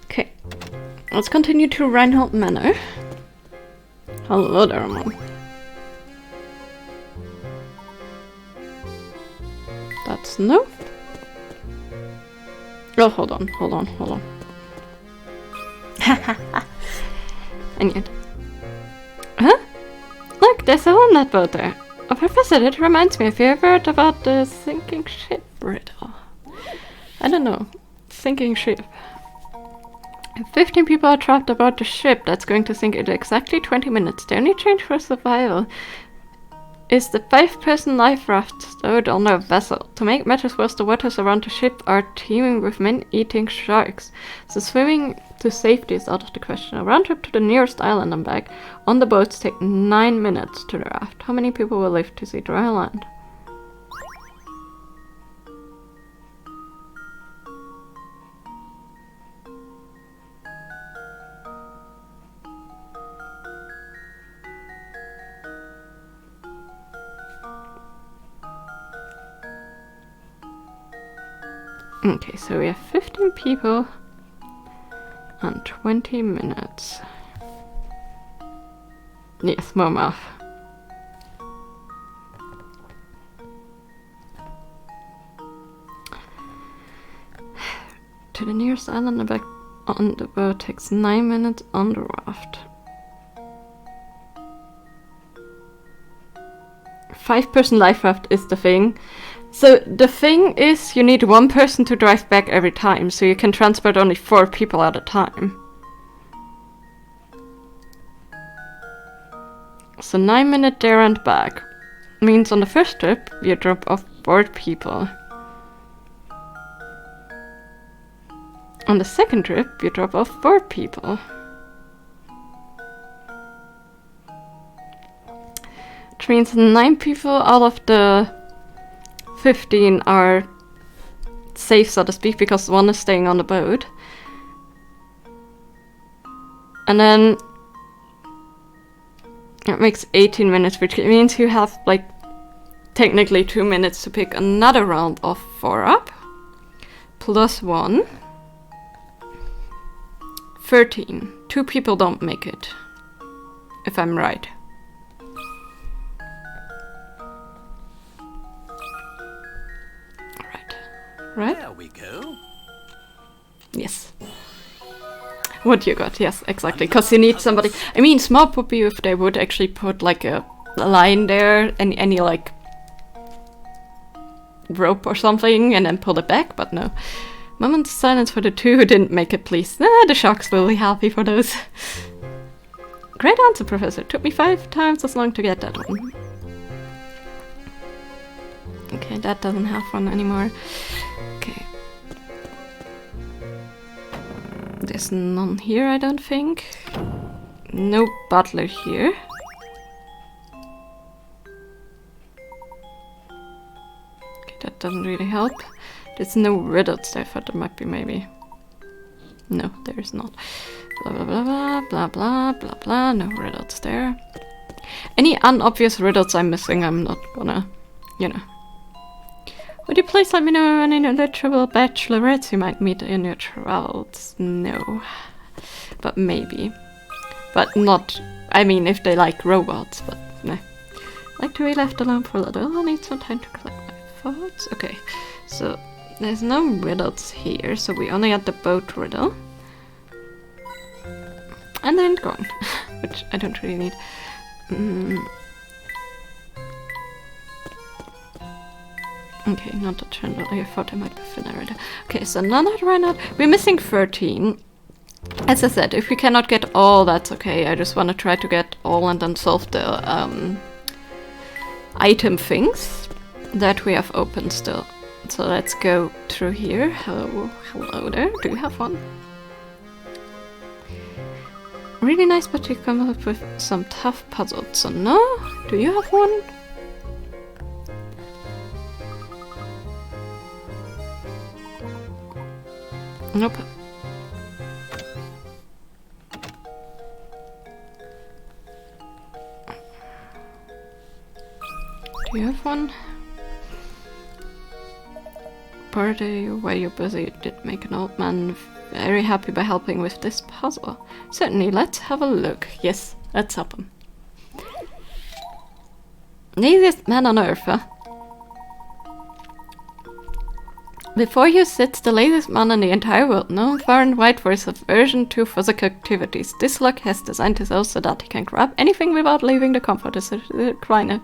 Okay, let's continue to Reinhold Manor. Hello there, Mom. That's no. Oh, hold on. And yet. Huh? Look, there's a walnut boat there. Oh, Professor, it reminds me, have you ever heard about the sinking ship riddle? I don't know. Sinking ship. If 15 people are trapped aboard the ship that's going to sink in exactly 20 minutes, the only change for survival is the 5-person life raft stowed on a vessel. To make matters worse, the waters around the ship are teeming with men-eating sharks, so swimming to safety is out of the question. A round trip to the nearest island and back on the boats take 9 minutes to the raft. How many people will live to see dry land? Okay, so we have 15 people and 20 minutes. Yes, more math. To the nearest island and back on the boat takes 9 minutes on the raft. 5-person life raft is the thing. So the thing is, you need 1 person to drive back every time, so you can transport only 4 people at a time. So 9 minutes there and back means on the first trip you drop off 4 people. On the second trip you drop off 4 people. Which means 9 people out of the 15 are safe, so to speak, because 1 is staying on the boat. And then it makes 18 minutes, which means you have like technically 2 minutes to pick another round of 4 up. Plus 1. 13. 2 people don't make it. If I'm right. what you got. Yes, exactly. Because you need somebody. I mean, Small Puppy, if they would actually put like a line there, any like rope or something, and then pull it back, but no. Moment's silence for the two who didn't make it, please. The sharks will be happy for those. Great answer, Professor. Took me 5 times as long to get that one. Okay, that doesn't have one anymore. Okay. There's none here, I don't think. No butler here. Okay, that doesn't really help. There's no riddles there. I thought there might be, maybe. No, there is not. Blah blah blah blah blah blah blah blah. No riddles there. Any unobvious riddles I'm missing, I'm not gonna, you know. Would you please let me know any eligible bachelorettes you might meet in your travels? No. But maybe. But not, I mean, if they like robots, but no. Like to be left alone for a little. I'll need some time to collect my thoughts. Okay, so there's no riddles here, so we only had the boat riddle. And then gone, which I don't really need. Okay, not the trend. I thought I might be finite. Okay, so none of right now. We're missing 13. As I said, if we cannot get all, that's okay. I just want to try to get all and then solve the item things that we have open still. So let's go through here. Hello there. Do you have one? Really nice, but you come up with some tough puzzles. So no? Do you have one? Nope. Do you have one? Party where you're busy did make an old man very happy by helping with this puzzle. Certainly, let's have a look. Yes, let's help him. Laziest man on earth, huh? Before you sits the laziest man in the entire world, known far and wide for his aversion to physical activities. This lock has designed himself so that he can grab anything without leaving the comfort of the recliner.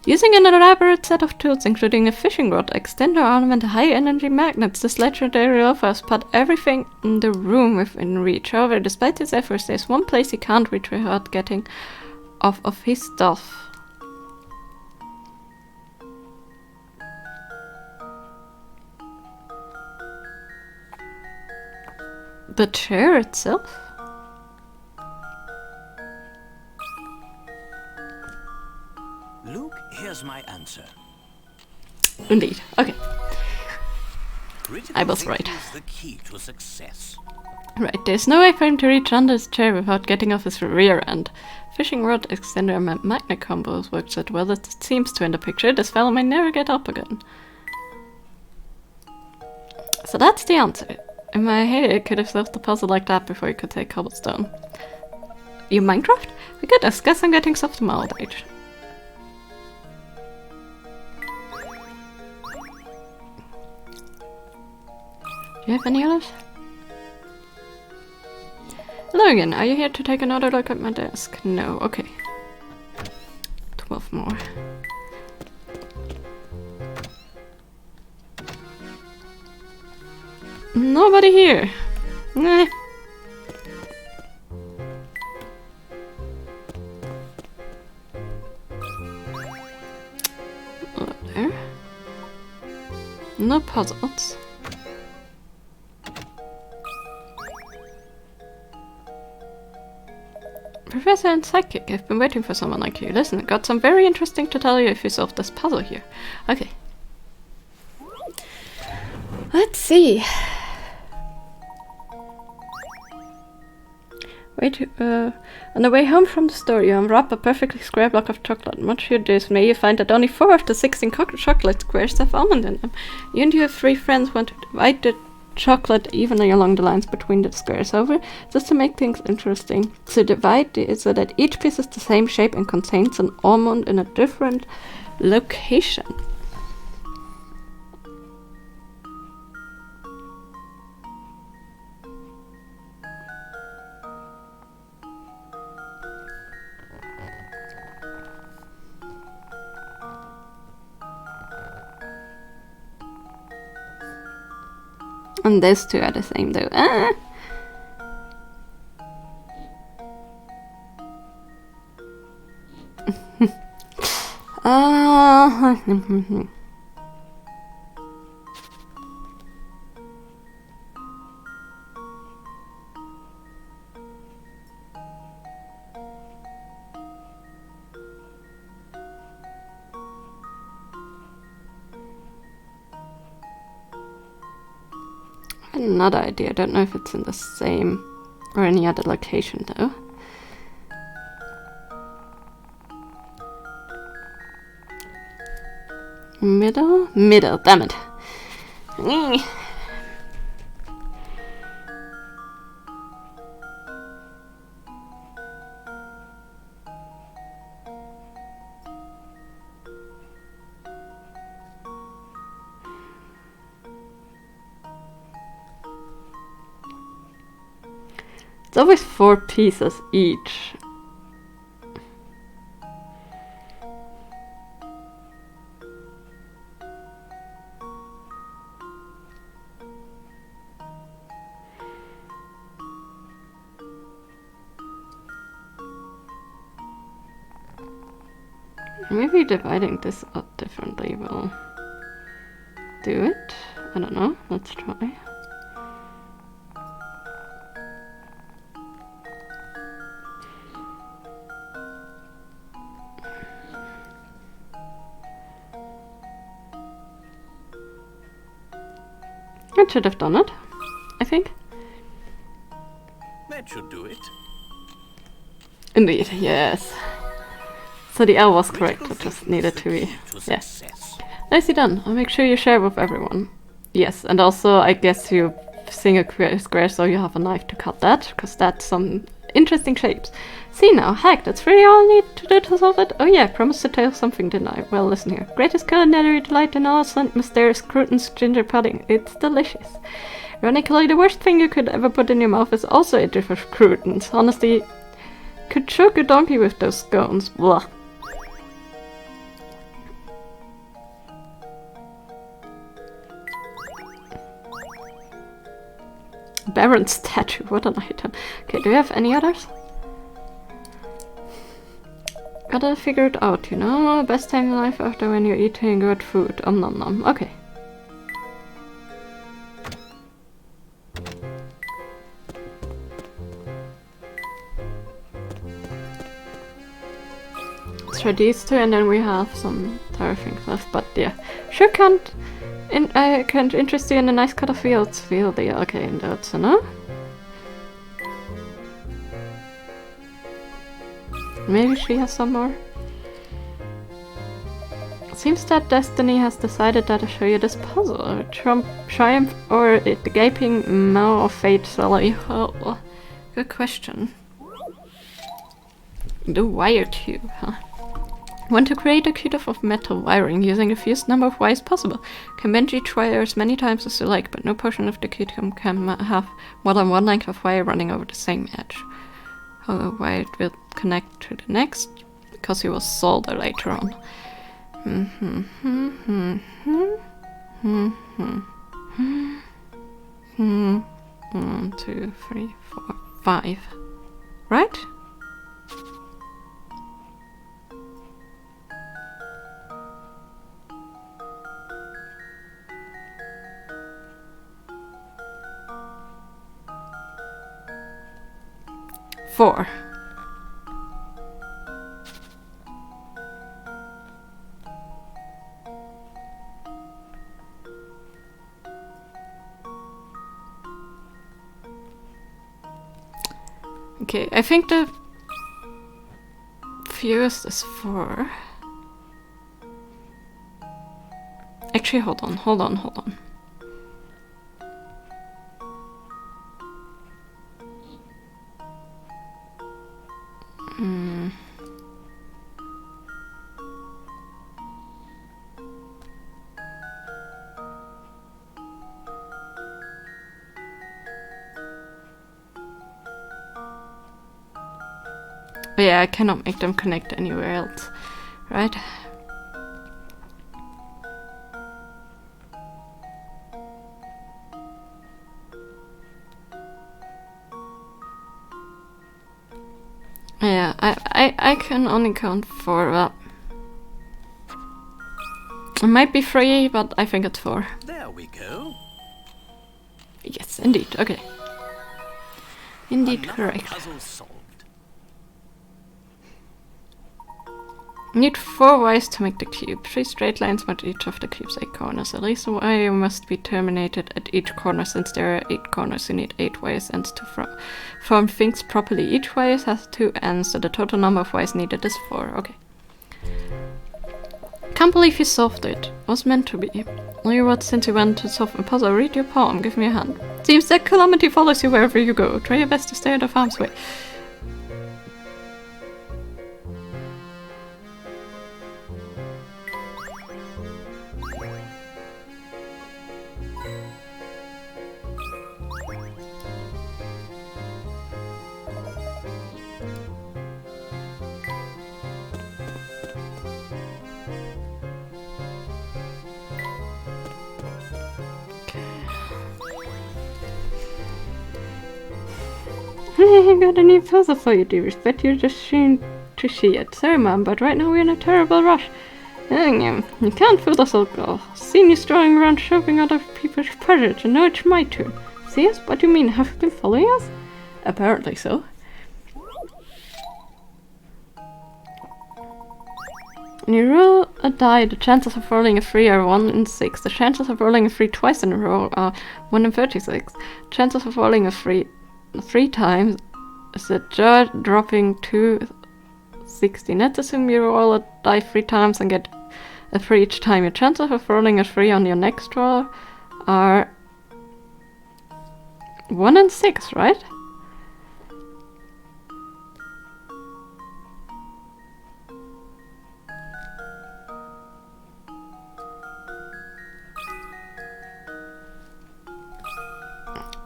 Using an elaborate set of tools, including a fishing rod, extender arm, and high-energy magnets, this legendary loafer has put everything in the room within reach. However, despite his efforts, there's one place he can't reach without getting off of his stuff. The chair itself? Luke, here's my answer. Indeed. Okay. Critical I was right. thinking is the key to success. Right, there's no way for him to reach under his chair without getting off his rear end. Fishing rod, extender, and magnet combos works as well as it seems to in the picture. This fellow may never get up again. So that's the answer. In my head, I could have solved the puzzle like that before you could say cobblestone. You Minecraft? We could discuss on getting soft tomorrow, age. Do you have any others? Hello again, are you here to take another look at my desk? No, okay. 12 more. Nobody here. Nah. Hello there. No puzzles. Professor and Psychic, I've been waiting for someone like you. Listen, got some very interesting to tell you if you solve this puzzle here. Okay. Let's see. On the way home from the store, you unwrap a perfectly square block of chocolate. Much to your dismay, you find that only 4 of the 16 chocolate squares have almond in them. You and your 3 friends want to divide the chocolate evenly along the lines between the squares. However, just to make things interesting, so divide it so that each piece is the same shape and contains an almond in a different location. And these two are the same though. Ah! Another idea. I don't know if it's in the same or any other location though. Middle? Middle, damn it. It's always 4 pieces each. Maybe dividing this up differently will do it. I don't know. Let's try. That should have done it, I think. That should do it. Indeed, yes. So the L was correct, it just needed to be. Yeah. Nicely done. I'll make sure you share with everyone. Yes, and also I guess you sing a square so you have a knife to cut that, because that's some interesting shapes. See now, heck, that's really all I need to do to solve it. Oh yeah, I promised to tell something, didn't I? Well, listen here. Greatest culinary delight in all St. Mysterious Cruton's ginger pudding. It's delicious. Ironically, the worst thing you could ever put in your mouth is also a dish of croutons. Honestly, could choke a donkey with those scones. Blah. Baron's statue, what an item. Okay, do you have any others? Gotta figure it out, you know? Best time in life after when you're eating good food. Nom nom. Okay. Let's try these two and then we have some tower things left, but yeah. Sure can't interest you in a nice cut of fields. Fieldy, okay, and that's enough. Maybe she has some more. Seems that destiny has decided that I show you this puzzle. Triumph or the gaping maw of fate, Sally? Oh, good question. The wire tube, huh? Want to create a cube of metal wiring using the fewest number of wires possible. Can bend each wire as many times as you like, but no portion of the cube can have more than one length of wire running over the same edge. How the wire will connect to the next, because you will solder later on. 1, 2, 3, 4, 5. Right? Four. Okay, I think the fewest is 4. Actually, hold on. But yeah, I cannot make them connect anywhere else, right? I can only count 4. Well, it might be 3, but I think it's 4. There we go. Yes, indeed. Okay. Indeed, Another correct. puzzle solved. Need 4 Ys to make the cube. 3 straight lines match each of the cube's 8 corners. At least a Y must be terminated at each corner. Since there are 8 corners, you need 8 Ys ends to form things properly. Each Y has 2 ends, so the total number of Ys needed is 4. Okay. Can't believe you solved it. Was meant to be. You what, since you went to solve a puzzle, read your poem, give me a hand. Seems that calamity follows you wherever you go. Try your best to stay out of harm's way. I got a new puzzle for you, dearest. Bet you're just soon to see it. Sorry, Mom, but right now we're in a terrible rush. You can't fool us all. Seen you strolling around shopping other people's treasures, and now it's my turn. See us? What do you mean? Have you been following us? Apparently so. When you roll a die, the chances of rolling a 3 are 1 in 6. The chances of rolling a 3 twice in a row are 1 in 36. Chances of rolling a 3 times is the jar dropping to 60. Let's assume you roll a die 3 times and get a 3 each time. Your chances of rolling a 3 on your next roll are 1 in 6, right?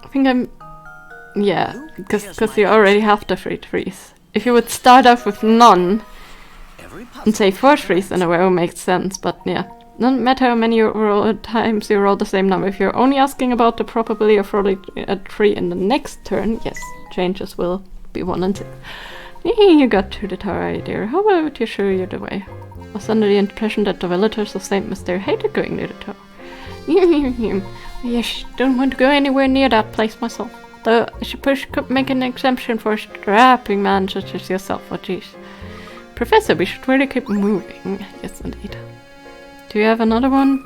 I think I'm... Yeah, because you already have the 3 threes. If you would start off with none and say 4 threes in a row makes sense, but yeah. Doesn't matter how many times you roll the same number. If you're only asking about the probability of rolling a 3 in the next turn, yes, changes will be 1 and 6. You got to the tower idea. How about you show you the way? I was under the impression that the villagers of St. Mr. hated going near the tower. Yes, don't want to go anywhere near that place myself. Though I suppose could make an exemption for a strapping man such as yourself. Oh jeez. Professor, we should really keep moving. Yes, indeed. Do you have another one?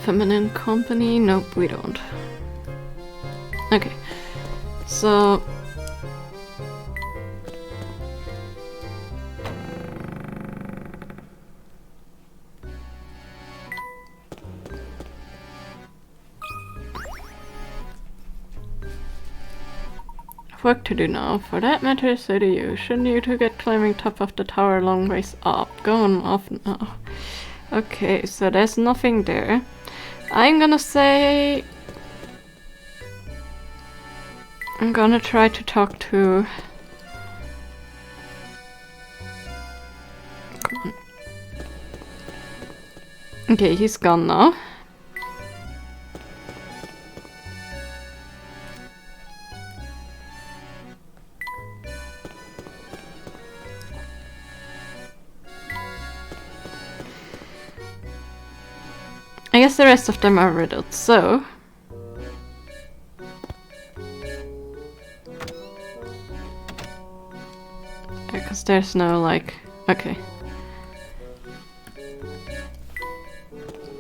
Feminine company? Nope, we don't. Okay. So... work to do now. For that matter, so do you. Shouldn't you two get climbing top of the tower a long ways up? Go on off now. Okay, so there's nothing there. I'm gonna say... I'm gonna try to talk to... Come on. Okay, he's gone now. I guess the rest of them are riddled, so... Because there's no, like... Okay.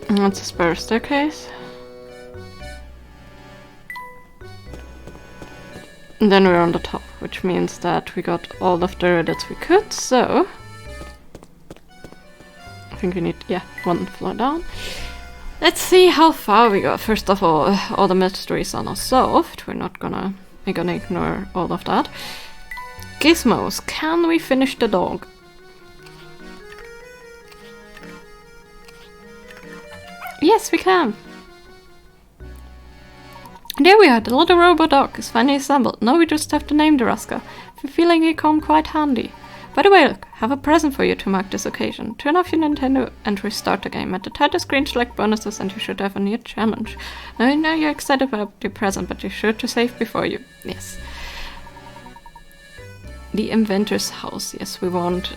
That's a spare staircase. And then we're on the top, which means that we got all of the riddles we could, so... I think we need, yeah, 1 floor down. Let's see how far we got. First of all the mysteries are not solved. We're gonna ignore all of that. Gizmos, can we finish the dog? Yes, we can. There we are, the little robot dog is finally assembled. Now we just have to name the rascal. I have a feeling he come quite handy. By the way, look, have a present for you to mark this occasion. Turn off your Nintendo and restart the game. At the title screen, select bonuses and you should have a new challenge. Now I know you're excited about your present, but you're sure to save before you... Yes. The inventor's house. Yes, we want.